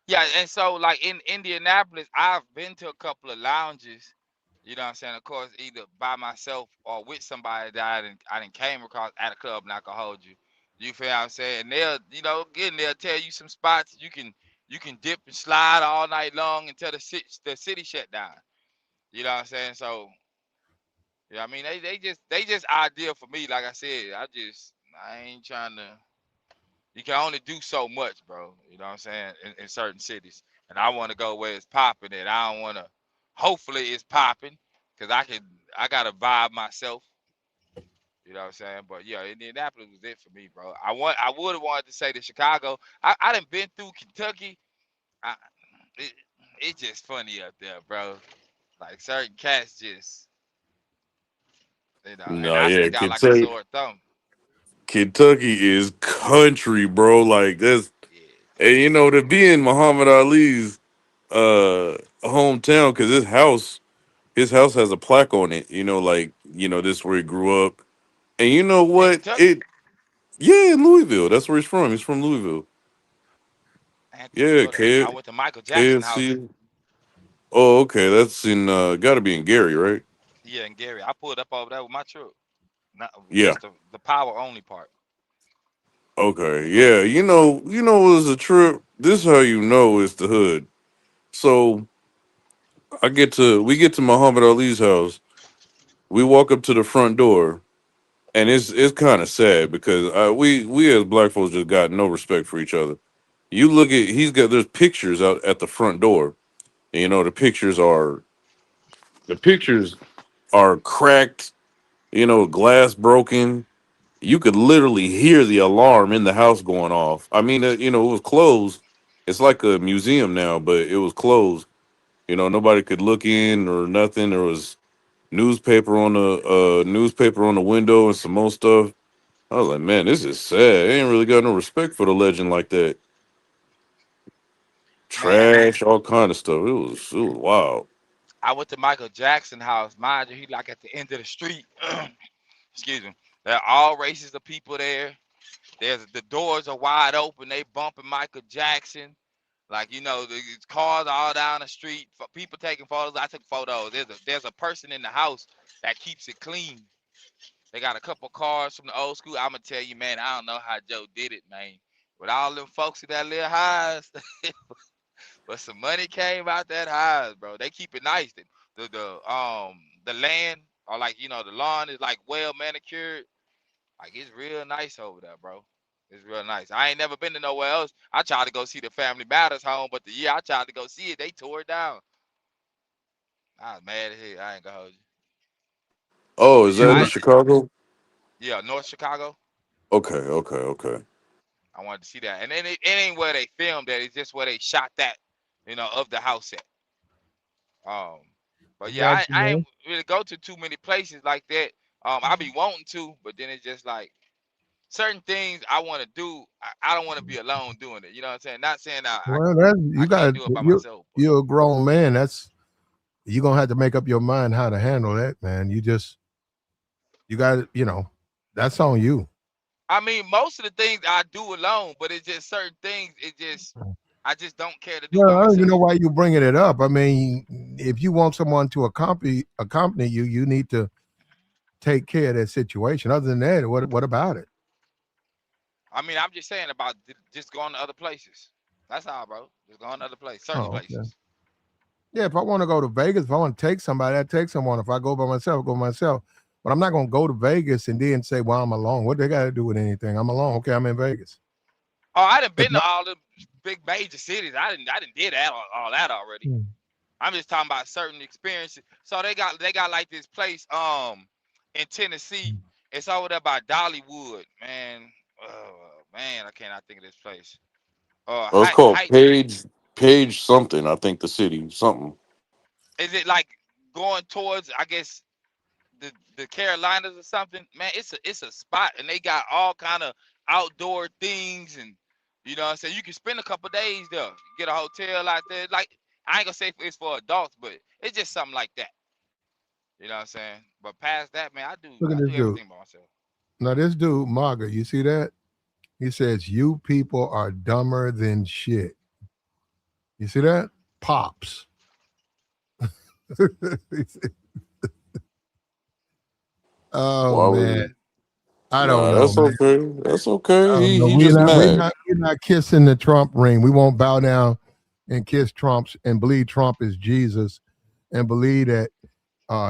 yeah. And so, like in Indianapolis, I've been to a couple of lounges. You know what I'm saying? Of course, either by myself or with somebody that I didn't came across at a club, and I can hold you. You feel what I'm saying? And again, they'll tell you some spots you can dip and slide all night long until the city shut down. You know what I'm saying? So, yeah, I mean, they just ideal for me. Like I said, I ain't trying to. You can only do so much, bro. You know what I'm saying? In certain cities, and I want to go where it's popping, and I don't want to. Hopefully, it's popping, cause I gotta vibe myself. You know what I'm saying? But yeah, Indianapolis was it for me, bro. I would have wanted to say to Chicago. I done been through Kentucky. I, it, it's just funny up there, bro. Like certain cats just And No, I yeah, stick out like a Kentucky. sore thumb. Kentucky is country, bro. Like that's, Yeah, and you know, to be in Muhammad Ali's hometown, because his house has a plaque on it. You know, like this is where he grew up. And you know in what? Kentucky, Yeah, in Louisville. That's where he's from. He's from Louisville. I had to Yeah, go there. I went to Michael Jackson house. KFC. Oh, okay. That's in got to be in Gary, right? Yeah, in Gary. I pulled up over there with my truck. Not Yeah. just the power only part. Okay. Yeah. You know, it was a trip. This is how you know it's the hood. So we get to Muhammad Ali's house. We walk up to the front door, and it's kind of sad because we as black folks just got no respect for each other. You look at there's pictures out at the front door. And, the pictures are cracked. Glass broken. You could literally hear the alarm in the house going off. I mean, it was closed. It's like a museum now, but it was closed. Nobody could look in or nothing. There was newspaper on the window and some more stuff. I was like, man, this is sad. They ain't really got no respect for the legend like that. Man, Trash, all kind of stuff. It was wild. I went to Michael Jackson house. Mind you, he like at the end of the street. Excuse me. There are all races of people there. The doors are wide open. They bumping Michael Jackson. Like the cars all down the street. People taking photos. I took photos. There's a person in the house that keeps it clean. They got a couple cars from the old school. I'ma tell you, man. I don't know how Joe did it, man. With all them folks in that little house, but some money came out that house, bro. They keep it nice. The land or like the lawn is like well manicured. Like it's real nice over there, bro. It's real nice. I ain't never been to nowhere else. I tried to go see the Family Matters home, but the year I tried to go see it, they tore it down. I was mad as hell. I ain't gonna hold you. Oh, But is yeah, that in Chicago? yeah, North Chicago. Okay, okay, okay. I wanted to see that, and then it ain't where they filmed that. It's just where they shot that, of the house at. Um, I but yeah, got you, I ain't man. really go to too many places like that. I be wanting to, but then it's just like certain things I want to do. I don't want to be alone doing it. You know what I'm saying? Not saying Well, that's I you can't got do it by myself, but you're a grown man. That's you're gonna have to make up your mind how to handle that, man. You got that's on you. I mean, most of the things I do alone, but it's just certain things. I just don't care to do Yeah, by I don't even myself. know why you bringing it up. I mean, if you want someone to accompany you, you need to take care of that situation. Other than that, what about it? I mean, I'm just saying about just going to other places. That's all, bro. Just going to other places, certain Oh, okay. places. Yeah, if I want to go to Vegas, if I want to take somebody, I take someone. If I go by myself, I go by myself. But I'm not going to go to Vegas and then say, "Well, I'm alone." What they got to do with anything? I'm alone. Okay, I'm in Vegas. Oh, I done If been to not, all the big major cities. I didn't did that all that already. I'm just talking about certain experiences. So they got like this place in Tennessee. It's over there by Dollywood, man. Oh man, I cannot think of this place. Well, it's Height called height Page something. I think the city something. is it like going towards I guess the Carolinas or something? Man, it's a spot and they got all kind of outdoor things and you know what I'm saying. You can spend a couple days there. Get a hotel out there. Like I ain't gonna say it's for adults, but it's just something like that. You know what I'm saying? But past that, man, I do look at I this do dude. everything by myself. Now this dude, Maga, you see that? He says, "You people are dumber than shit." You see that? Pops. Oh Why man, we? I don't Nah, know, that's man. okay. That's okay. I don't He know. he We're just not we're mad. not we're not kissing the Trump ring. We won't bow down and kiss Trump's and believe Trump is Jesus and believe that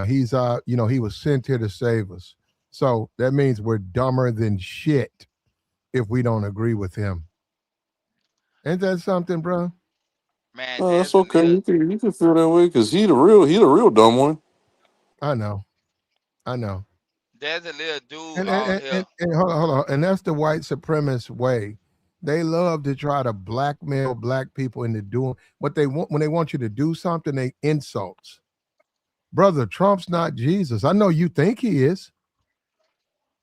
he's he was sent here to save us. So that means we're dumber than shit if we don't agree with him. Ain't that something, bro? Man, No, that's there's a okay. little You can feel that way because he the real dumb one. I know. I know. there's a little dude And on here. hold on. And that's the white supremacist way. They love to try to blackmail black people into doing what they want when they want you to do something, they insults. Brother, Trump's not Jesus. I know you think he is.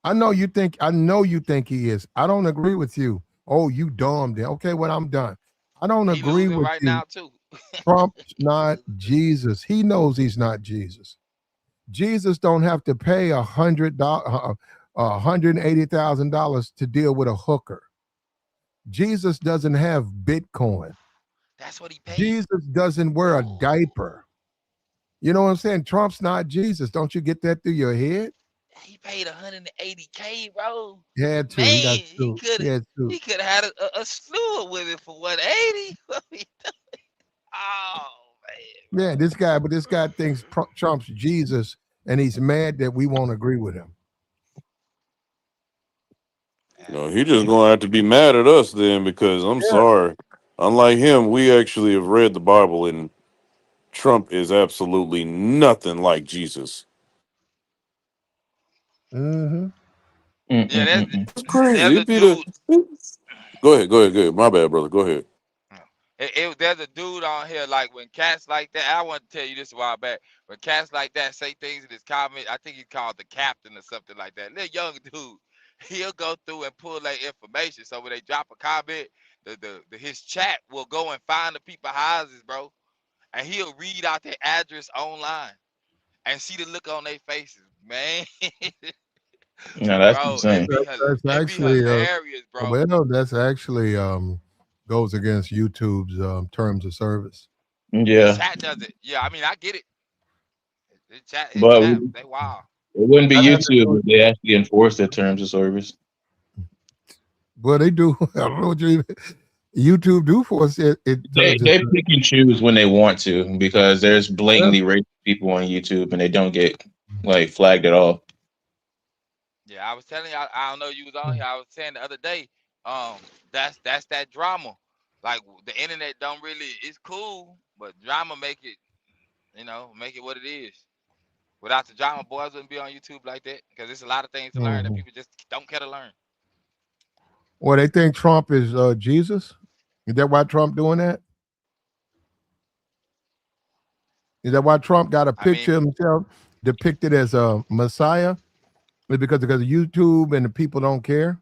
I know you think. I know you think he is. I don't agree with you. Oh, you dumb. Then okay, well I'm done. I don't He agree losing with right you. now too. Trump's not Jesus. He knows he's not Jesus. Jesus don't have to pay $100, $180,000 to deal with a hooker. Jesus doesn't have Bitcoin. That's what he paid. Jesus doesn't wear a diaper. You know what I'm saying? Trump's not Jesus. Don't you get that through your head? He paid 180K, bro. He had to. He got Man, he sued. could He had to. he could have had a slew of women for 180. Oh man, Yeah, but this guy thinks Trump's Jesus, and he's mad that we won't agree with him. No, he just gonna have to be mad at us then, because I'm Yeah. sorry. Unlike him, we actually have read the Bible, and Trump is absolutely nothing like Jesus. Mm-hmm. Yeah, Mm-mm-mm-mm. It's crazy. there's a It'd be the. dude. Go ahead. My bad, brother. Go ahead. There's a dude on here like when cats like that. I want to tell you this a while back. When cats like that say things in his comment, I think he's called the captain or something like that. Little young dude, he'll go through and pull their information. So when they drop a comment, his chat will go and find the people houses, bro, and he'll read out their address online and see the look on their faces, man. No, that's Bro, insane. That's it be actually hilarious, bro. well, that's actually goes against YouTube's terms of service. His Yeah, chat does it. Yeah, I mean I get it. His but chat, it they wild. wouldn't be I haven't YouTube noticed- if they actually enforce their terms of service. Well, they do. I don't know what YouTube do for us. It They terms of they service. pick and choose when they want to, because there's blatantly racist people on YouTube and they don't get like flagged at all. Yeah, I was telling you, I don't know you was on here. I was saying the other day, um, that's that drama. Like the internet don't really, it's cool, but drama make it, make it what it is. Without the drama, boys wouldn't be on YouTube like that because there's a lot of things to learn that Mhm. people just don't care to learn. Well, they think Trump is Jesus. Is that why Trump doing that? Is that why Trump got a I mean, picture of himself depicted as a Messiah? Is it because of YouTube and the people don't care?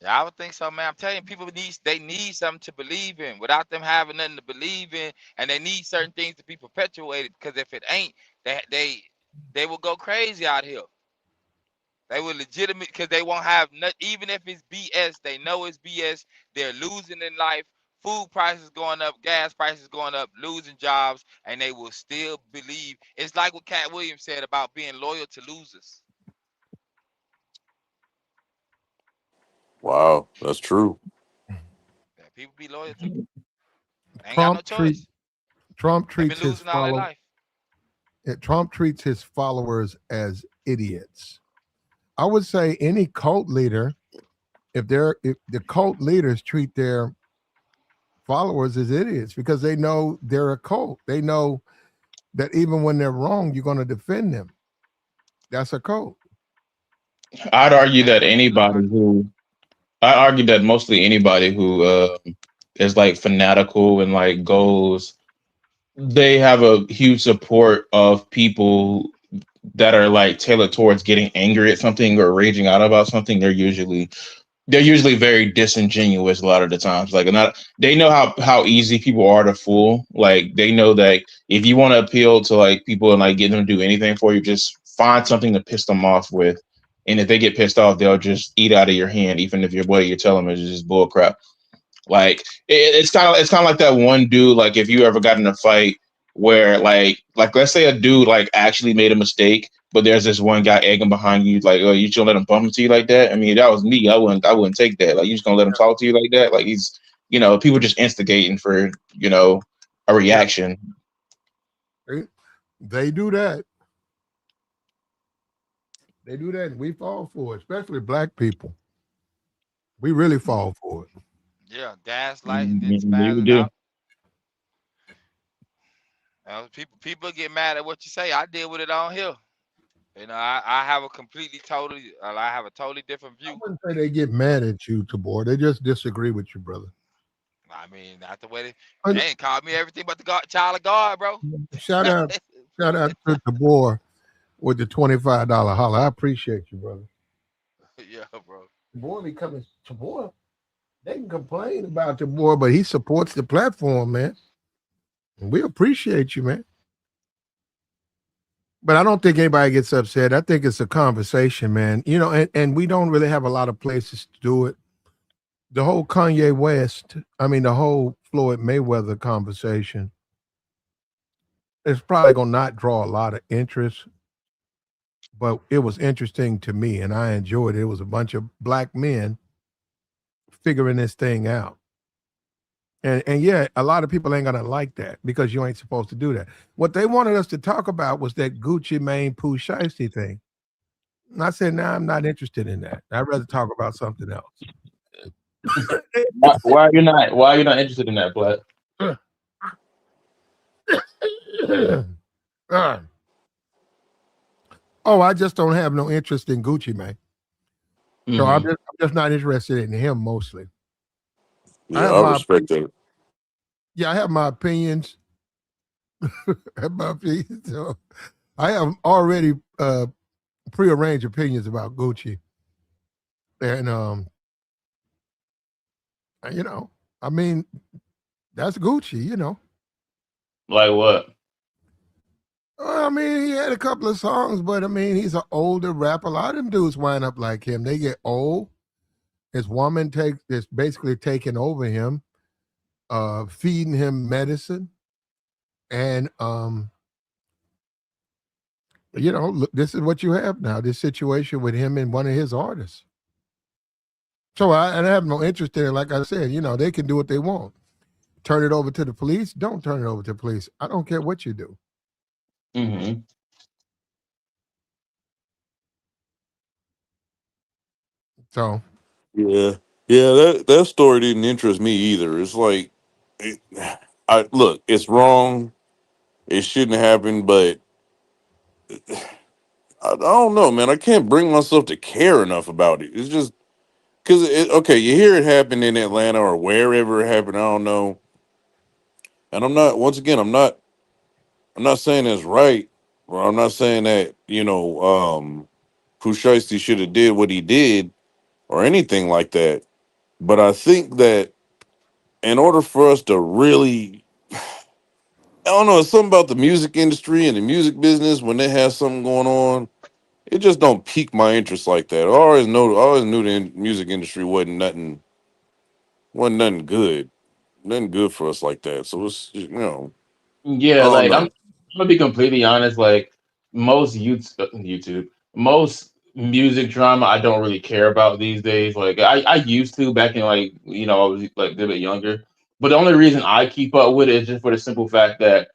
yeah, I would think so, man. I'm telling you, they need something to believe in. Without them having nothing to believe in, and they need certain things to be perpetuated. Because if it ain't, they will go crazy out here. They will legitimate because they won't have nothing. Even if it's BS, they know it's BS. They're losing in life. Food prices going up, gas prices going up, losing jobs, and they will still believe. It's like what Cat Williams said about being loyal to losers. Wow, that's true. That people be loyal to. They ain't got no Trump treat choice. Trump They've been treats his losing all their follow life. Trump treats his followers as idiots. I would say any cult leader, if the cult leaders treat their followers as idiots because they know they're a cult. They know that even when they're wrong, you're going to defend them. That's a cult. I'd argue That's that what it looked anybody like. who I argue that mostly anybody who is like fanatical and like goes, they have a huge support of people that are like tailored towards getting angry at something or raging out about something. They're usually very disingenuous a lot of the times. Like, not, they know how easy people are to fool. Like, they know that if you want to appeal to like people and like get them to do anything for you, just find something to piss them off with. And if they get pissed off, they'll just eat out of your hand, even if what you're telling them is just bull crap. Like, it's kind of like that one dude. Like, if you ever got in a fight where like let's say a dude like actually made a mistake, but there's this one guy egging behind you, like, oh, you just gonna let him bump into you like that? I mean, if that was me, I wouldn't take that. Like, you just gonna let him talk to you like that? Like, he's, people just instigating for a Yeah, reaction. they do that. They do that. We fall for it, especially black people. We really fall for it. Yeah, gaslight and then Maybe we spazzing do. out. People get mad at what you say. I deal with it on here. I have I have a totally different I view. wouldn't say they get mad at you, Tabor. They just disagree with you, brother. I mean, not the way they And ain't called me everything but the God, child of God, bro. shout out, shout out to Tabor. with the $25 holler. I appreciate you, brother. Yeah, bro. Boy, be coming to boy. They can complain about the boy, but he supports the platform, man. And we appreciate you, man. But I don't think anybody gets upset. I think it's a conversation, man. And we don't really have a lot of places to do it. The whole Kanye West, I mean, the whole Floyd Mayweather conversation is probably going to not draw a lot of interest, but it was interesting to me and I enjoyed it. It was a bunch of black men figuring this thing out. And yeah, a lot of people ain't gonna like that because you ain't supposed to do that. What they wanted us to talk about was that Gucci Mane Pooh Shiesty thing. And I said, nah, I'm not interested in that. I'd rather talk about something else. Why are you not? Why are you not interested in that, Black? Oh, I just don't have no interest in Gucci Mane. So I'm Mhm. just not interested in him mostly. I Yeah, have I my respect that. I have my opinions. I have my opinions. So I have already prearranged opinions about Gucci. And you know, I mean, that's Gucci, you know. Like what? I mean, he had a couple of songs, but I mean, he's an older rapper. A lot of them dudes wind up like him. They get old. His woman is basically taking over him, feeding him medicine. And look, this is what you have now, this situation with him and one of his artists. So I have no interest in it. Like I said, they can do what they want. Turn it over to the police. Don't turn it over to the police. I don't care what you do. Mm-hmm. So Yeah, yeah. That story didn't interest me either. It's like, it, I look, it's wrong. It shouldn't happen, but I don't know, man. I can't bring myself to care enough about it. It's just because okay, you hear it happen in Atlanta or wherever it happened. I don't know, and I'm not. Once again, I'm not. I'm not saying that's right, or I'm not saying that Pusheisty should have did what he did or anything like that. But I think that in order for us to really, I don't know, it's something about the music industry and the music business when they have something going on. It just don't pique my interest like that. I always knew the music industry wasn't nothing good for us like that. So it's I Yeah, don't like I'm know. gonna be completely honest. Like most most music drama, I don't really care about these days. Like I used to back in like I was like a bit younger. But the only reason I keep up with it is just for the simple fact that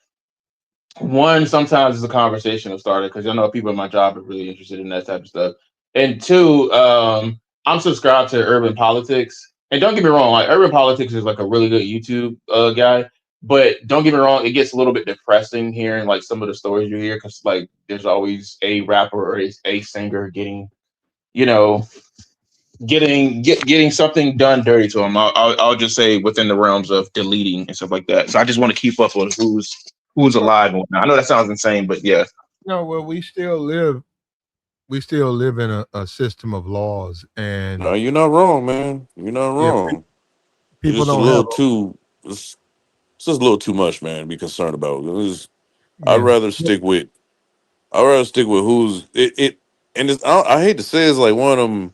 one, sometimes it's a conversational starter because I know people in my job are really interested in that type of stuff. And two, I'm subscribed to Urban Politics. And don't get me wrong, like Urban Politics is like a really good YouTube guy. But don't get me wrong, it gets a little bit depressing hearing like some of the stories you hear because like there's always a rapper or a singer you know, getting something done dirty to them. I'll just say within the realms of deleting and stuff like that. So I just want to keep up with who's well, alive and whatnot. I know that sounds insane, but yeah. no, well, we still live in a system of laws, No, and you're not wrong, man. You're not yeah, wrong. It's people just a don't have little too. It's just a little too much, man, to be concerned about. I'd yeah. rather stick with. I'd rather stick with who's it. And I hate to say it's like one of them.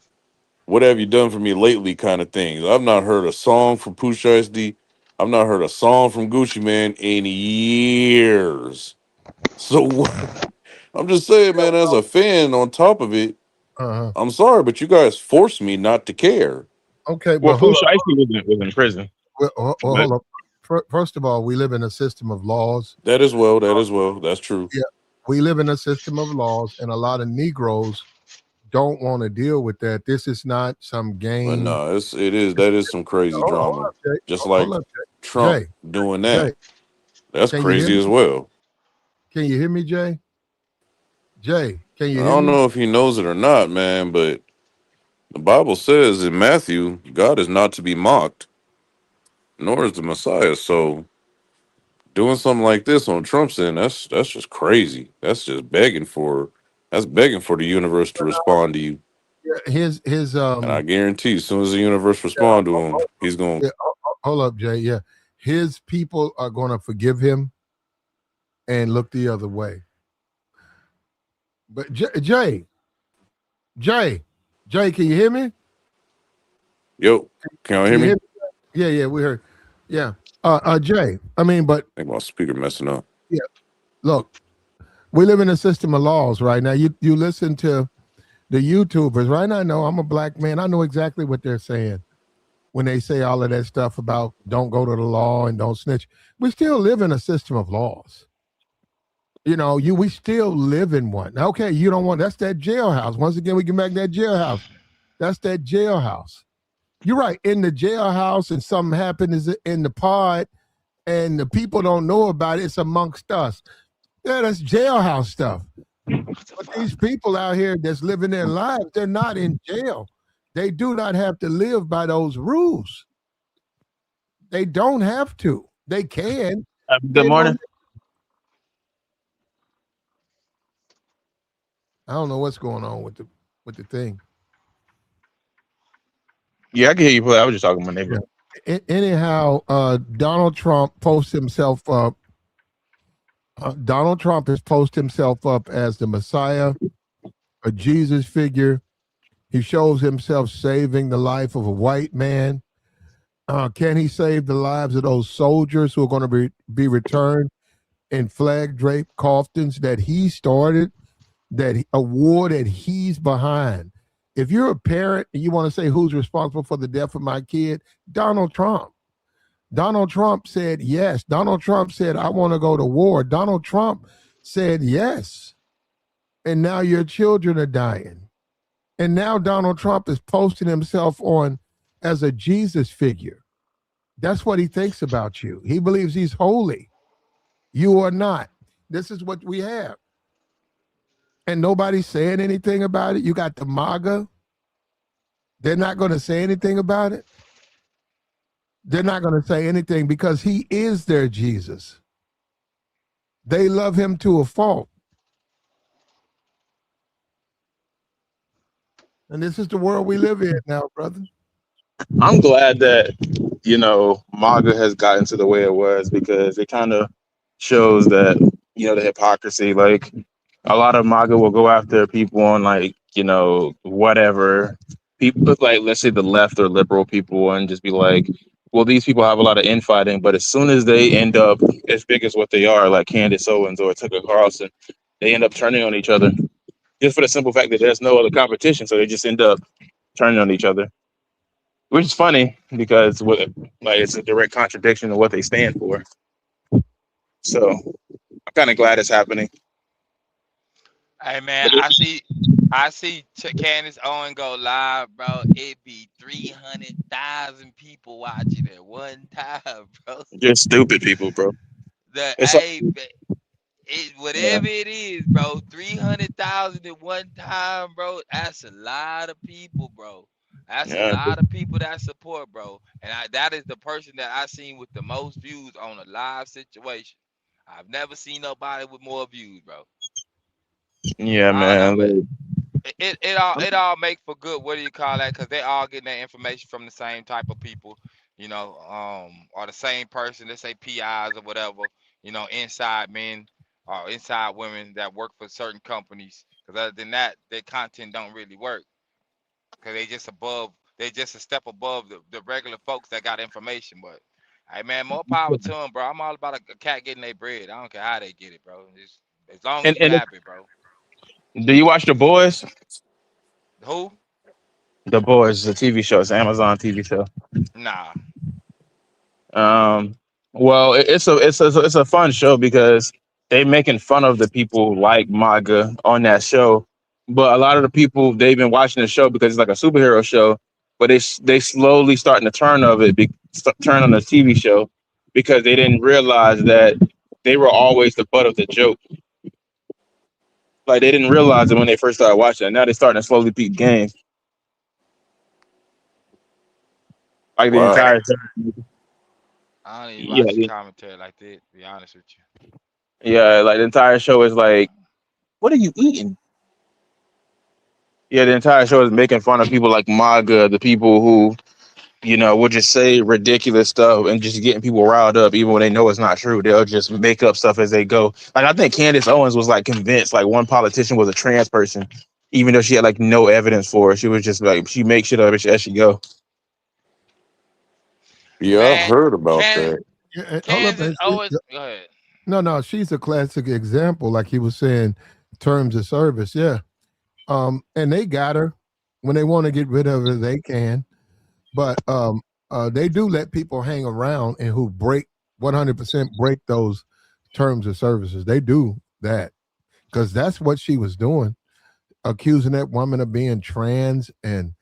What have you done for me lately? Kind of things. I've not heard a song from Pusha SD. I've not heard a song from Gucci Man in years. So I'm just saying, man. As a fan, on top of it, Uh-huh. I'm sorry, but you guys forced me not to care. Okay, Well, but Pooh hold up. Shiesty was in prison, but Hold up. First of all, we live in a system of laws. That as well. That as well. That's true. Yeah, we live in a system of laws, and a lot of Negroes don't want to deal with that. This is not some But game. no, it is that is some crazy Hold drama. up, Jay. Just Hold like up, Trump Jay. doing Jay, that. That's can you hear crazy me? as well. Can you hear me, Jay? Jay, can I you hear don't me? know if he knows it or not, man, but the Bible says in Matthew, God is not to be mocked, nor is the Messiah. So doing something like this on Trump's end, that's just crazy. That's just begging for. That's begging for the universe to respond to you. His And I guarantee, as soon as the universe respond to him, he's going. yeah, hold up, Jay. Yeah, his people are going to forgive him and look the other way. But Jay, can you hear me? Yo, can y'all Can hear you me? hear me? Yeah, we heard. Yeah, Jay. I mean, but I think my speaker messing up. yeah, look, we live in a system of laws right now. You listen to the YouTubers, right? I know I'm a black man. I know exactly what they're saying when they say all of that stuff about don't go to the law and don't snitch. We still live in a system of laws. You know, we still live in one. Okay, you don't want that's that jailhouse. Once again, we get back to that jailhouse. That's that jailhouse. You're right. In the jailhouse, and something happened is in the pod, and the people don't know about it. It's amongst us. Yeah, that's jailhouse stuff. But these people out here that's living their lives, they're not in jail. They do not have to live by those rules. They don't have to. They can. Good They morning. don't. I don't know what's going on with the thing. Yeah, I can hear you play. I was just talking to my neighbor. Anyhow, Donald Trump posts himself up. Donald Trump has posted himself up as the Messiah, a Jesus figure. He shows himself saving the life of a white man. Can he save the lives of those soldiers who are going to be returned in flag draped coffins that he started, a war that he's behind? If you're a parent and you want to say who's responsible for the death of my kid, Donald Trump. Donald Trump said yes. Donald Trump said, I want to go to war. Donald Trump said yes. And now your children are dying. And now Donald Trump is posting himself on as a Jesus figure. That's what he thinks about you. He believes he's holy. You are not. This is what we have. And nobody's saying anything about it. You got the MAGA. They're not going to say anything about it. They're not going to say anything because he is their Jesus. They love him to a fault. And this is the world we live in now, brother. I'm glad that MAGA has gotten to the way it was, because it kind of shows that the hypocrisy. Like, a lot of MAGA will go after people on, like, whatever people, like, let's say the left or liberal people, and just be like, well, these people have a lot of infighting, but as soon as they end up as big as what they are, like Candace Owens or Tucker Carlson, they end up turning on each other, just for the simple fact that there's no other competition. So they just end up turning on each other, which is funny because it's a direct contradiction of what they stand for. So I'm kind of glad it's happening. Hey man, I see Candace Owen go live, bro. It be 300,000 people watching at one time, bro. Just stupid people, bro. The It's like, yeah, whatever it is, bro. 300,000 at one time, bro. That's a lot of people, bro. That's a yeah. lot of people that support, bro. And that is the person that I seen with the most views on a live situation. I've never seen nobody with more views, bro. Yeah, I don't know, man. but Like, it all make for good. What do you call that? Because they all getting their information from the same type of people, or the same person. Let's say PIs or whatever. Inside men or inside women that work for certain companies. Because other than that, their content don't really work. Because they just a step above the regular folks that got information. But hey man, more power to them, bro. I'm all about a cat getting their bread. I don't care how they get it, bro. Just, as long as and you happy, bro. do you watch The Boys? Who? The Boys is a TV show. It's an Amazon TV show. Nah. Um, well, it's a fun show because they making fun of the people like MAGA on that show, but a lot of the people, they've been watching the show because it's like a superhero show, but they slowly starting to turn on the TV show because they didn't realize that they were always the butt of the joke. Like, they didn't realize it when they first started watching it. Now they're starting to slowly peep game. Like the Wow. entire I don't even watch the yeah, commentary like that, to be honest with you. yeah, like the entire show is like, what are you eating? Yeah, the entire show is making fun of people like MAGA, the people who, will just say ridiculous stuff and just getting people riled up, even when they know it's not true. They'll just make up stuff as they go. Like, I think Candace Owens was like convinced like one politician was a trans person, even though she had like no evidence for it. She was just like, she makes shit up as she go. Yeah, I've Man, heard about Kansas, that. Yeah, hold up, Kansas always go ahead. no, she's a classic example, like he was saying, terms of service. Yeah, and they got her when they want to get rid of her, they can. But they do let people hang around and who break 100% break those terms of services. They do that because that's what she was doing, accusing that woman of being trans and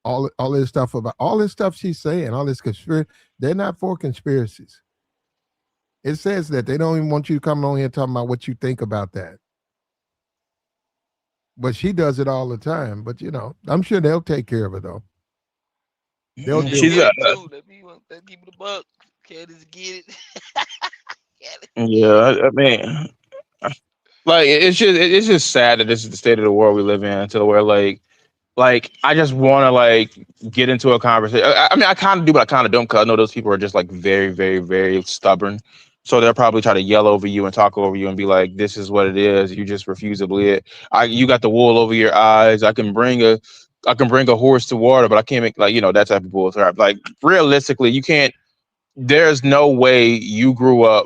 all this stuff about all this stuff she's saying, all this conspiracy. They're not for conspiracies. It says that they don't even want you to come on here talking about what you think about that. But she does it all the time. But I'm sure they'll take care of it though. They'll They deal. She's get it too. Let's give it a buck. Kansas get it. yeah, I mean, like it's just sad that this is the state of the world we live in, until where like I just want to like get into a conversation. I mean, I kind of do, but I kind of don't, because I know those people are just like very, very, very stubborn. So they'll probably try to yell over you and talk over you and be like, "This is what it is. You just refuse to believe it. You got the wool over your eyes. I can bring a horse to water, but I can't make like that type of bullshit. Like realistically, you can't. There's no way you grew up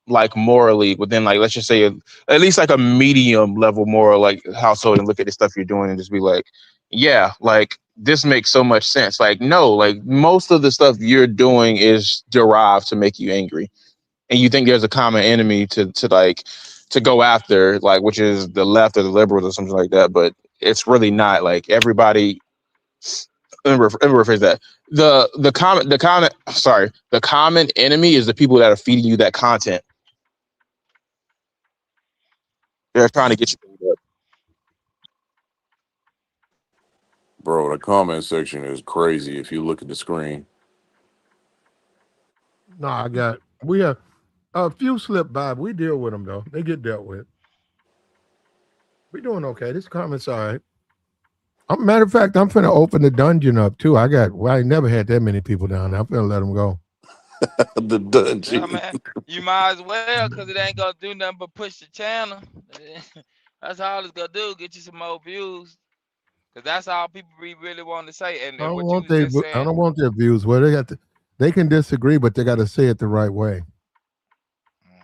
like morally within like, let's just say at least like a medium level moral like household, and look at the stuff you're doing and just be like, yeah, like this makes so much sense. Like, no, like most of the stuff you're doing is derived to make you angry, and you think there's a common enemy to go after, like, which is the left or the liberals or something like that, but it's really not. Like everybody, let me rephrase that. The common enemy is the people that are feeding you that content. They're trying to get you. Bro, the comment section is crazy if you look at the screen. No, we have a few slip by. But we deal with them though. They get dealt with. We doing okay. This comment's all right. Matter of fact, I'm finna open the dungeon up too. I never had that many people down there. I'm finna let them go. The Yeah, dungeon. man. You might as well, because it ain't gonna do nothing but push the channel. That's all it's gonna do. Get you some more views. Cause that's all people really want to say. And, I and don't what you want was just I saying, don't want their views. Well, they can disagree, but they got to say it the right way. mm,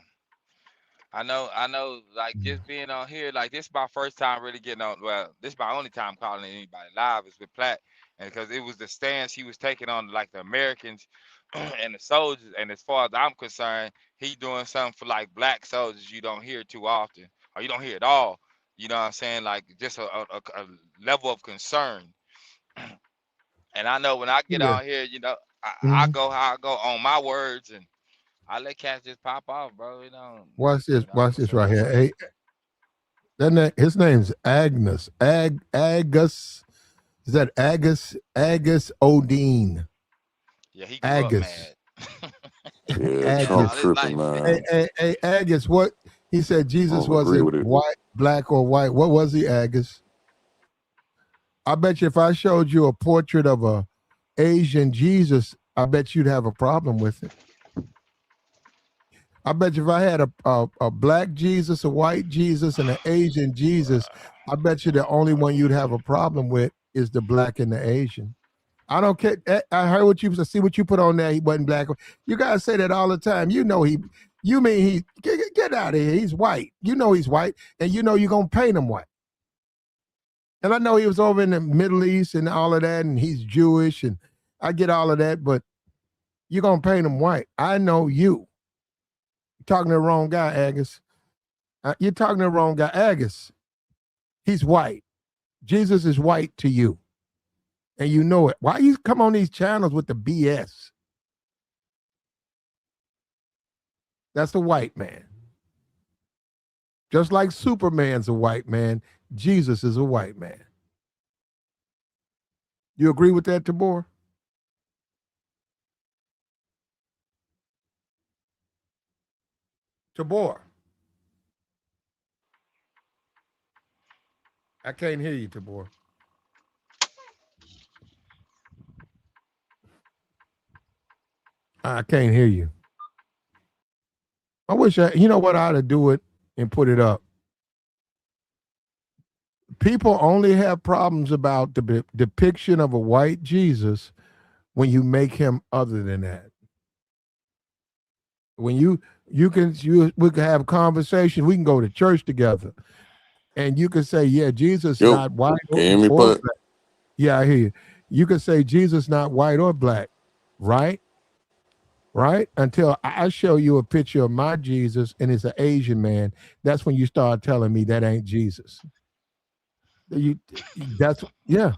I know, like just being on here, like this is my first time really getting on. Well, this is my only time calling anybody live is with Platt, and because it was the stance he was taking on like the Americans and the soldiers. And as far as I'm concerned, he doing something for like black soldiers you don't hear too often, or you don't hear at all. You know what I'm saying? Like just a level of concern. And I know when I get Yeah. on here, I Mhm. go how I go on my words, and I let cats just pop off, bro. Watch this. I Watch don't this say right nothing here. crazy. His name's Agnes. Agus. Is that Agus? Agus Odine. Yeah, he grew up Agus. mad. Yeah, Mad Trump all Agus. his tripping, life. Hey, man. hey, hey, Agus, what he said I Jesus don't agree wasn't with it. white, black, or white. What was he, Agus? I bet you if I showed you a portrait of a Asian Jesus, I bet you'd have a problem with it. I bet you if I had a black Jesus, a white Jesus, and an Asian Jesus, I bet you the only one you'd have a problem with is the black and the Asian. I don't care. I heard what you see what you put on there. He wasn't black. You guys say that all the time. You know he. You mean he? Get out of here. He's white. You know he's white, and you know you're gonna paint him white. And I know he was over in the Middle East and all of that, and he's Jewish, and I get all of that, but you're gonna paint him white. I know you. You're talking to the wrong guy, Agus. You're talking to the wrong guy, Agus. He's white. Jesus is white to you, and you know it. Why you come on these channels with the BS? That's a white man. Just like Superman's a white man, Jesus is a white man. You agree with that, Tabor? Tabor. I can't hear you, Tabor. I can't hear you. I wish you know what, I ought to do it and put it up. People only have problems about the depiction of a white Jesus when you make him other than that. When we can have conversation, we can go to church together, and you can say, yeah, Jesus Yo, not white can you hear me, or Put? black. Yeah, I hear you. You can say Jesus not white or black, right? Right? Until I show you a picture of my Jesus and it's an Asian man, that's when you start telling me that ain't Jesus. That's yeah.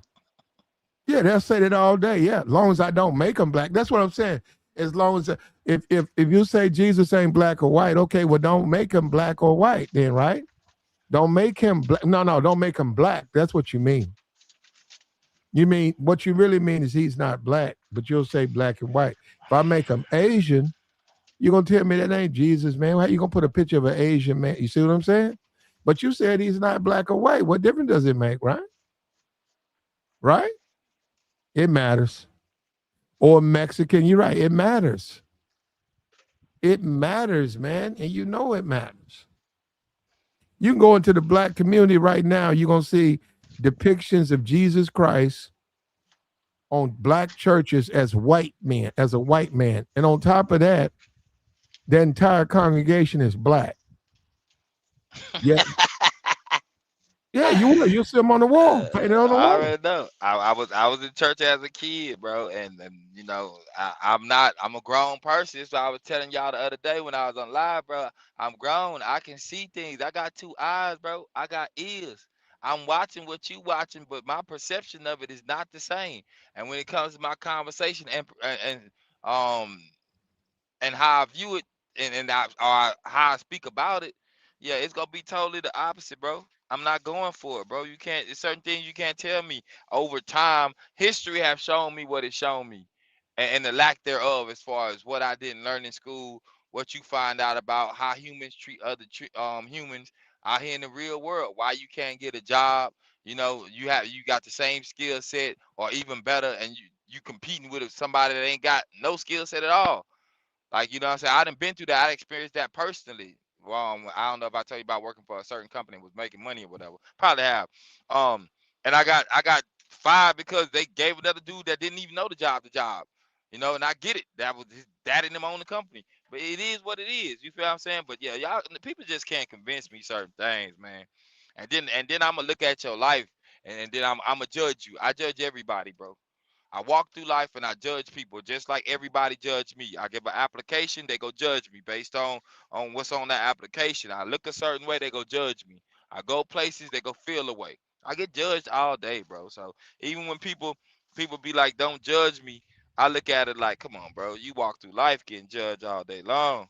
Yeah, they'll say that all day. Yeah, as long as I don't make them black. That's what I'm saying. As long as if you say Jesus ain't black or white, okay, well, don't make him black or white then, right? Don't make him black. No, don't make him black. That's what you mean. You mean what you really mean is he's not black, but you'll say black and white. If I make him Asian, you're gonna tell me that ain't Jesus, man. How you gonna put a picture of an Asian man? You see what I'm saying? But you said he's not black or white. What difference does it make, right? Right? It matters. Or Mexican, you're right. It matters. It matters, man. And you know it matters. You can go into the black community right now, you're going to see depictions of Jesus Christ on black churches as white men, as a white man. And on top of that, the entire congregation is black. Yeah. Yeah, you will. You'll see them on the wall, painted on the I wall. already know. I was in church as a kid, bro, and you know I'm a grown person. So I was telling y'all the other day when I was on live, bro. I'm grown. I can see things. I got two eyes, bro. I got ears. I'm watching what you watching, but my perception of it is not the same. And when it comes to my conversation um and how I view it or how I speak about it, yeah, it's gonna be totally the opposite, bro. I'm not going for it, bro. You can't. It's certain things you can't tell me. Over time, history have shown me what it's shown me, and the lack thereof, as far as what I didn't learn in school, what you find out about how humans treat other humans out here in the real world. Why you can't get a job? You know, you got the same skill set or even better, and you competing with somebody that ain't got no skill set at all. Like, you know what I'm saying? I done been through that. I experienced that personally. I don't know if I tell you about working for a certain company and was making money or whatever. Probably have. Um, and I got fired because they gave another dude that didn't even know the job. You know, and I get it. That was his dad and them own the company. But it is what it is. You feel what I'm saying? But yeah, y'all the people just can't convince me certain things, man. And then I'm gonna look at your life and then I'm gonna judge you. I judge everybody, bro. I walk through life and I judge people just like everybody judge me. I give an application, they go judge me based on what's on that application. I look a certain way, they go judge me. I go places, they go feel away. I get judged all day, bro. So even when people be like, don't judge me, I look at it like, come on, bro. You walk through life getting judged all day long.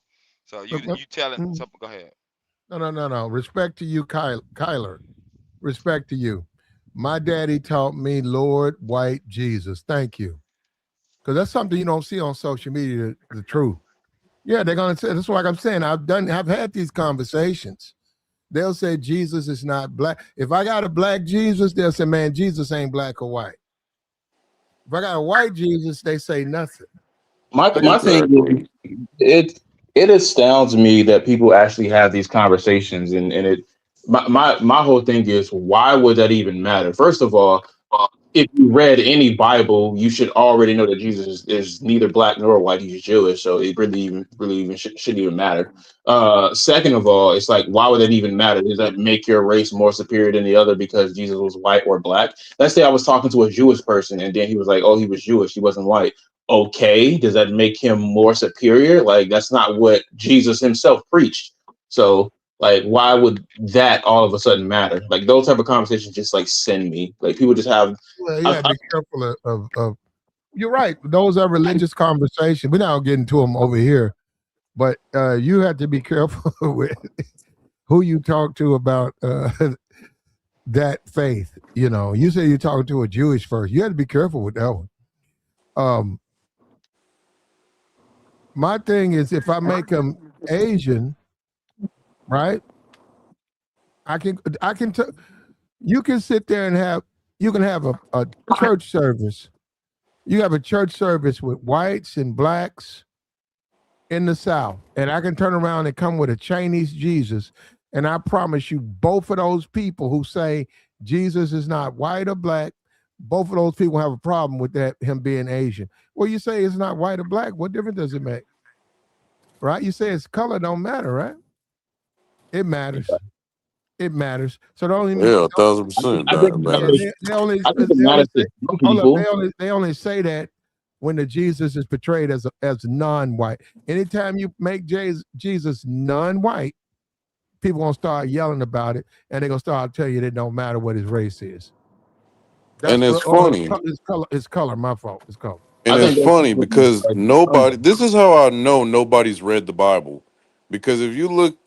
So you telling something, go ahead. No. Respect to you, Kyler. Respect to you. My daddy taught me Lord White Jesus. Thank you. Because that's something you don't see on social media, the truth. Yeah, they're gonna say that's like I'm saying. I've had these conversations. They'll say Jesus is not black. If I got a black Jesus, they'll say, man, Jesus ain't black or white. If I got a white Jesus, they say nothing. My thing Exactly. is, it astounds me that people actually have these conversations, and it my whole thing is, why would that even matter? First of all, if you read any Bible, you should already know that Jesus is neither black nor white. He's Jewish, so it really even shouldn't even matter. Second of all, it's like, why would that even matter? Does that make your race more superior than the other because Jesus was white or black? Let's say I was talking to a Jewish person, and then he was like, "Oh, he was Jewish. He wasn't white." Okay, does that make him more superior? Like, that's not what Jesus himself preached. So, like, why would that all of a sudden matter? Like, those type of conversations just like send me. Like, people just have. Well, yeah, be careful of. You're right. Those are religious conversations. We're not getting to them over here, but you have to be careful with who you talk to about that faith. You know, you say you're talking to a Jewish first. You have to be careful with that one. My thing is, if I make them Asian, right? I can. You can sit there and you can have a church service. You have a church service with whites and blacks in the South, and I can turn around and come with a Chinese Jesus, and I promise you, both of those people who say Jesus is not white or black, both of those people have a problem with that him being Asian. Well, you say it's not white or black. What difference does it make? Right? You say it's color don't matter, right? It matters. It matters. So don't even. Yeah, a thousand I percent think that it Yeah, matters. matters. I think it they only matters to say, some hold up. people. They only say that when the Jesus is portrayed as non-white. Anytime you make Jesus non-white, people gonna start yelling about it, and they're gonna start tell you it don't matter what his race is. And That's it's what. Oh, funny. his color. His color. My fault. His color. And I it's think that's funny because nobody, this is how I know nobody's read the Bible. Because if you look,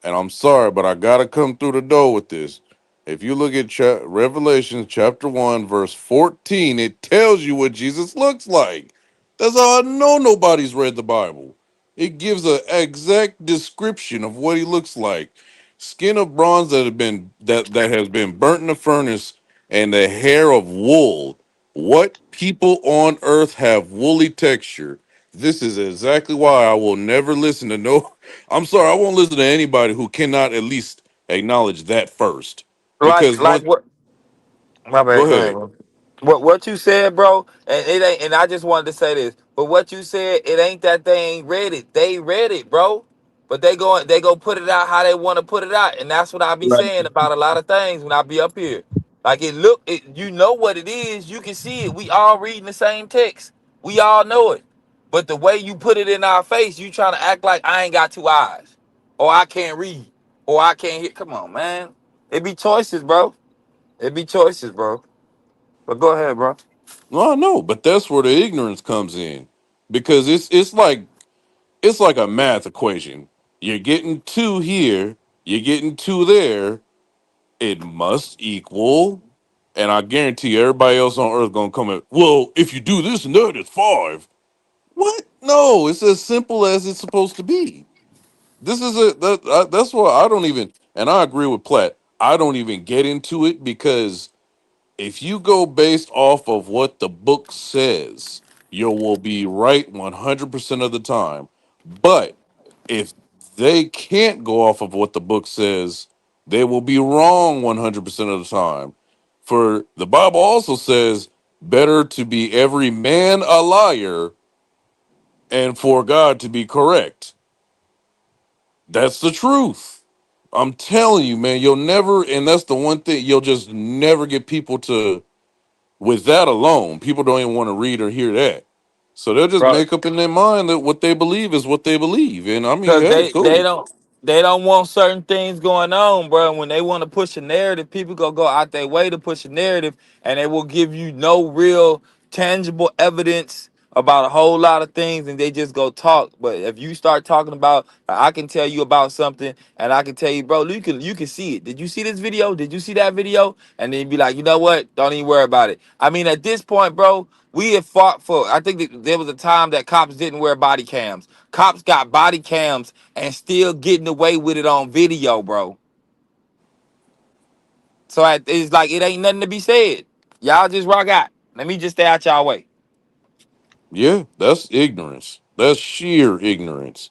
and I'm sorry, but I got to come through the door with this. If you look at Revelation chapter 1, verse 14, it tells you what Jesus looks like. That's how I know nobody's read the Bible. It gives an exact description of what he looks like. Skin of bronze that has been burnt in the furnace, and the hair of wool. What people on earth have woolly texture? This is exactly why I will never listen to no. I'm sorry, I won't listen to anybody who cannot at least acknowledge that first. Because Like one, what? My go bad. Go ahead, ahead. bro. What you said, bro, and it ain't. And I just wanted to say this, but what you said, it ain't that they ain't read it. They read it, bro. But they go put it out how they want to put it out, and that's what I be right. saying about a lot of things when I be up here. Like you know what it is. You can see it. We all reading the same text. We all know it. But the way you put it in our face, you trying to act like I ain't got two eyes, or I can't read, or I can't hear. Come on, man. It be choices, bro. It be choices, bro. But go ahead, bro. No, no, but that's where the ignorance comes in. Because it's like a math equation. You're getting two here, you're getting two there. It must equal. And I guarantee you, everybody else on earth gonna come in. Well, if you do this and that, it's five. What? No, it's as simple as it's supposed to be. This is that's why I don't even. And I agree with Platt. I don't even get into it because if you go based off of what the book says, you will be right 100% of the time. But if they can't go off of what the book says, they will be wrong 100% of the time. For the Bible also says, better to be every man a liar and for God to be correct. That's the truth. I'm telling you, man, you'll never, and that's the one thing, you'll just never get people to, with that alone, people don't even want to read or hear that. So they'll just Bro. make up in their mind that what they believe is what they believe. And I mean, Cause hey, they cool. don't want certain things going on, bro. And when they want to push a narrative, people gonna go out their way to push a narrative, and they will give you no real tangible evidence about a whole lot of things, and they just go talk. But if you start talking about, I can tell you about something, and I can tell you, bro, you can see it. Did you see this video? Did you see that video? And then be like, you know what? Don't even worry about it. I mean, at this point, bro, we have fought for. I think that there was a time that cops didn't wear body cams. Cops got body cams and still getting away with it on video, bro. So it's like it ain't nothing to be said. Y'all just rock out. Let me just stay out y'all way. Yeah, that's ignorance. That's sheer ignorance.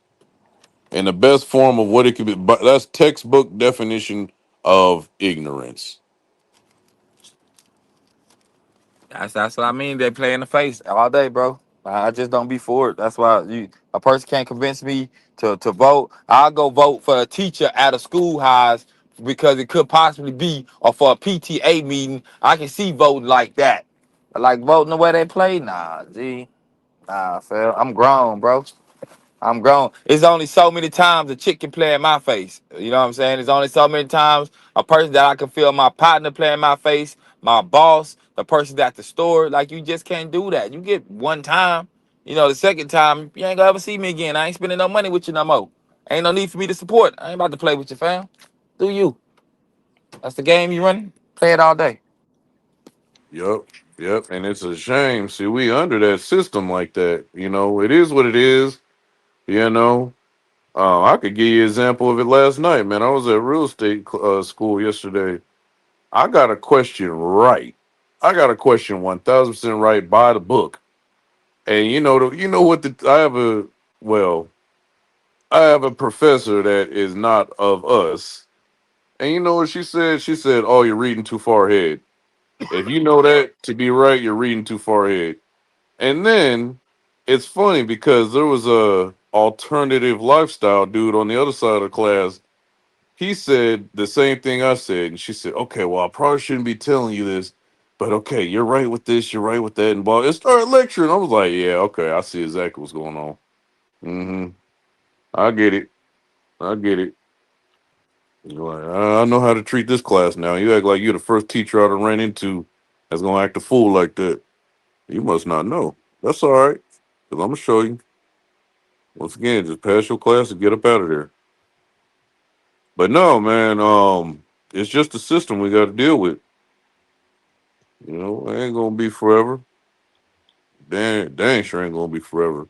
And the best form of what it could be, but that's textbook definition of ignorance. That's what I mean. They play in the face all day, bro. I just don't be for it. That's why a person can't convince me to vote. I'll go vote for a teacher at a schoolhouse because it could possibly be, or for a PTA meeting. I can see voting like that. But like voting the way they play, nah, G. Nah, fam. I'm grown, bro. I'm grown. It's only so many times a chick can play in my face. You know what I'm saying? It's only so many times a person that I can feel my partner play in my face, my boss, the person at the store. Like, you just can't do that. You get one time. You know, the second time, you ain't gonna ever see me again. I ain't spending no money with you no more. Ain't no need for me to support. I ain't about to play with you, fam. Do you? That's the game you running. Play it all day. Yep. Yep. And it's a shame. See, we under that system like that. It is what it is. You know. I could give you an example of it last night, man. I was at real estate school yesterday. I got a question right. I got a question 1,000% right by the book. And you know what I have a well. I have a professor that is not of us. And you know what she said? She said, "Oh, you're reading too far ahead. If you know that to be right, you're reading too far ahead." And then it's funny because there was a alternative lifestyle dude on the other side of the class. He said the same thing I said, and she said, "Okay, well, I probably shouldn't be telling you this, but okay, you're right with this, you're right with that." And blah, it started lecturing. I was like, "Yeah, okay, I see exactly what's going on. Hmm, I get it. I get it." You're like, I know how to treat this class now. You act like you're the first teacher I done ran into that's gonna act a fool like that. You must not know. That's all right, because I'm gonna show you. Once again, just pass your class and get up out of there. But no, man, it's just the system we got to deal with. You know, it ain't gonna be forever. Dang sure ain't gonna be forever.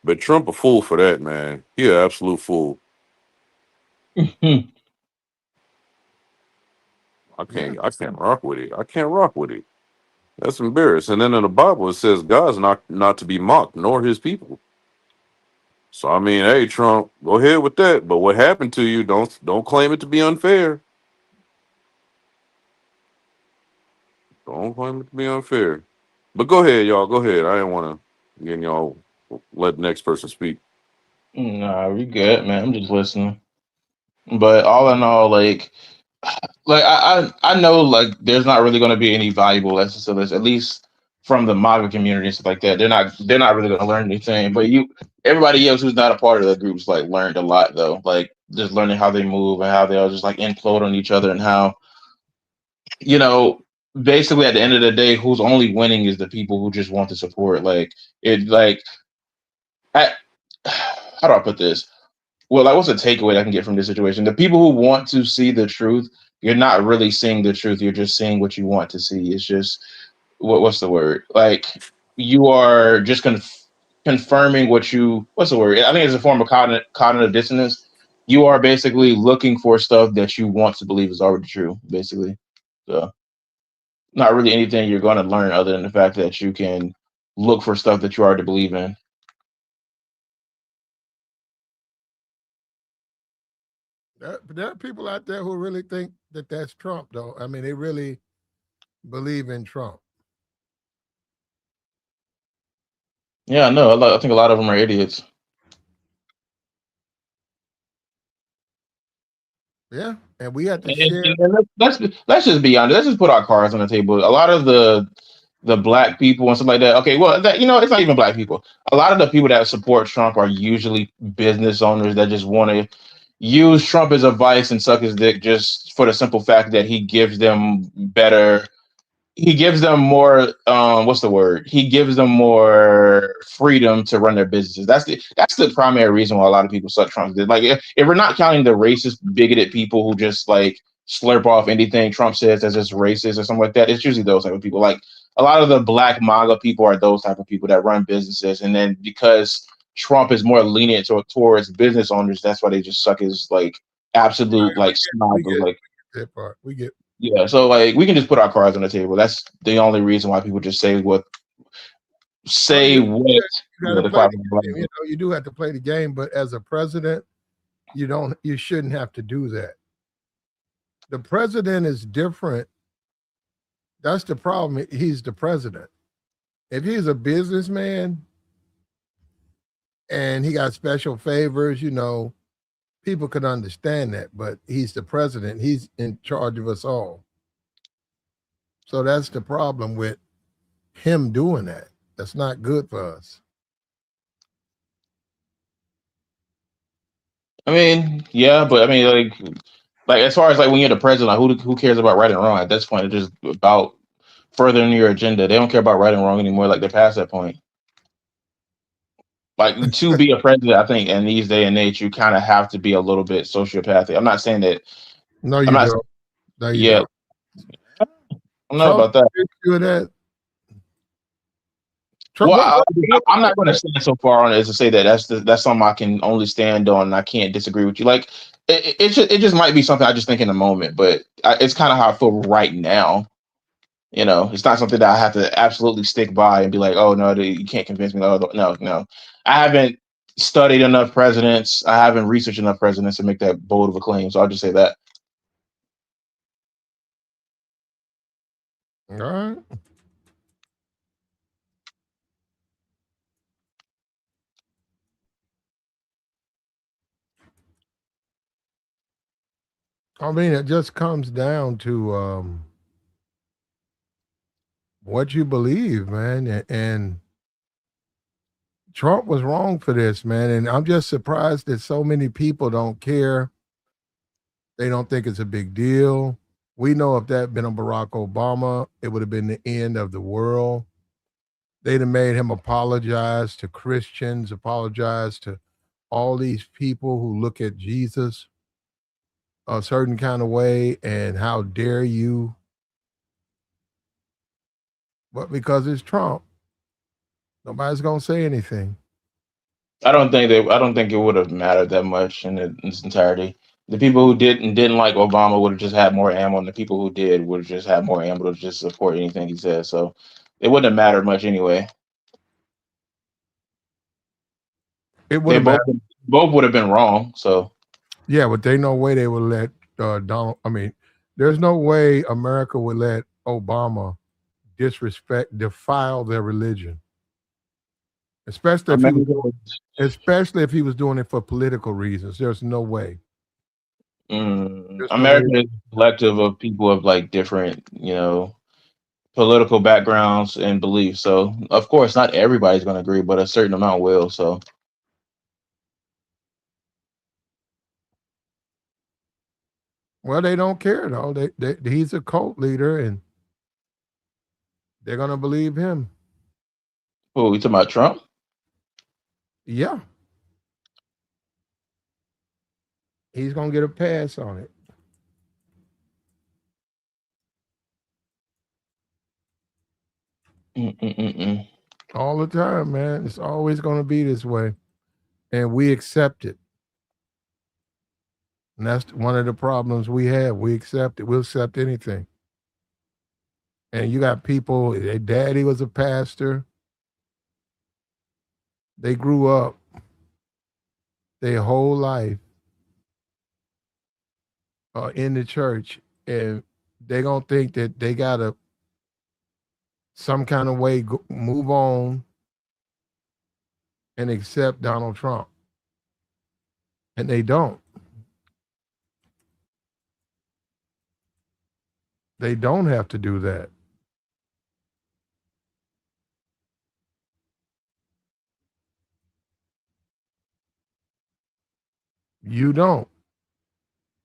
But Trump a fool for that, man. He an absolute fool. Yeah. I can't rock with it. I can't rock with it. That's embarrassing. And then in the Bible it says God's not to be mocked, nor his people. So I mean, hey Trump, go ahead with that. But what happened to you? Don't claim it to be unfair. Don't claim it to be unfair. But go ahead, y'all. Go ahead. I didn't want to get y'all let the next person speak. Nah, we good, man. I'm just listening. But all in all, like I know like there's not really going to be any valuable lessons to this, at least from the MAGA community and stuff like that. They're not really going to learn anything. But everybody else who's not a part of the groups like learned a lot though. Like just learning how they move and how they all just like implode on each other and how you know basically at the end of the day, who's only winning is the people who just want the support. Like it like I, how do I put this? Well, like, what's a takeaway I can get from this situation? The people who want to see the truth, you're not really seeing the truth. You're just seeing what you want to see. It's just what's the word? Like you are just confirming what you. What's the word? I think it's a form of cognitive dissonance. You are basically looking for stuff that you want to believe is already true. Basically, so not really anything you're going to learn other than the fact that you can look for stuff that you already believe in. There are people out there who really think that that's Trump, though. I mean, they really believe in Trump. Yeah, no, I think a lot of them are idiots. Yeah, and we have to share. And let's just be honest. Let's just put our cards on the table. A lot of the black people and stuff like that. Okay, well, it's not even black people. A lot of the people that support Trump are usually business owners that just want to use Trump as a vice and suck his dick just for the simple fact that he gives them more what's the word, he gives them more freedom to run their businesses. That's the primary reason why a lot of people suck Trump. Like if we're not counting the racist bigoted people who just like slurp off anything Trump says as just racist or something like that, it's usually those type of people. Like a lot of the black MAGA people are those type of people that run businesses, and then because Trump is more lenient towards business owners, that's why they just suck his like absolute like We snob of get like. that part. We get. Yeah, so like we can just put our cards on the table. That's the only reason why people just Well, say what you got to the play the cards game. You know, you do have to play the game, but as a president, you don't. You shouldn't have to do that. The president is different. That's the problem. He's the president. If he's a businessman and he got special favors, people could understand that. But he's the president. He's in charge of us all. So that's the problem with him doing that. That's not good for us. I mean, yeah, but I mean like as far as like when you're the president, like who cares about right and wrong at this point? It's just about furthering your agenda. They don't care about right and wrong anymore. Like they're past that point. Like to be a president, I think in these day and age, you kind of have to be a little bit sociopathic. I'm not saying that. No, I'm you not. don't. No, you Yeah, don't. I don't know Trump about that. doing that. Trump, Well, what, I'm not going to stand so far on it as to say that that's something I can only stand on. And I can't disagree with you. Like it just might be something I just think in the moment, but it's kind of how I feel right now. It's not something that I have to absolutely stick by and be like, oh no, you can't convince me. No, no, no. I haven't studied enough presidents. I haven't researched enough presidents to make that bold of a claim. So I'll just say that. All right. I mean, it just comes down to what you believe, man. And Trump was wrong for this, man. And I'm just surprised that so many people don't care. They don't think it's a big deal. We know if that had been a Barack Obama, it would have been the end of the world. They'd have made him apologize to Christians, apologize to all these people who look at Jesus a certain kind of way, and how dare you? But because it's Trump, nobody's gonna say anything. I don't think it would have mattered that much in its entirety. The people who didn't like Obama would have just had more ammo, and the people who did would have just had more ammo to just support anything he said. So it wouldn't have mattered much anyway. It would They have mattered. both would have been wrong. So Yeah, but they no way they would let Donald. I mean, there's no way America would let Obama defile their religion, especially if he was, America, especially if he was doing it for political reasons. There's no way. There's no way. America is a collective of people of like different, political backgrounds and beliefs. So of course, not everybody's going to agree, but a certain amount will. So Well, they don't care though. He's a cult leader, and they're gonna believe him. who we talking about? Trump? Yeah, he's gonna get a pass on it Mm-mm-mm-mm. all the time, man. It's always gonna be this way, and we accept it. And that's one of the problems we have. We accept it. We'll accept anything. And you got people. Their daddy was a pastor. They grew up their whole life in the church, and they gonna think that they gotta some kind of way move on and accept Donald Trump, and they don't. They don't have to do that. You don't.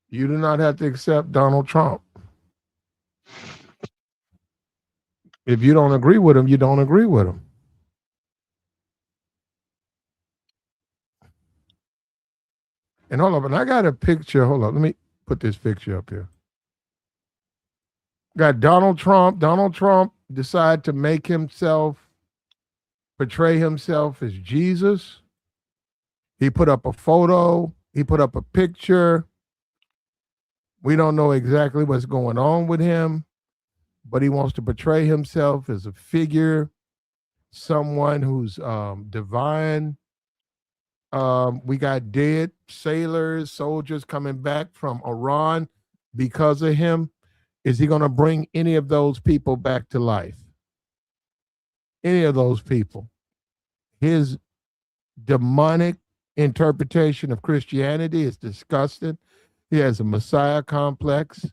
You do not have to accept Donald Trump. If you don't agree with him, you don't agree with him. And hold up, and I got a picture. Hold up, let me put this picture up here. Got Donald Trump. Donald Trump decided to make himself, portray himself as Jesus. He put up a photo. He put up a picture. We don't know exactly what's going on with him, but he wants to portray himself as a figure, someone who's divine. We got dead sailors, soldiers coming back from Iran because of him. Is he going to bring any of those people back to life? Any of those people? His demonic interpretation of Christianity is disgusting. He has a Messiah complex.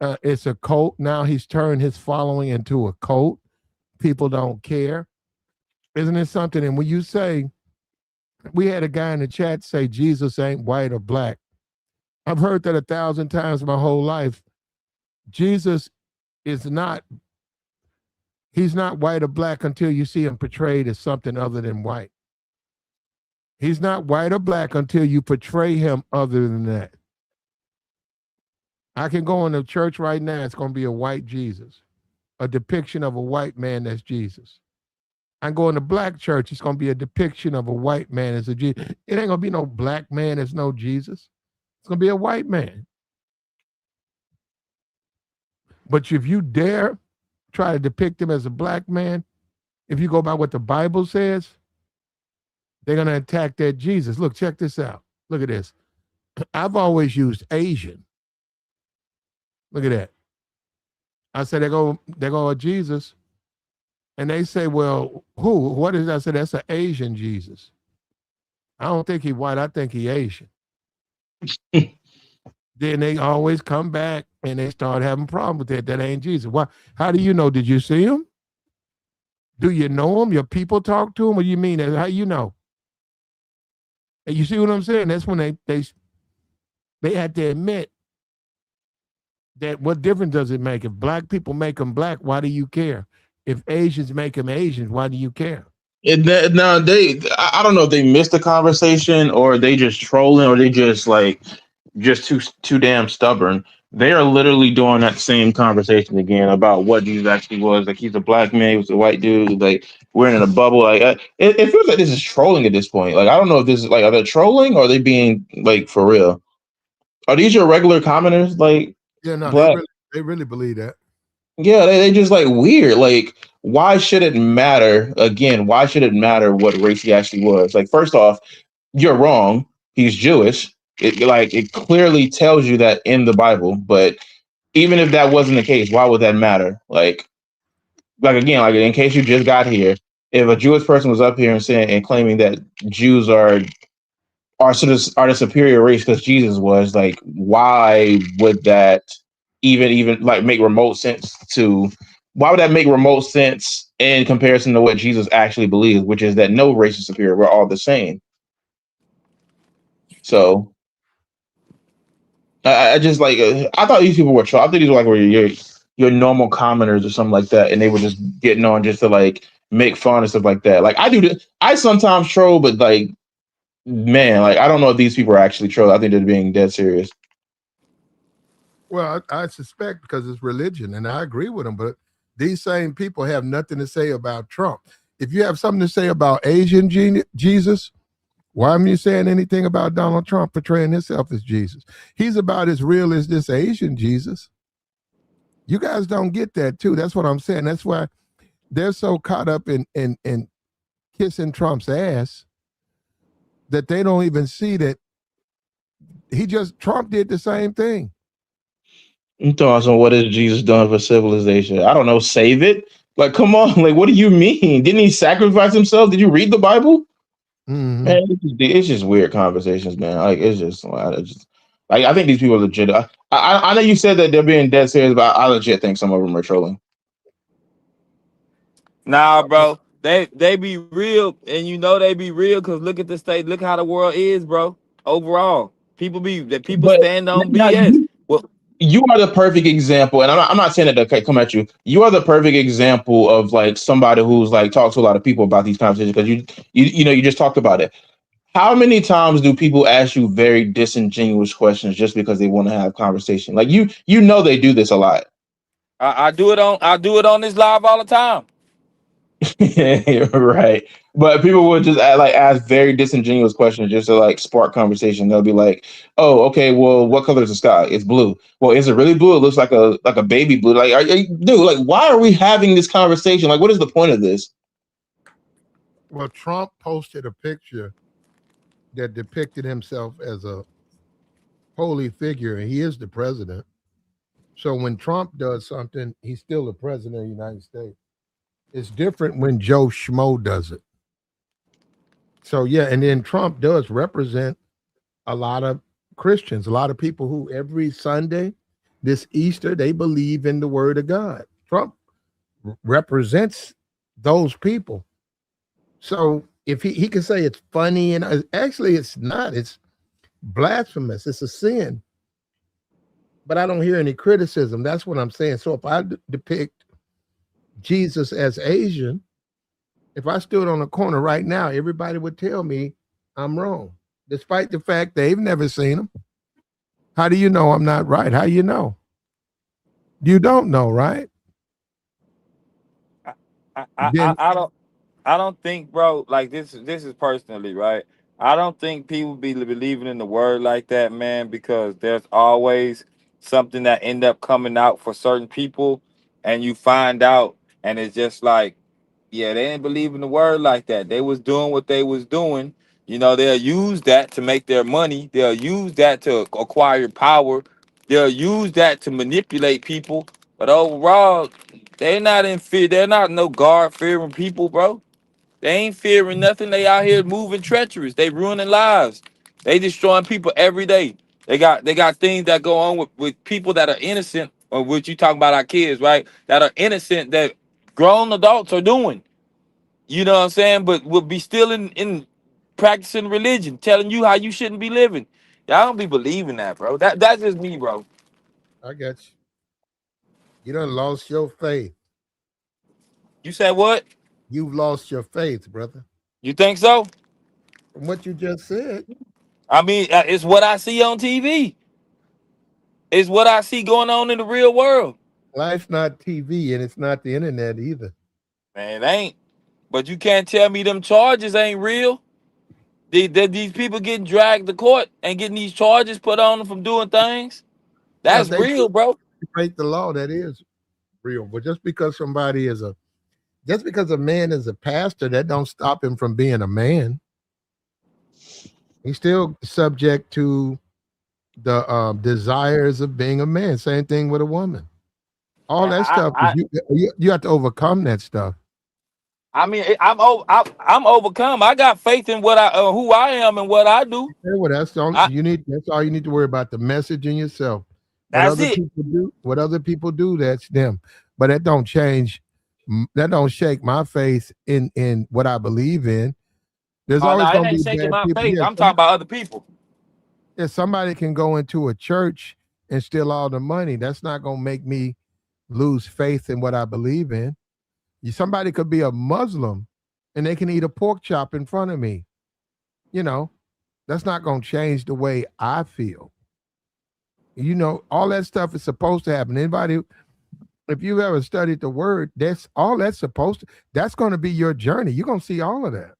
It's a cult. Now he's turned his following into a cult. People don't care. Isn't it something? And when you say, we had a guy in the chat say Jesus ain't white or black. I've heard that 1,000 times my whole life. Jesus is not, he's not white or black until you see him portrayed as something other than white. He's not white or black until you portray him other than that. I can go into church right now, it's going to be a white Jesus, a depiction of a white man that's Jesus. I go in the black church, it's going to be a depiction of a white man as a Jesus. It ain't going to be no black man as no Jesus. It's going to be a white man. But if you dare try to depict him as a black man, if you go by what the Bible says, They're gonna attack that Jesus. Look, check this out. Look at this. I've always used Asian. Look at that. I said they go a Jesus, and they say, well, who? What is that? I said that's an Asian Jesus. I don't think he white. I think he Asian. Then they always come back and they start having problems with that. That ain't Jesus. Why? How do you know? Did you see him? Do you know him? Your people talk to him? What do you mean? How you know? And you see what I'm saying? That's when they had to admit that what difference does it make? If black people make them black, why do you care? If Asians make them Asians, why do you care? Now I don't know if they missed the conversation or they just trolling or they just like just too damn stubborn. They are literally doing that same conversation again about what Jesus actually was. Like he's a black man, he was a white dude. Like we're in a bubble. Like it feels like this is trolling at this point. Like I don't know if this is like are they trolling or are they being like for real? Are these your regular commoners? Like Yeah, no, black? they really believe that. Yeah, they just like weird. Like, why should it matter? Again, why should it matter what race he actually was? Like, first off, you're wrong. He's Jewish. It clearly tells you that in the Bible. But even if that wasn't the case, why would that matter? Like again, like in case you just got here, if a Jewish person was up here and saying and claiming that Jews are the superior race because Jesus was like, why would that even like make remote sense to? Why would that make remote sense in comparison to what Jesus actually believes, which is that no race is superior, we're all the same. So I just like I thought these people were I thought these were like were your normal commoners or something like that, and they were just getting on just to like make fun and stuff like that. Like I do, I sometimes troll, but like man, like I don't know if these people are actually trolling. I think they're being dead serious. Well, I suspect because it's religion, and I agree with them. But these same people have nothing to say about Trump. If you have something to say about Asian Jesus, why aren't you saying anything about Donald Trump portraying himself as Jesus? He's about as real as this Asian Jesus. You guys don't get that too. That's what I'm saying. That's why they're so caught up in kissing Trump's ass that they don't even see that Trump did the same thing. I'm talking on what has Jesus done for civilization? I don't know, save it? Like, come on, like, what do you mean? Didn't he sacrifice himself? Did you read the Bible? Mm-hmm. Man, it's just weird conversations, man. Like, it's just, like, I think these people are legit. I know you said that they're being dead serious, but I legit think some of them are trolling. Nah, bro. They be real, and you know they be real because look at the state, look how the world is, bro. Overall, people But stand on now BS. Well, you are the perfect example, and I'm not saying that to come at you. You are the perfect example of like somebody who's like talked to a lot of people about these conversations because you know you just talked about it. How many times do people ask you very disingenuous questions just because they want to have conversation? Like you know they do this a lot. I do it on this live all the time. Right. But people would just like ask very disingenuous questions just to like spark conversation. They'll be like, "Oh, okay. Well, what color is the sky? It's blue. Well, is it really blue? It looks like a baby blue. Like, dude, like, why are we having this conversation? Like, what is the point of this?" Well, Trump posted a picture that depicted himself as a holy figure, and he is the president. So when Trump does something, he's still the president of the United States. It's different when Joe Schmo does it. So yeah, and then Trump does represent a lot of Christians, a lot of people who every Sunday, this Easter, they believe in the word of God. Trump represents those people. So if he can say it's funny, and actually it's not, it's blasphemous, it's a sin. But I don't hear any criticism. That's what I'm saying. So if I depict Jesus as Asian, if I stood on a corner right now, everybody would tell me I'm wrong, despite the fact they've never seen him. How do you know I'm not right? How you know? You don't know, right? I, Then I don't think, bro. Like this is personally right. I don't think people be believing in the word like that, man, because there's always something that end up coming out for certain people, and you find out, and it's just like Yeah, they didn't believe in the word like that. They was doing what they was doing. You know, they'll use that to make their money. They'll use that to acquire power. They'll use that to manipulate people. But overall, they're not in fear. They're not no God fearing people, bro. They ain't fearing nothing. They out here moving treacherous. They ruining lives. They destroying people every day. They got things that go on with people that are innocent, or what you talking about our kids, right? That are innocent that grown adults are doing. You know what I'm saying? But will be still in practicing religion, telling you how you shouldn't be living. Y'all don't be believing that, bro. That's just me, bro. I got you. You done lost your faith. You said what? You've lost your faith, brother. You think so? From what you just said, I mean, it's what I see on TV. It's what I see going on in the real world. life's not TV and it's not the internet either. Man, it ain't. But you can't tell me them charges ain't real. These people getting dragged to court and getting these charges put on them from doing things. Yeah, if That's they real, bro. break the law, that is real. But just because a man is a pastor, that don't stop him from being a man. He's still subject to the desires of being a man. Same thing with a woman. All that stuff is I, you have to overcome that stuff. I mean, I'm overcome. I got faith in what who I am and what I do. Yeah, well, that's the only I, you need. That's all you need to worry about. The message in yourself. that's it. What other people do, that's them. But that don't change. That don't shake my faith in what I believe in. There's Oh always no, it going to ain't be shaking bad my people. faith. Yeah, I'm talking about other people. yeah, somebody can go into a church and steal all the money. That's not going to make me lose faith in what I believe in. Somebody could be a Muslim and they can eat a pork chop in front of me. You know, that's not going to change the way I feel. All that stuff is supposed to happen. Anybody, if you've ever studied the word, that's going to be your journey. You're going to see all of that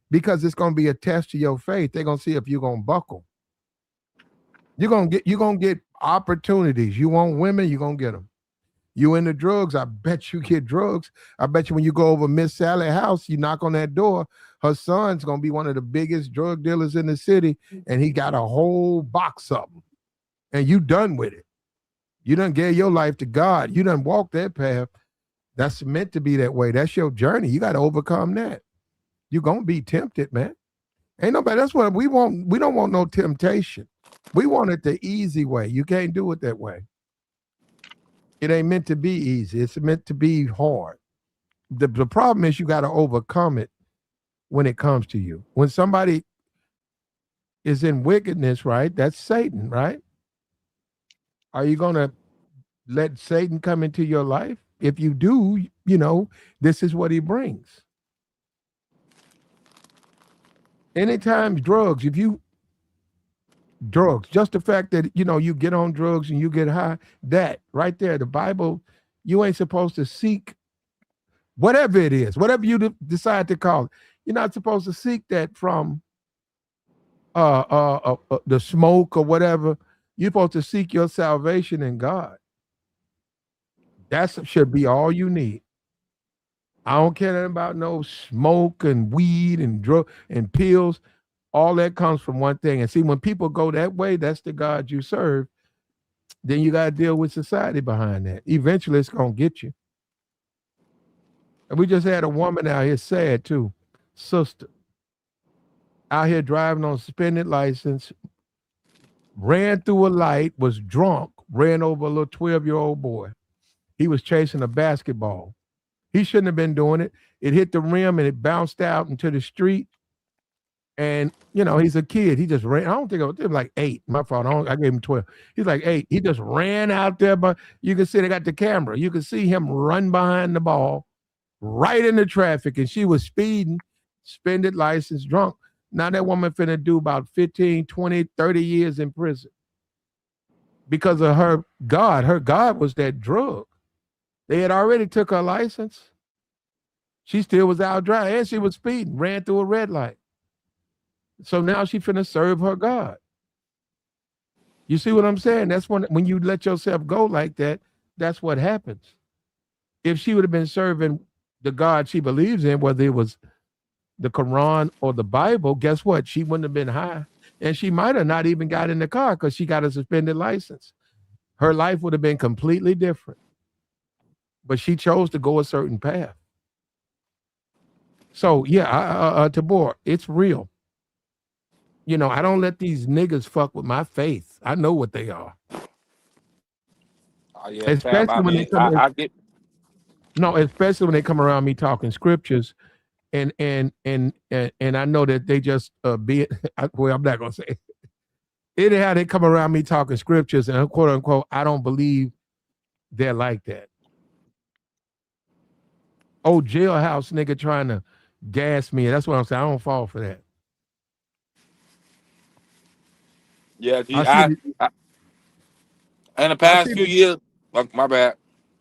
because it's going to be a test to your faith. They're going to see if you're going to buckle. You're going to get opportunities. You want women, you're going to get them. You into drugs, I bet you get drugs. I bet you when you go over Miss Sally's house, you knock on that door, her son's going to be one of the biggest drug dealers in the city, and he got a whole box of them. And you done with it. You done gave your life to God. You done walked that path. That's meant to be that way. That's your journey. You got to overcome that. You're going to be tempted, man. Ain't nobody, that's what we want. We don't want no temptation. We want it the easy way. You can't do it that way. It ain't meant to be easy. It's meant to be hard. The problem is you got to overcome it when it comes to you. When somebody is in wickedness, right? That's Satan, right? Are you going to let Satan come into your life? If you do, this is what he brings. Anytime drugs, just the fact that, you get on drugs and you get high, that right there, the Bible, you ain't supposed to seek whatever it is, whatever you decide to call it. You're not supposed to seek that from the smoke or whatever. You're supposed to seek your salvation in God. That should be all you need. I don't care about no smoke and weed and drug and pills. All that comes from one thing. And see, when people go that way, that's the God you serve. Then you got to deal with society behind that. Eventually, it's going to get you. And we just had a woman out here, sad too, sister, out here driving on suspended license, ran through a light, was drunk, ran over a little 12-year-old boy. He was chasing a basketball. He shouldn't have been doing it. It hit the rim and it bounced out into the street. And, he's a kid. He just ran. I don't think it was like 8. My fault. I gave him 12. He's like 8. He just ran out there, but you can see they got the camera. You can see him run behind the ball right into traffic. And she was speeding, suspended license, drunk. Now that woman finna do about 15, 20, 30 years in prison because of her God. Her God was that drug. They had already took her license. She still was out driving and she was speeding, ran through a red light. So now she finna serve her God. You see what I'm saying? That's when you let yourself go like that, that's what happens. If she would have been serving the God she believes in, whether it was the Quran or the Bible, guess what? She wouldn't have been high. And she might have not even got in the car because she got a suspended license. Her life would have been completely different. But she chose to go a certain path. So yeah, Tabor, it's real. You know, I don't let these niggas fuck with my faith. I know what they are. Oh yeah, fam. Especially I when they mean, come in, I get. no, especially when they come around me talking scriptures, and I know that they just be well, I'm not gonna say it. Anyhow, they come around me talking scriptures and quote unquote, I don't believe they're like that. Oh, jailhouse nigga trying to gas me. That's what I'm saying. I don't fall for that. Yeah, I see the, in the I past see few the, years, my bad.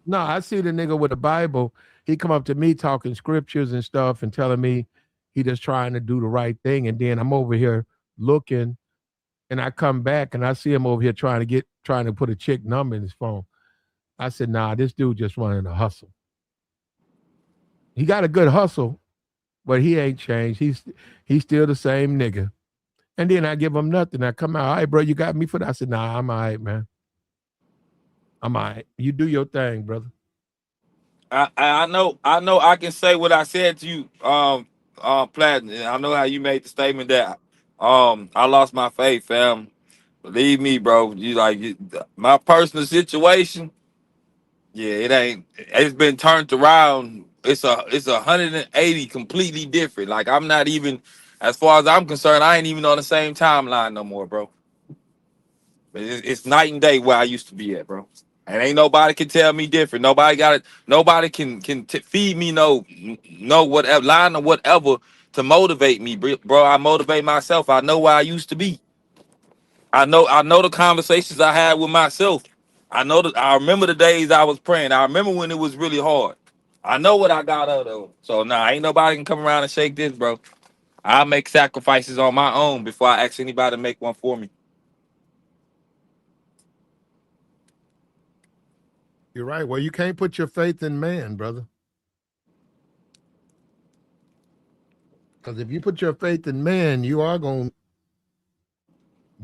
no, I see the nigga with the Bible. He come up to me talking scriptures and stuff and telling me he just trying to do the right thing. And then I'm over here looking, and I come back and I see him over here trying to put a chick number in his phone. I said, nah, this dude just running a hustle. He got a good hustle, but he ain't changed. He's still the same nigga. And then I give him nothing. I come out, all right, bro, you got me for that. I said, nah, I'm all right, man. I'm all right. You do your thing, brother. I know I can say what I said to you, Platinum. I know how you made the statement that I lost my faith, fam. Believe me, bro. My personal situation, yeah, it's been turned around. It's a 180 completely different. Like I'm not even, as far as I'm concerned, I ain't even on the same timeline no more, bro. It's night and day where I used to be at, bro. And ain't nobody can tell me different. Nobody got it. Nobody can feed me no whatever line or whatever to motivate me, bro. I motivate myself. I know where I used to be. I know the conversations I had with myself. I remember the days I was praying. I remember when it was really hard. I know what I got out of. So nah, ain't nobody can come around and shake this, bro. I make sacrifices on my own before I ask anybody to make one for me. You're right. Well, you can't put your faith in man, brother. Because if you put your faith in man, you are going to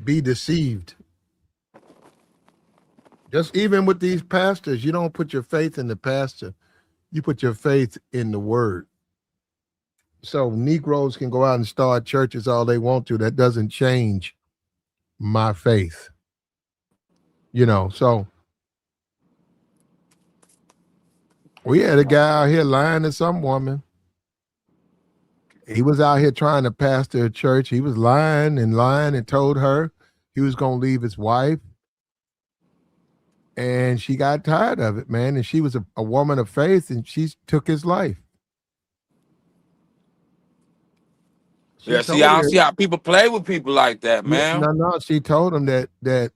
be deceived. Just even with these pastors, you don't put your faith in the pastor. You put your faith in the word. So Negroes can go out and start churches all they want to. That doesn't change my faith. You know, so we had a guy out here lying to some woman. He was out here trying to pastor a church. He was lying and told her he was going to leave his wife. And she got tired of it, man. And she was a woman of faith, and she took his life. Yeah, see, I don't see how people play with people like that, man. No. She told him that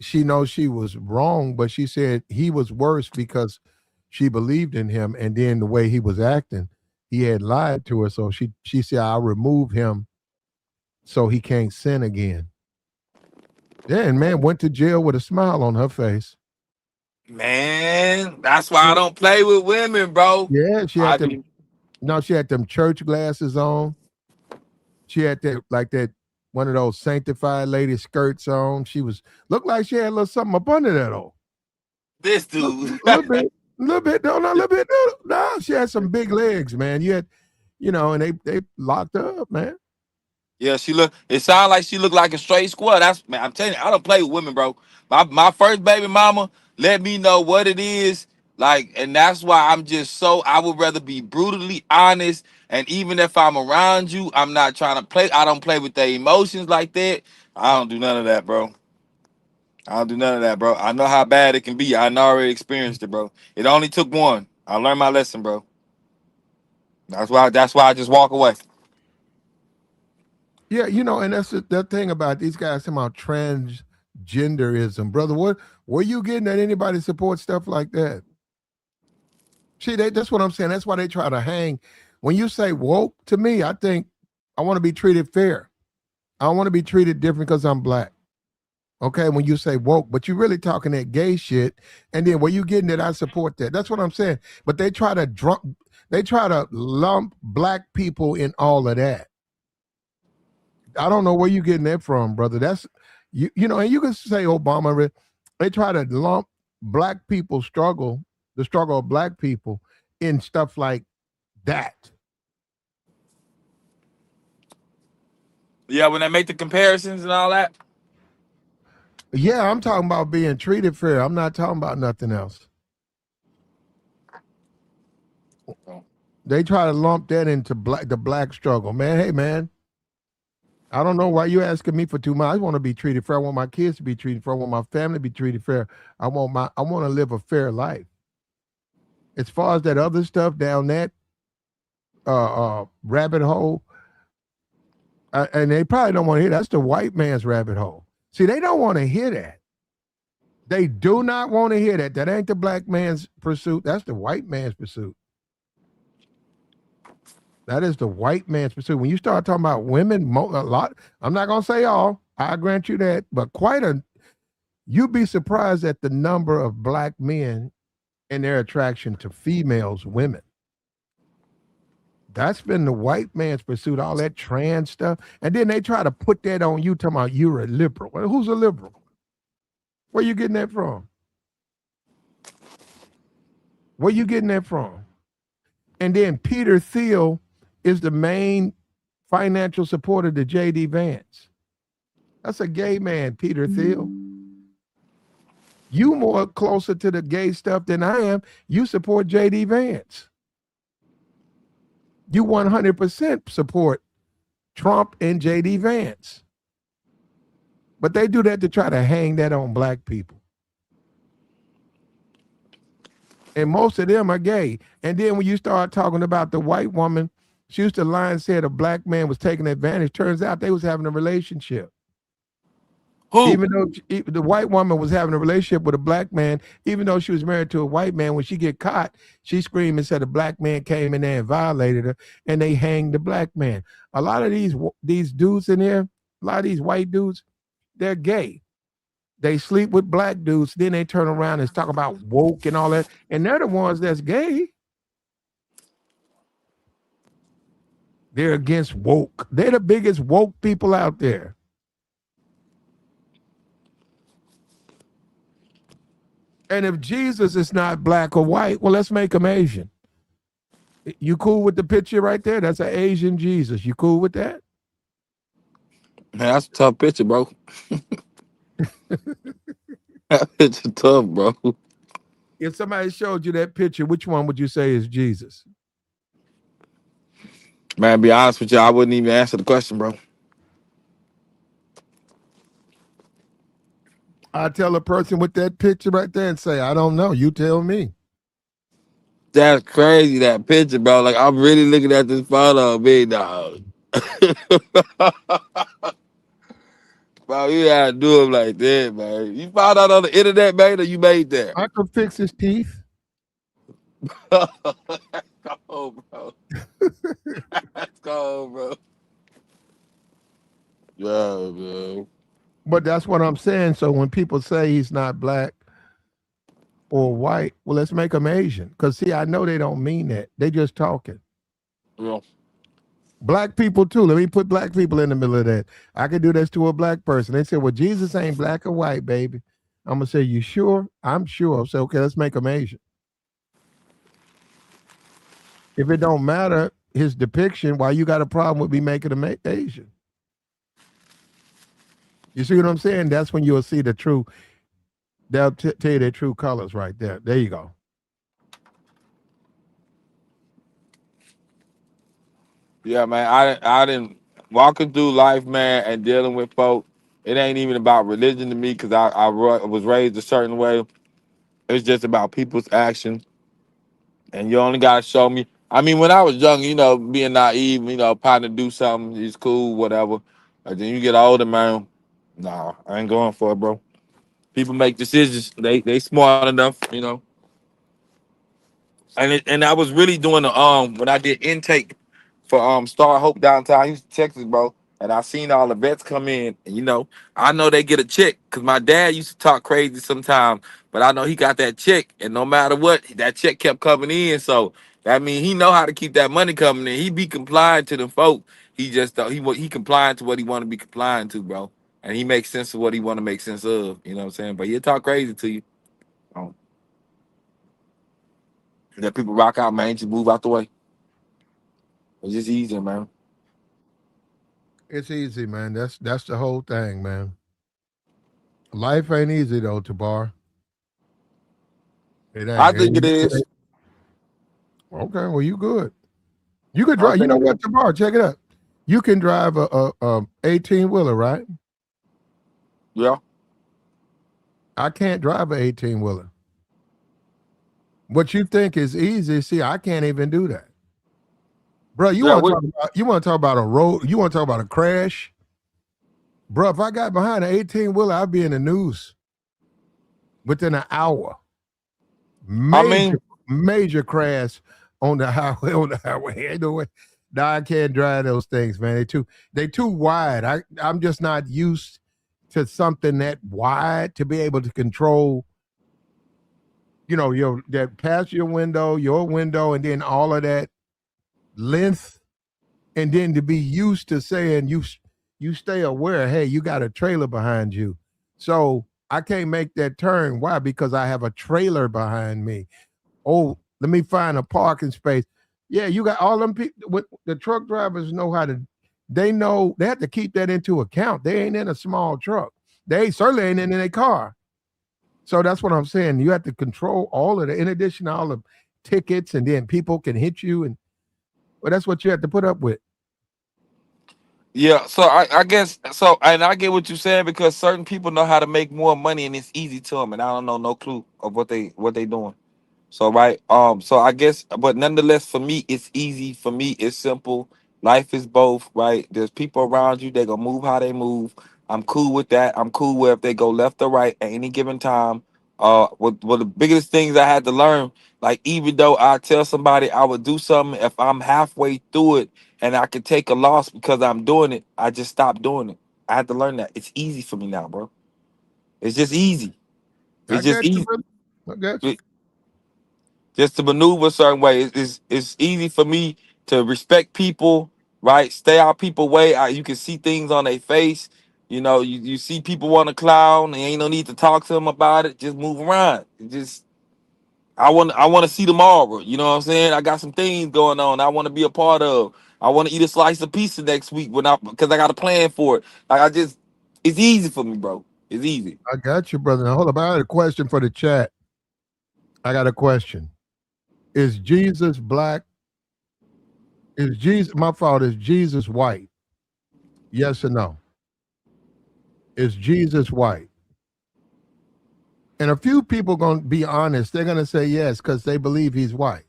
she knows she was wrong, but she said he was worse because she believed in him, and then the way he was acting, he had lied to her. So she said, I'll remove him so he can't sin again. Yeah, and man went to jail with a smile on her face. Man, that's why I don't play with women, bro. Yeah, she had them church glasses on. She had that one of those sanctified lady skirts on. She looked like she had a little something up under that though. This dude. A little bit. No, she had some big legs, man. And they locked her up, man. Yeah, it sounded like she looked like a straight squad. Man, I'm telling you, I don't play with women, bro. My first baby mama let me know what it is. Like, and that's why I would rather be brutally honest. And even if I'm around you, I'm not trying to play. I don't play with their emotions like that. I don't do none of that, bro. I know how bad it can be. I already experienced it, bro. It only took one. I learned my lesson, bro. That's why I just walk away. Yeah, and that's the thing about these guys talking about transgenderism, brother. What were you getting that anybody supports stuff like that? See, that's what I'm saying. That's why they try to hang. When you say woke, to me, I think I want to be treated fair. I want to be treated different because I'm black. Okay, when you say woke, but you really talking that gay shit, and then where you getting it, I support that. That's what I'm saying. But they try to They try to lump black people in all of that. I don't know where you getting that from, brother. That's you know, and you can say Obama. They try to lump black people struggle, the struggle of black people, in stuff like that. Yeah, when they make the comparisons and all that. Yeah, I'm talking about being treated fair. I'm not talking about nothing else. They try to lump that into the black struggle, man. Hey, man, I don't know why you asking me for too much. I want to be treated fair. I want my kids to be treated fair. I want my family to be treated fair. I want to live a fair life. As far as that other stuff down that rabbit hole, and they probably don't want to hear that's the white man's rabbit hole. See, they don't want to hear that. They do not want to hear that. That ain't the black man's pursuit. That's the white man's pursuit. That is the white man's pursuit. When you start talking about women, a lot, I'm not going to say all, I grant you that, but you'd be surprised at the number of black men and their attraction to females, women. That's been the white man's pursuit, all that trans stuff. And then they try to put that on you, talking about you're a liberal. Well, who's a liberal? Where you getting that from? Where you getting that from? And then Peter Thiel is the main financial supporter to J.D. Vance. That's a gay man, Peter Thiel. You more closer to the gay stuff than I am. You support J.D. Vance. You 100% support Trump and J.D. Vance. But they do that to try to hang that on black people. And most of them are gay. And then when you start talking about the white woman, she used to lie and said a black man was taking advantage. Turns out they was having a relationship. Who? Even though the white woman was having a relationship with a black man, even though she was married to a white man, when she get caught, she screamed and said a black man came in there and violated her, and they hanged the black man. A lot of these dudes in here, a lot of these white dudes, they're gay. They sleep with black dudes, then they turn around and talk about woke and all that, and they're the ones that's gay. They're against woke. They're the biggest woke people out there. And if Jesus is not black or white, well, let's make him Asian. You cool with the picture right there? That's an Asian Jesus. You cool with that? Man, that's a tough picture, bro. That picture tough, bro. If somebody showed you that picture, which one would you say is Jesus? Man, be honest with you, I wouldn't even answer the question, bro. I tell a person with that picture right there and say, I don't know. You tell me. That's crazy, that picture, bro. Like, I'm really looking at this photo of me, dog. Bro, you gotta do him like that, man. You found out on the internet, man, or you made that? I could fix his teeth. Oh, bro. Let's go, bro. Yeah, bro. But that's what I'm saying. So when people say he's not black or white, well, let's make him Asian. Because, see, I know they don't mean that. They just talking. Yeah. Black people, too. Let me put black people in the middle of that. I could do this to a black person. They say, well, Jesus ain't black or white, baby. I'm going to say, you sure? I'm sure. I'll say, okay, let's make him Asian. If it don't matter, his depiction, why you got a problem with me making him Asian? You see what I'm saying? That's when you'll see the true, they'll tell you their true colors right there. There you go. Yeah, man. I didn't walking through life, man, and dealing with folk. It ain't even about religion to me because I was raised a certain way. It's just about people's actions, and you only gotta show me. I mean, when I was young, being naive, trying to do something is cool, whatever. But then you get older, man. Nah, I ain't going for it, bro. People make decisions. They smart enough. And I was really doing the when I did intake for Star Hope downtown Houston, Texas, bro. And I seen all the vets come in, and I know they get a check because my dad used to talk crazy sometimes, but I know he got that check, and no matter what, that check kept coming in. So That mean he know how to keep that money coming in. He be complying to the folk. He just he complying to what he want to be complying to, bro. And he makes sense of what he want to make sense of. You know what I'm saying? But he'll talk crazy to you. Let people rock out, man. Just move out the way. It's just easy, man. It's easy, man. That's the whole thing, man. Life ain't easy though, Tabar. It I ain't. think it is. Okay, well you good. You could I drive. You think know it what, is. Tabar? Check it out. You can drive a 18-wheeler, right? Yeah. I can't drive an 18-wheeler. What you think is easy, see, I can't even do that. Bro, you Yeah. want to talk about a road, you want to talk about a crash? Bro, if I got behind an 18-wheeler, I'd be in the news within an hour. I mean, Major crash on the highway. Ain't no way. Nah, I can't drive those things, man. They too wide. I'm just not used to something that wide to be able to control, that past your window, and then all of that length, and then to be used to saying you stay aware, hey, you got a trailer behind you. So I can't make that turn. Why? Because I have a trailer behind me. Oh, let me find a parking space. Yeah, you got all them people. The truck drivers know how to. They know they have to keep that into account. They ain't in a small truck. They certainly ain't in a car. So that's what I'm saying. You have to control all of it. In addition to all the tickets, and then people can hit you, and well, that's what you have to put up with. yeah. So I guess so, and I get what you're saying because certain people know how to make more money and it's easy to them, and I don't know no clue of what they doing. So right, so I guess, but nonetheless, for me, it's easy. For me, it's simple. Life is both, right? There's people around you. They gonna move how they move. I'm cool with that. I'm cool with if they go left or right at any given time. What the biggest things I had to learn, like even though I tell somebody I would do something, if I'm halfway through it and I could take a loss because I'm doing it, I just stop doing it. I had to learn that. It's easy for me now, bro. It's just easy. I It's just got you, easy. brother. I got you. Just to maneuver a certain way. It's easy for me to respect people, right? Stay out people way. You can see things on their face. You see people want to clown, and ain't no need to talk to them about it. Just move around. I want to see tomorrow. You know what I'm saying? I got some things going on I want to be a part of. I want to eat a slice of pizza next week because I got a plan for it. It's easy for me, bro. It's easy. I got you, brother. Now hold up. I got a question for the chat. I got a question. Is Jesus black? Is Jesus my fault? Is Jesus white? Yes or no? Is Jesus white? And a few people gonna be honest. They're gonna say yes because they believe he's white.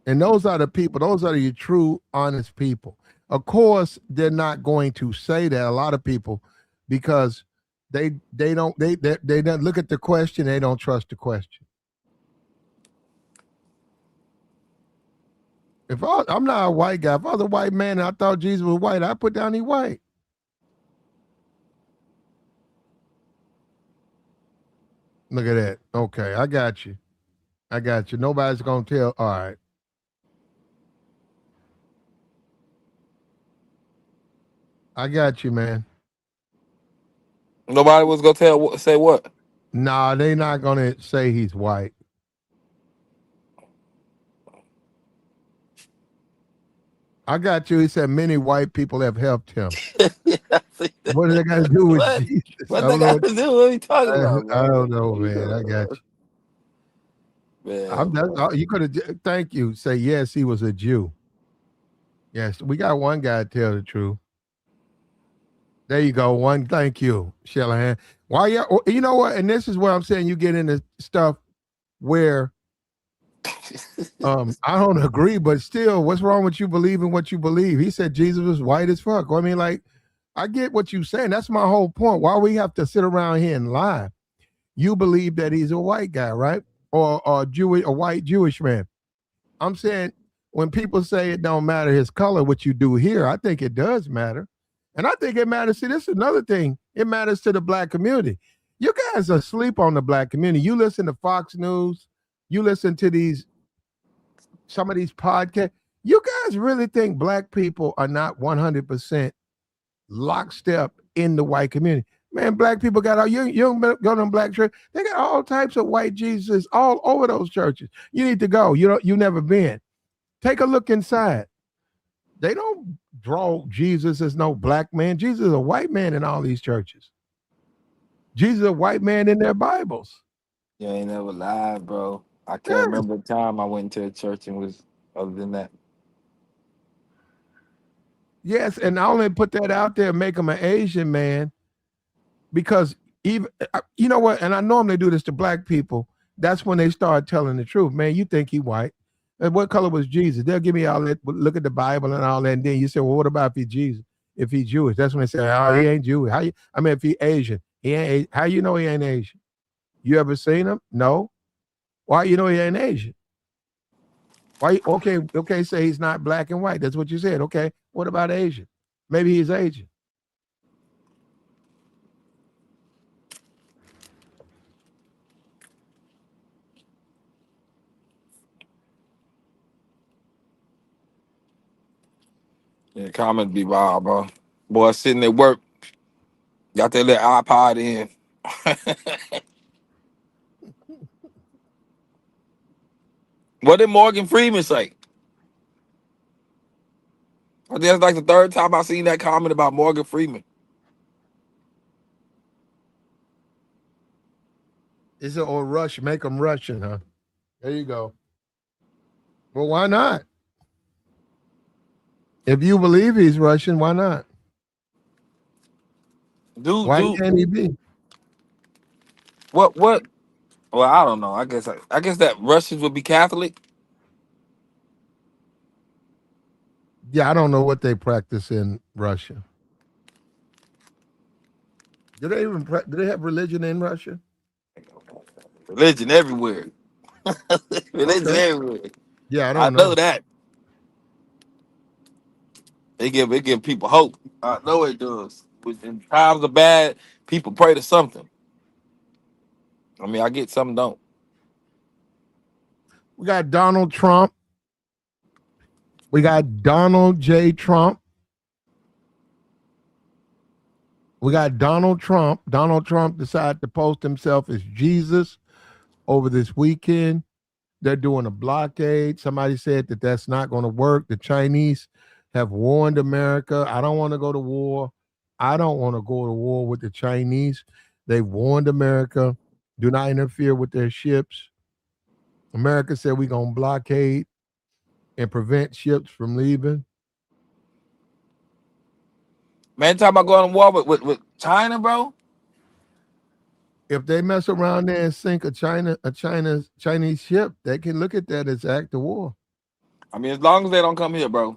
And those are the people. Those are the true, honest people. Of course, they're not going to say that. A lot of people, because they don't look at the question. They don't trust the question. I'm not a white guy. If I was a white man and I thought Jesus was white, I'd put down he white. Look at that. Okay, I got you. I got you. Nobody's gonna tell. All right. I got you, man. Nobody was gonna say what. Nah, they not gonna say he's white. I got you. He said many white people have helped him. What does that got to do with What? Jesus? I What they don't know. got to do? What are you talking about, I man? don't know, man. I got you. Man, bro. You could have. Thank you. Say yes. He was a Jew. Yes, we got one guy to tell the truth. There you go. One. Thank you, Shellahan. Why you know what? And this is what I'm saying. You get into stuff where I don't agree, but still, what's wrong with you believing what you believe? He said Jesus was white as fuck. I mean, like, I get what you're saying. That's my whole point. Why we have to sit around here and lie? You believe that he's a white guy, right? Or a white Jewish man. I'm saying when people say it don't matter his color, what you do here, I think it does matter. And I think it matters. See, this is another thing. It matters to the black community. You guys are asleep on the black community. You listen to Fox News, you listen to these some of these podcasts. You guys really think black people are not 100% lockstep in the white community? Man, black people got all you don't go to black church. They got all types of white Jesus all over those churches. You need to go. You never been. Take a look inside. They don't draw Jesus as no black man. Jesus is a white man in all these churches. Jesus is a white man in their Bibles. You ain't never lied, bro. I can't Yes. remember the time I went to a church and was other than that. Yes, and I only put that out there, make him an Asian man, because even you know what, and I normally do this to black people. That's when they start telling the truth. Man, you think he white? And what color was Jesus? They'll give me all that. Look at the Bible and all that, and then you say, well, what about if he's Jesus? If he's Jewish? That's when they say, oh, he ain't Jewish. How you? I mean, if he Asian, he ain't. How you know he ain't Asian? You ever seen him? No. Why you know he ain't Asian? Why? Okay. Say he's not black and white. That's what you said. Okay. What about Asian? Maybe he's Asian. Yeah, comments be wild, bro. Boy, sitting at work, got that little iPod in. What did Morgan Freeman say? I think that's like the third time I seen that comment about Morgan Freeman. Is it or Rush? Make them Russian, huh? There you go. Well, why not? If you believe he's Russian, why not? Why Dude, can't he be? what? Well, I don't know. I guess that Russians would be Catholic. Yeah, I don't know what they practice in Russia. Do they even do they have religion in Russia? Religion everywhere. Religion Okay. everywhere. Yeah, I I don't know know. that. It give people hope. I know it does. In times of bad, people pray to something. I mean, I get some don't. We got Donald Trump. We got Donald J. Trump. We got Donald Trump. Donald Trump decided to post himself as Jesus over this weekend. They're doing a blockade. Somebody said that that's not going to work. The Chinese have warned America. I don't want to go to war. I don't want to go to war with the Chinese. They've warned America. Do not interfere with their ships. America said we're going to blockade and prevent ships from leaving. Man, talking about going to war with China, bro. If they mess around there and sink a Chinese ship, they can look at that as act of war. I mean, as long as they don't come here, bro.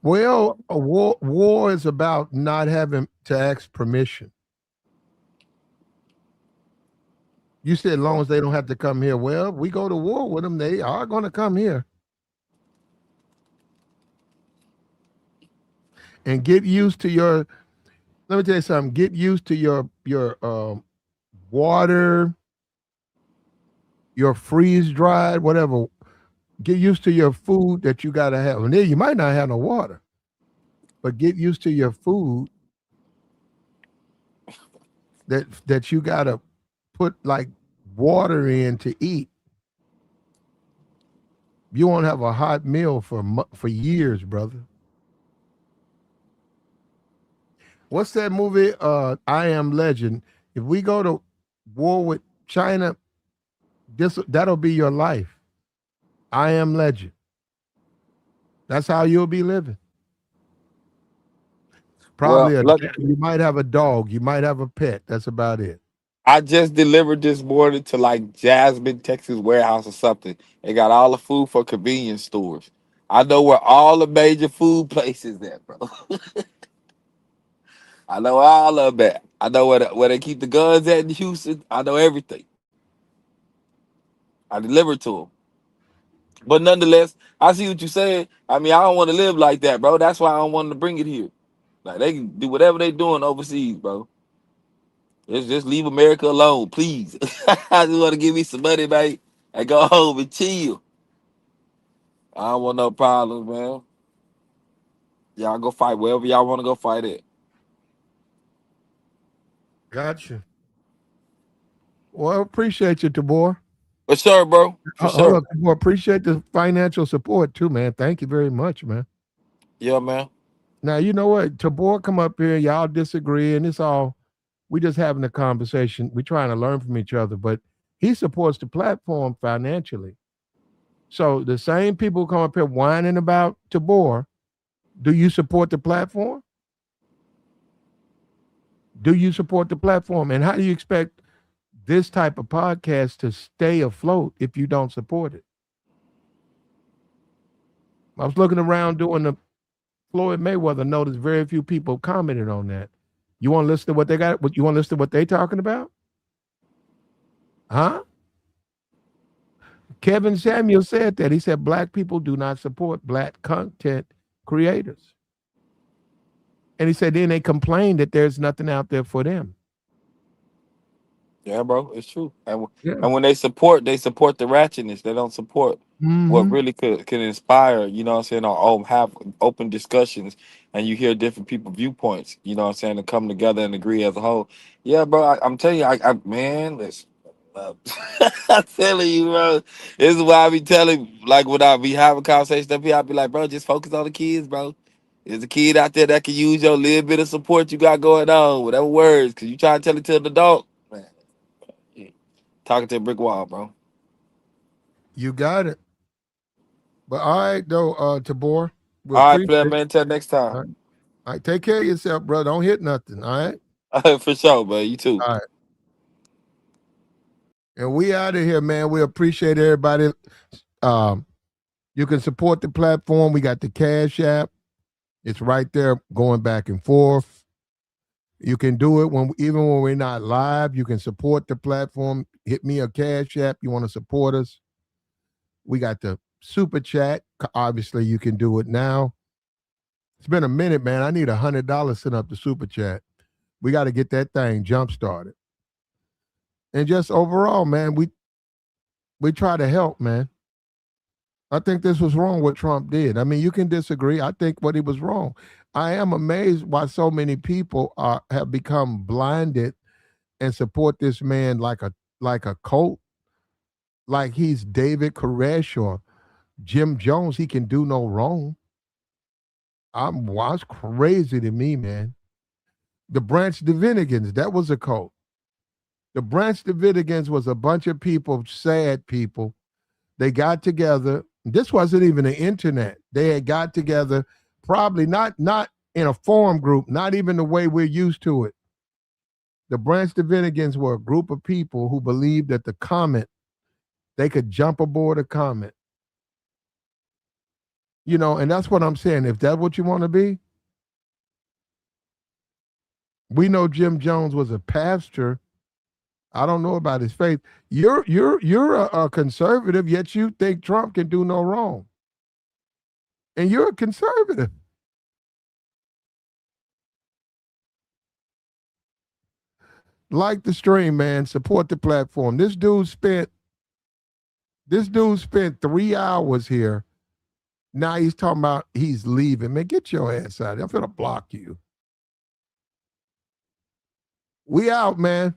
Well, a war is about not having to ask permission. You said as long as they don't have to come here. Well, we go to war with them, they are going to come here. And get used to your, let me tell you something, get used to your water, your freeze dried, whatever. Get used to your food that you got to have. And then you might not have no water, but get used to your food that you got to put like water in to eat. You won't have a hot meal for years, brother. What's that movie? I Am Legend. If we go to war with China, that'll be your life. I Am Legend. That's how you'll be living. Probably Well, look, you might have a dog, you might have a pet. That's about it. I just delivered this morning to like Jasmine, Texas warehouse or something. They got all the food for convenience stores. I know where all the major food places at, bro. I know all of that. I know where they keep the guns at in Houston. I know everything. I delivered to them. But nonetheless, I see what you're saying. I mean, I don't want to live like that, bro. That's why I don't want to bring it here. Like they can do whatever they doing overseas, bro. Just leave America alone, please. I just want to give me some money, mate. Hey, go home and chill. I don't want no problems, man. Y'all go fight wherever y'all want to go fight it. Gotcha. Well, appreciate you, Tabor. For sure, bro. For Hold sure. up, Tabor. Appreciate the financial support too, man. Thank you very much, man. Yeah, man. Now you know what? Tabor come up here, y'all disagree, and it's all we just having a conversation. We trying to learn from each other, but he supports the platform financially. So the same people who come up here whining about Tabor, do you support the platform? Do you support the platform? And how do you expect this type of podcast to stay afloat if you don't support it? I was looking around doing the Floyd Mayweather, noticed very few people commented on that. You want to listen to what they got? What you want to listen to what they talking about? Huh? Kevin Samuel said that. He said black people do not support black content creators. And he said then they complain that there's nothing out there for them. Yeah, bro. It's true. Yeah. And when they support the ratchetness. They don't support what Mm-hmm. really can inspire, you know what I'm saying, or have open discussions and you hear different people viewpoints, you know what I'm saying, to come together and agree as a whole. Yeah, bro. I'm telling you, man, listen. I'm telling you, bro. This is why I be telling, like, when I be having conversations up here, I be like, bro, just focus on the kids, bro. There's a kid out there that can use your little bit of support you got going on, whatever words, because you try to tell it to an adult, man, yeah, talking to a brick wall, bro. You got it. But all right though, Tabor. We All right, appreciate player, it. man. Until next time. All right. All right. Take care of yourself, bro. Don't hit nothing. All right. For sure, bro. You too. All right. And we out of here, man. We appreciate everybody. Um, you can support the platform. We got the Cash App. It's right there going back and forth. You can do it even when we're not live. You can support the platform. Hit me a Cash App. You want to support us. We got the super chat. Obviously, you can do it now. It's been a minute, man. I need $100 sent up the super chat. We got to get that thing jump started. And just overall, man, we try to help, man. I think this was wrong what Trump did. I mean, you can disagree. I think what he was wrong. I am amazed why so many people have become blinded and support this man like a cult, like he's David Koresh or Jim Jones. He can do no wrong. It's crazy to me, man. The Branch Davidians, that was a cult. The Branch Davidians was a bunch of people, sad people. They got together. This wasn't even the internet. They had got together, probably not in a forum group, not even the way we're used to it. The Branch Davidians were a group of people who believed that the comet, they could jump aboard a comet. You know, and that's what I'm saying. If that's what you want to be, we know Jim Jones was a pastor. I don't know about his faith. You're a conservative, yet you think Trump can do no wrong. And you're a conservative. Like the stream, man. Support the platform. This dude spent 3 hours here. Now he's talking about he's leaving. Man, get your ass out of here. I'm gonna block you. We out, man.